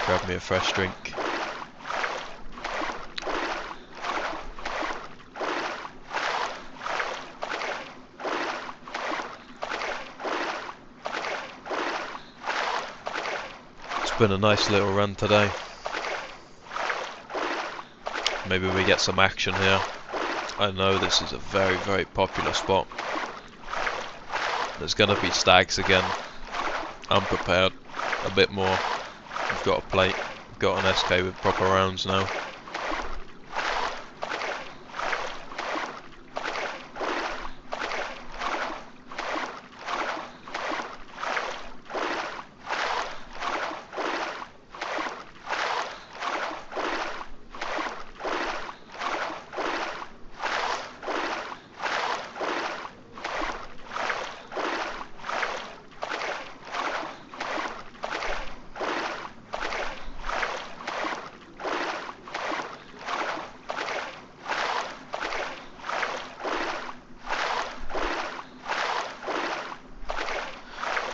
Grab me a fresh drink. It's been a nice little run today. Maybe we get some action here. I know this is a very, very popular spot. There's gonna be stags again. I'm prepared a bit more. We've got a plate, we've got an SK with proper rounds now.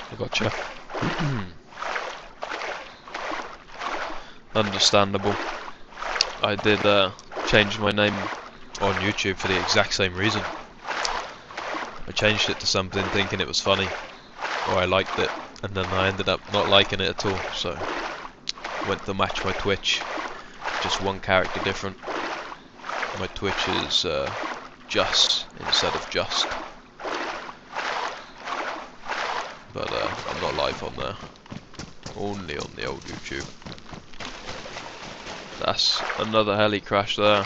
I gotcha. Understandable. I did change my name on YouTube for the exact same reason. I changed it to something thinking it was funny, or I liked it, and then I ended up not liking it at all, so went to match my Twitch, just one character different. My Twitch is Just instead of Just. But I'm not live on there, only on the old YouTube. That's another heli crash there.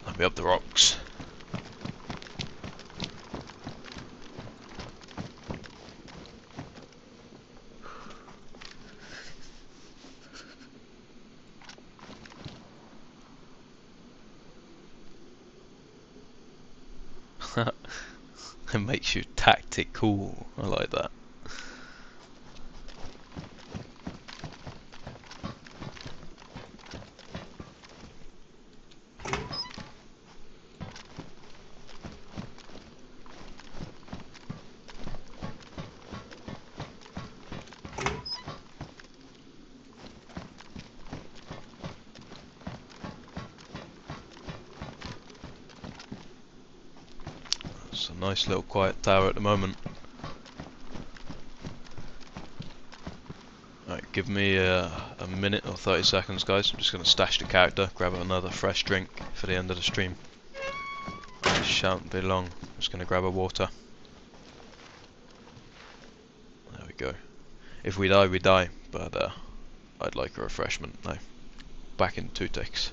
Let me up the rocks. It makes you tactical. I like that. It's a nice little quiet tower at the moment. Alright, give me a minute or 30 seconds, guys. I'm just going to stash the character, grab another fresh drink for the end of the stream. It shan't be long. I'm just going to grab a water. There we go. If we die, we die, but I'd like a refreshment now. Back in 2 ticks.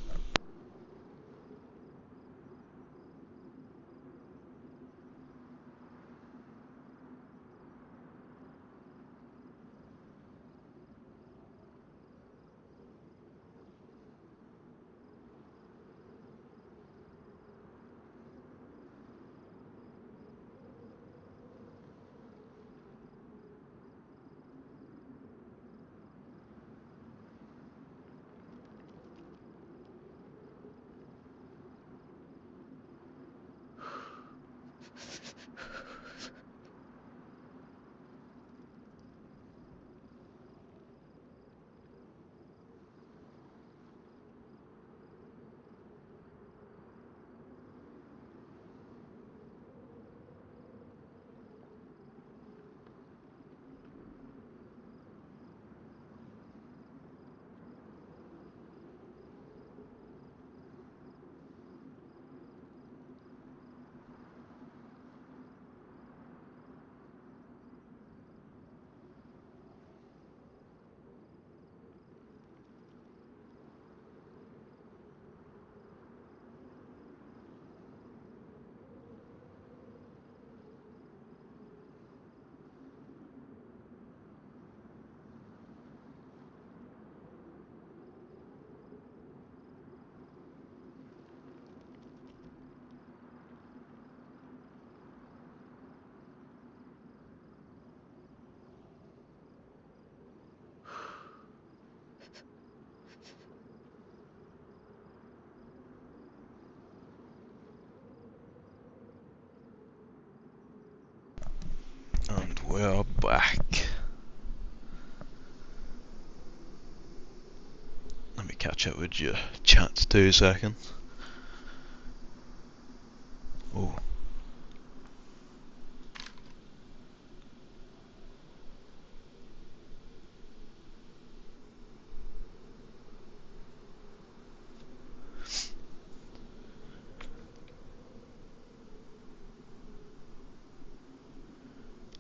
And we're back. Let me catch up with your chat 2 seconds. Oh.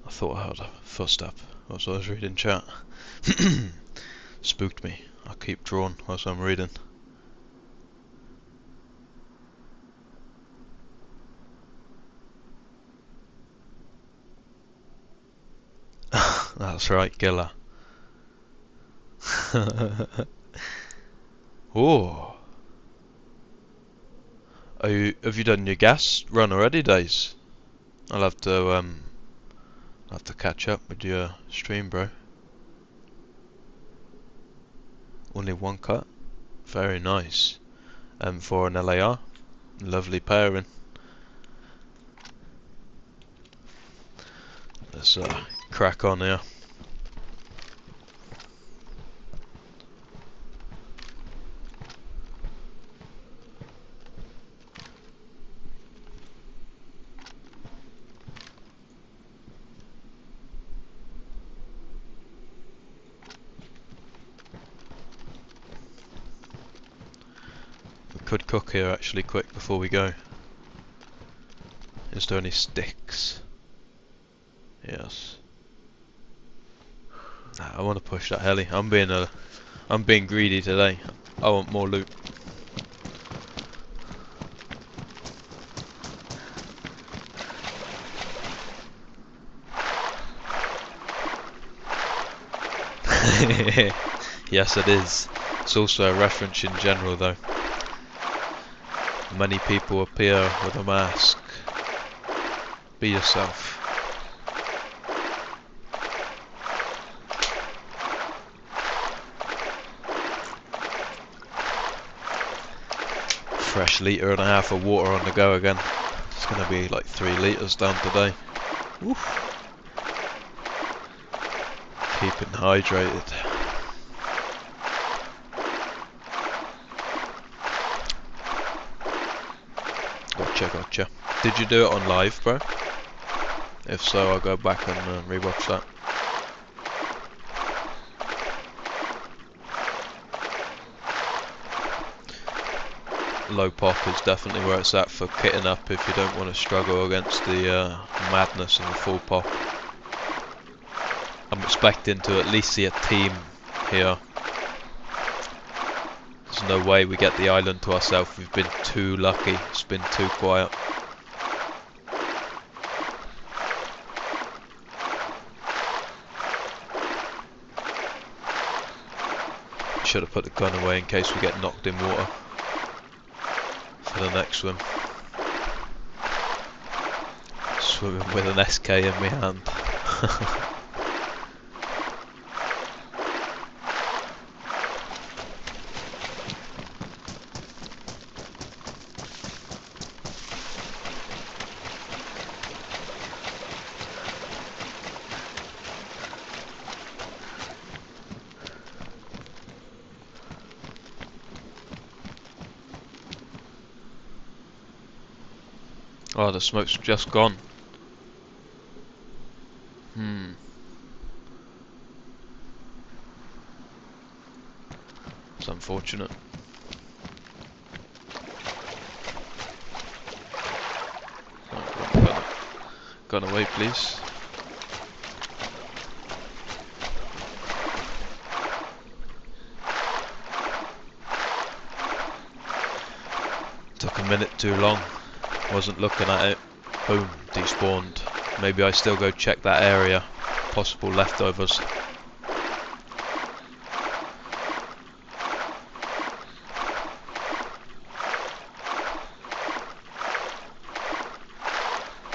I thought I heard a footstep whilst I was reading chat. Spooked me. I'll keep drawing whilst I'm reading. That's right, Gilla. Oh. Have you done your gas run already, dayz? I'll have to catch up with your stream, bro. Only 1 cut? Very nice. For an LAR. Lovely pairing. Let's crack on here. We could cook here actually quick before we go. Is there any sticks? Yes. Nah, I want to push that heli. I'm being greedy today. I want more loot. Yes, it is. It's also a reference in general, though. Many people appear with a mask. Be yourself. Fresh 1.5 of water on the go again. It's gonna be like 3 litres down today. Oof. Keeping hydrated. Gotcha. Did you do it on live, bro? If so, I'll go back and rewatch that. Low pop is definitely where it's at for kitting up if you don't want to struggle against the madness of a full pop. I'm expecting to at least see a team here. There's no way we get the island to ourselves. We've been too lucky. It's been too quiet. Should have put the gun away in case we get knocked in water for the next swim. Swimming with an SK in my hand. Oh, the smoke's just gone. It's unfortunate. Gun away, please. Took a minute too long. Wasn't looking at it. Boom, despawned. Maybe I still go check that area. Possible leftovers. I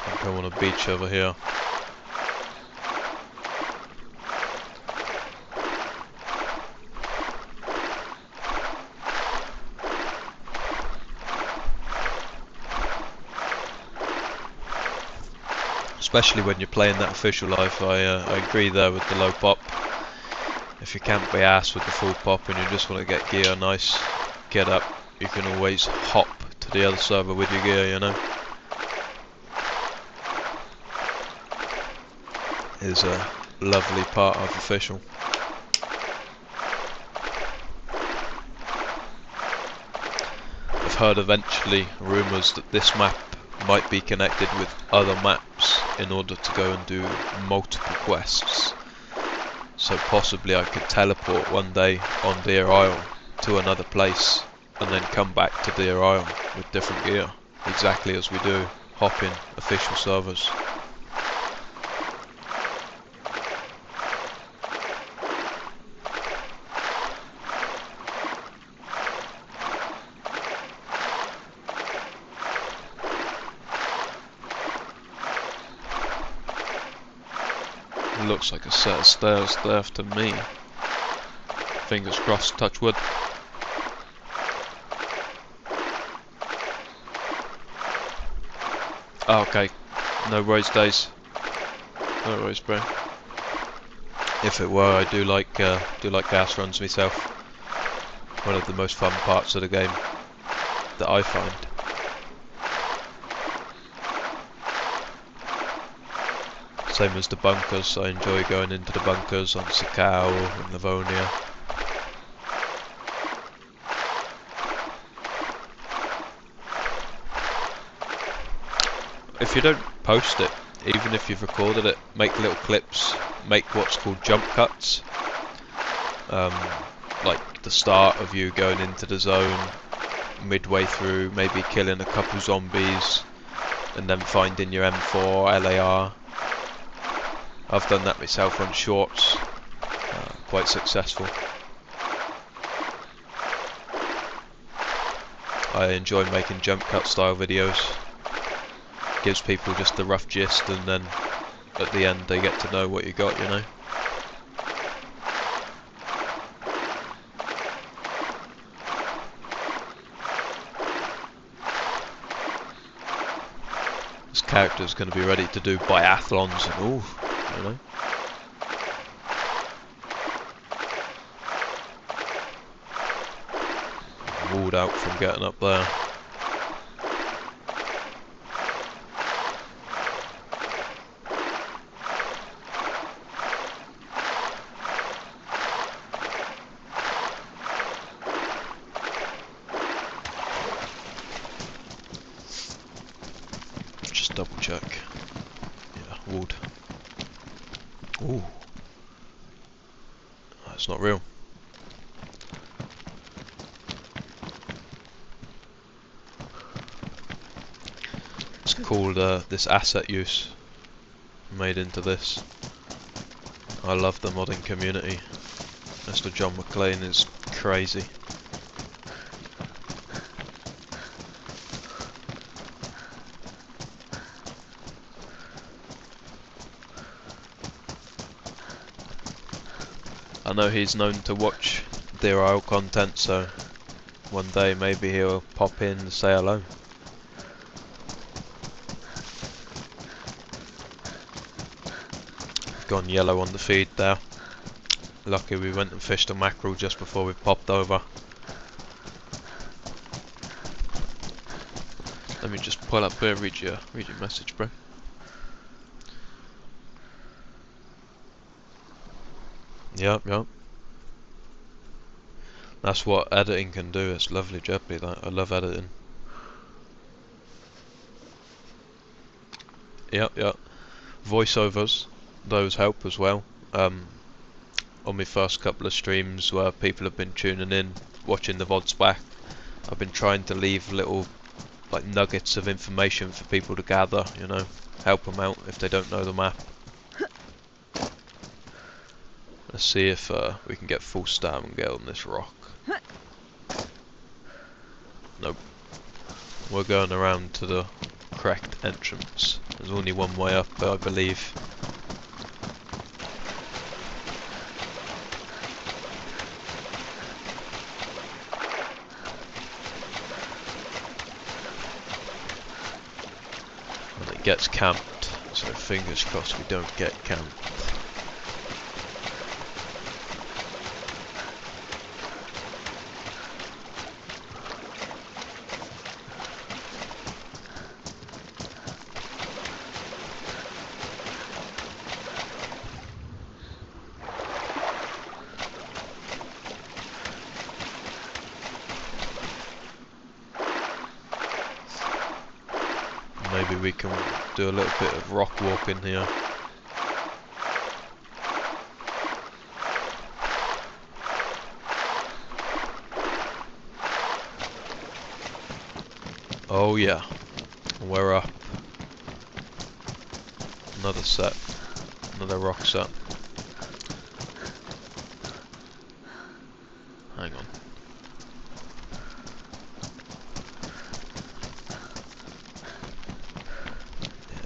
think I'm on a beach over here. Especially when you're playing that official life, I agree there with the low pop. If you can't be asked with the full pop and you just want to get gear nice, get up, you can always hop to the other server with your gear, you know. Is a lovely part of official. I've heard eventually rumours that this map might be connected with other maps in order to go and do multiple quests. So possibly I could teleport one day on dayz to another place and then come back to dayz with different gear, exactly as we do hopping official servers. Looks like a set of stairs there to me. Fingers crossed, touch wood. Oh, okay, no worries, dayz. No worries, bro. If it were, I do like gas runs myself. One of the most fun parts of the game that I find. Same as the bunkers, I enjoy going into the bunkers on Sakau and Livonia. If you don't post it, even if you've recorded it, make little clips, make what's called jump cuts. Like the start of you going into the zone, midway through, maybe killing a couple zombies, and then finding your M4, LAR. I've done that myself on shorts, quite successful. I enjoy making jump cut style videos. Gives people just the rough gist and then at the end they get to know what you got, you know. This character's going to be ready to do biathlons and all, you know. Walled out from getting up there. just double check. Yeah, wood. Ooh. That's not real. It's called this asset use made into this. I love the modding community. Mr. John McClane is crazy. I know he's known to watch dayz content, so one day maybe he'll pop in and say hello. Gone yellow on the feed there. Lucky we went and fished a mackerel just before we popped over. Let me just pull up here, read your message, bro. Yep. That's what editing can do. It's lovely, Jeppy. That I love editing. Yep. Voiceovers, those help as well. On my first couple of streams where people have been tuning in, watching the VODs back, I've been trying to leave little like nuggets of information for people to gather, you know, help them out if they don't know the map. Let's see if we can get full stam and get on this rock. Nope. We're going around to the correct entrance. There's only one way up, I believe. And it gets camped, so fingers crossed we don't get camped. Maybe we can do a little bit of rock walking here. Oh yeah, we're up. Another set, another rock set. Hang on.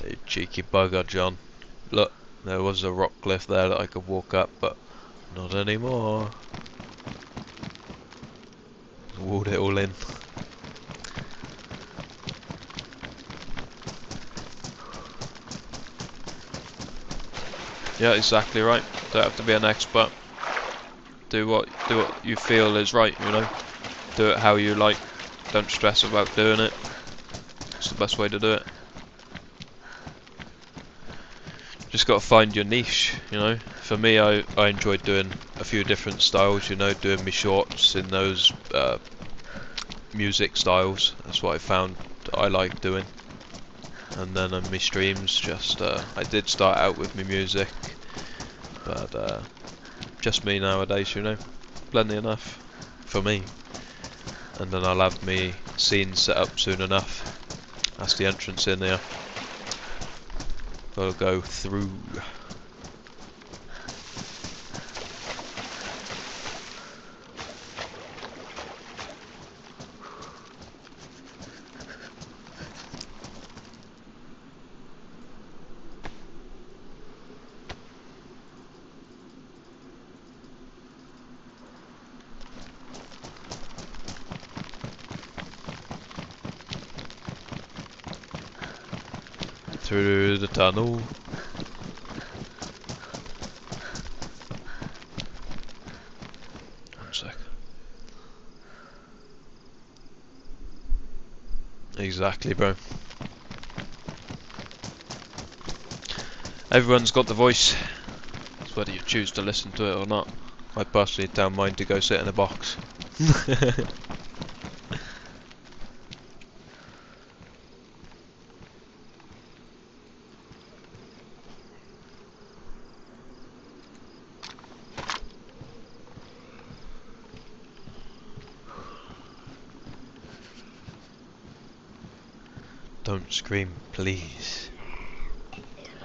Yeah, you cheeky bugger, John. Look, there was a rock cliff there that I could walk up, but not anymore. Walled it all in. Yeah, exactly right. Don't have to be an expert. Do what you feel is right, you know. Do it how you like. Don't stress about doing it. It's the best way to do it. Just gotta find your niche, you know. For me, I enjoyed doing a few different styles, you know, doing my shorts in those music styles. That's what I found that I like doing. And then on my streams, just I did start out with my music, but just me nowadays, you know, plenty enough for me. And then I'll have me scene set up soon enough. That's the entrance in here. Gotta go through. Through the tunnel. One sec. Exactly, bro. Everyone's got the voice. It's whether you choose to listen to it or not. I personally tell mine to go sit in a box. Don't scream, please.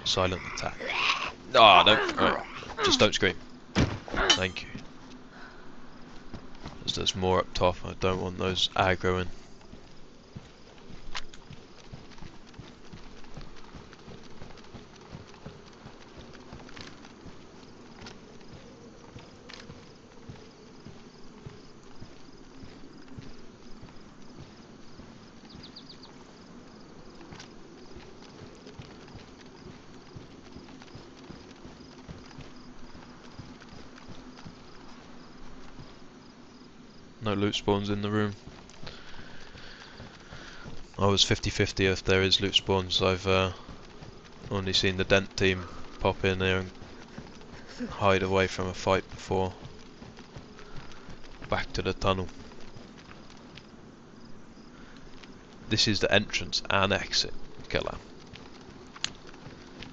Silent attack. Ah, no. Right. Just don't scream. Thank you. There's more up top. I don't want those aggroing. No loot spawns in the room. I was 50-50 if there is loot spawns. I've only seen the Dent team pop in here and hide away from a fight before. Back to the tunnel. This is the entrance and exit killer.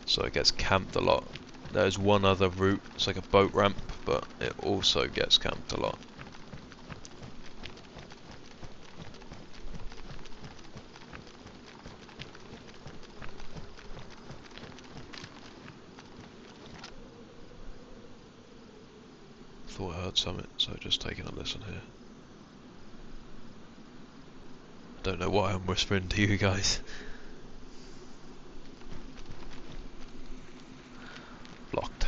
So it gets camped a lot. There's one other route, it's like a boat ramp, but it also gets camped a lot. Thought I heard something, so just taking a listen here. Don't know why I'm whispering to you guys. Blocked.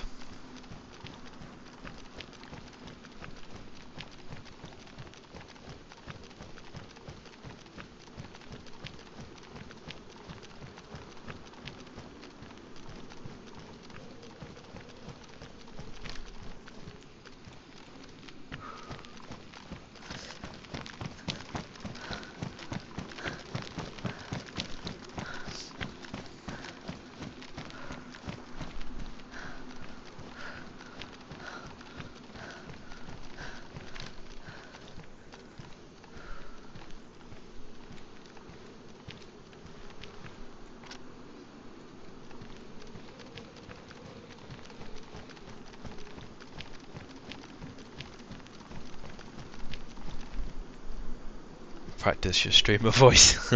Practice your streamer voice.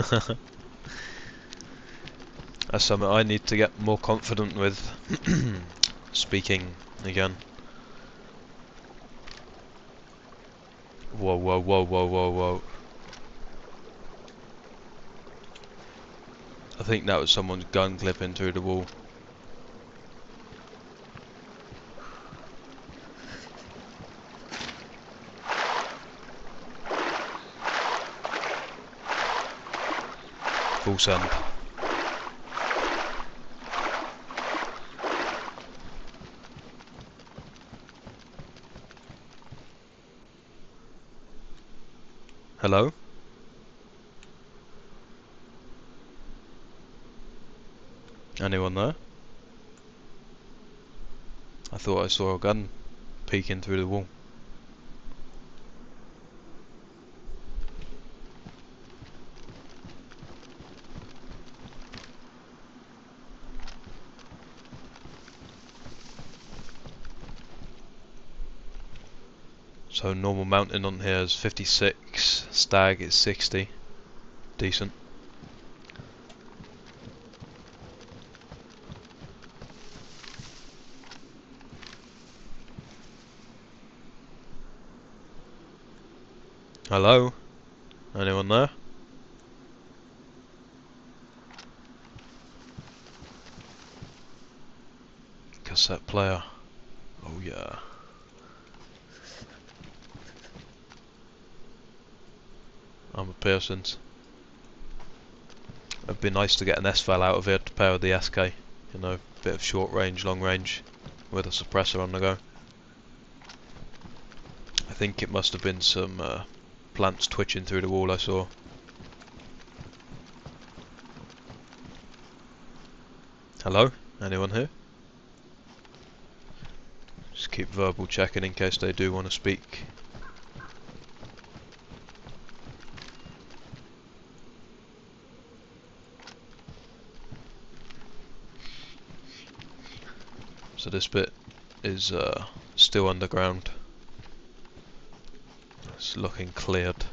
That's something I need to get more confident with. Speaking again. Whoa, whoa, whoa, whoa, whoa, whoa. I think that was someone's gun clipping through the wall. Full send. Hello? Anyone there? I thought I saw a gun peeking through the wall. So normal mountain on here is 56, stag is 60. Decent. Hello? Anyone there? Cassette player. Oh yeah. I'm a Pearson's. It'd be nice to get an S-File out of here to pair with the SK. You know, bit of short range, long range, with a suppressor on the go. I think it must have been some plants twitching through the wall I saw. Hello? Anyone here? Just keep verbal checking in case they do want to speak. So this bit is still underground. It's looking cleared.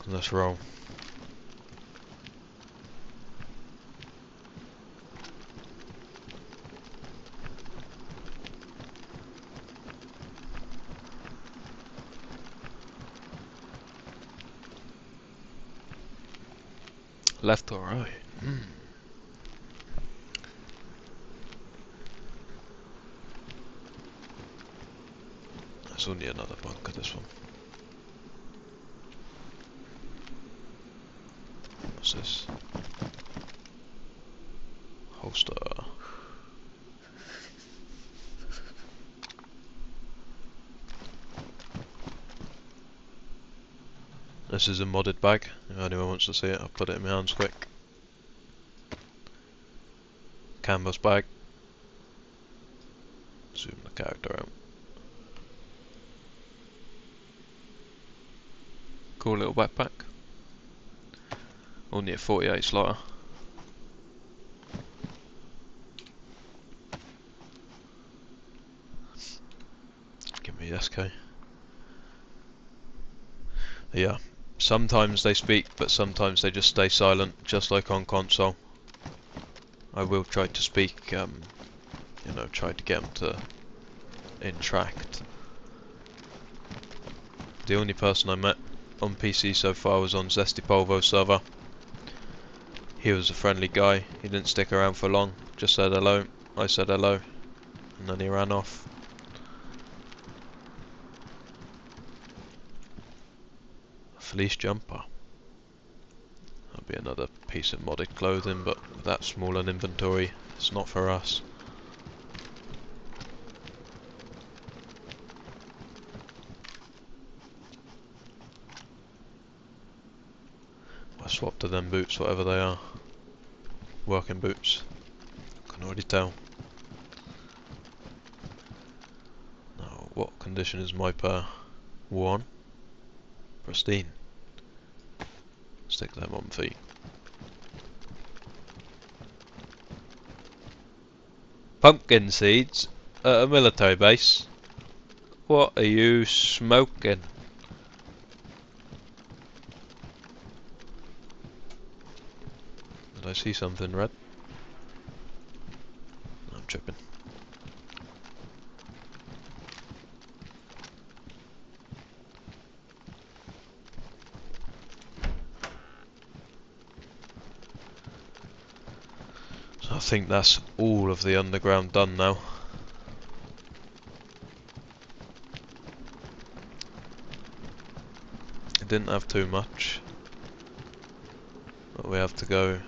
Let's roll. Left or right? There's only another bunker, this one. What's this? Holster. This is a modded bag. If anyone wants to see it, I'll put it in my hands quick. Canvas bag. Zoom the character out. Cool little backpack. Only a 48 slaughter. Give me the SK. Yeah, sometimes they speak, but sometimes they just stay silent, just like on console. I will try to speak, you know, try to get them to interact. The only person I met on PC so far was on Zesty Polvo server. He was a friendly guy, he didn't stick around for long, just said hello, I said hello, and then he ran off. A fleece jumper. That'll be another piece of modded clothing, but with that small an inventory, it's not for us. I swapped to them boots, whatever they are. Working boots. Can already tell. Now, what condition is my pair? 1. Pristine. Stick them on feet. Pumpkin seeds at a military base? What are you smoking? Did I see something red? I'm tripping. So I think that's all of the underground done now. It didn't have too much, but we have to go.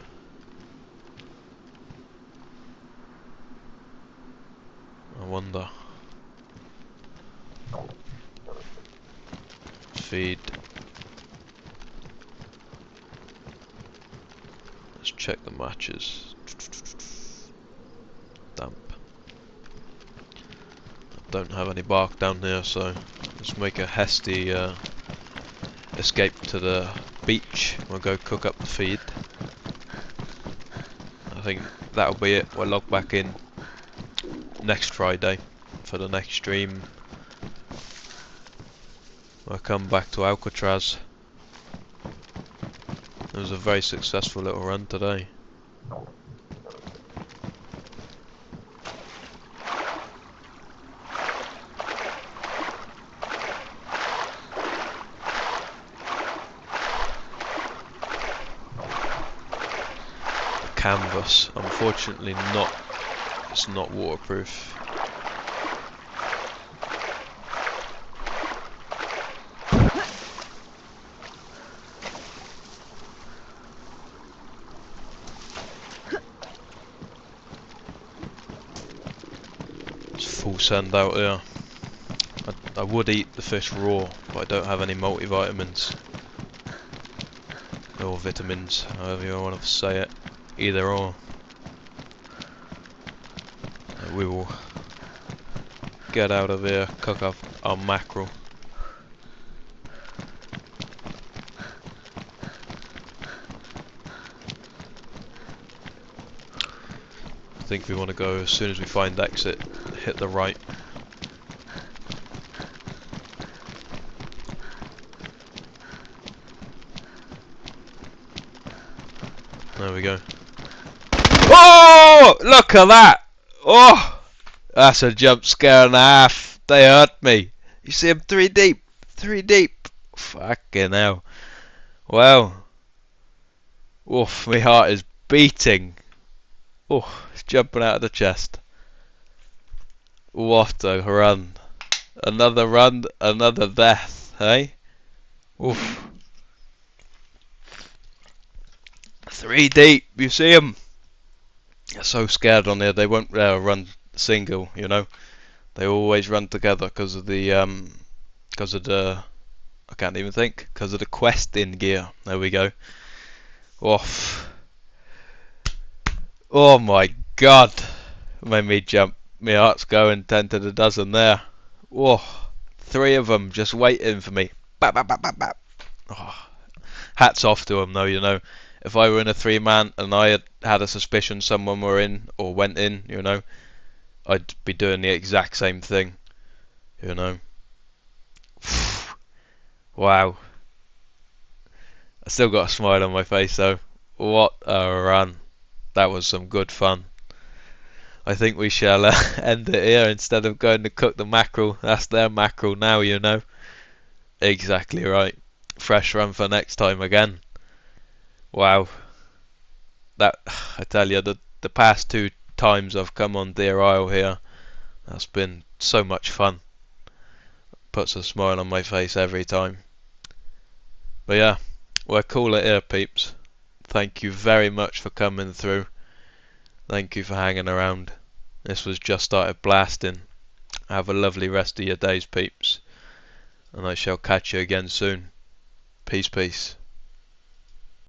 I wonder. Feed. Let's check the matches. Damp. I don't have any bark down here, so let's make a hasty escape to the beach. We'll go cook up the feed. I think that'll be it. We'll log back in next Friday for the next stream. We'll come back to Alcatraz. It was a very successful little run today. The canvas, unfortunately not, it's not waterproof. Full send out here. I would eat the fish raw, but I don't have any multivitamins or vitamins, however you want to say it. Either or. We will get out of here, cook up our mackerel. I think we want to go as soon as we find exit, hit the right. There we go. Oh! Look at that! Oh! That's a jump scare and a half. They hurt me. You see him 3 deep. 3 deep. Fucking hell. Well. Oof, my heart is beating. Oh, it's jumping out of the chest. What a run. Another run, another death, hey? Oof. 3 deep, you see them? They're so scared on here, they won't run single, you know? They always run together because of the, I can't even think, because of the questing gear. There we go. Oof. Oh my god. Made me jump. My heart's going 10 to the dozen there. Whoa. 3 of them just waiting for me. Bap, bap, bap, bap, bap. Oh. Hats off to them though, you know. If I were in a 3-man and I had a suspicion someone were in or went in, you know, I'd be doing the exact same thing, you know. Wow. I still got a smile on my face though. What a run. That was some good fun. I think we shall end it here instead of going to cook the mackerel. That's their mackerel now, you know. Exactly right. Fresh run for next time again. Wow. That, I tell you, the past 2 times I've come on deerisle here, that's been so much fun. Puts a smile on my face every time. But yeah, we'll call it here, peeps. Thank you very much for coming through. Thank you for hanging around. This was just started blasting. Have a lovely rest of your days, peeps. And I shall catch you again soon. Peace, peace.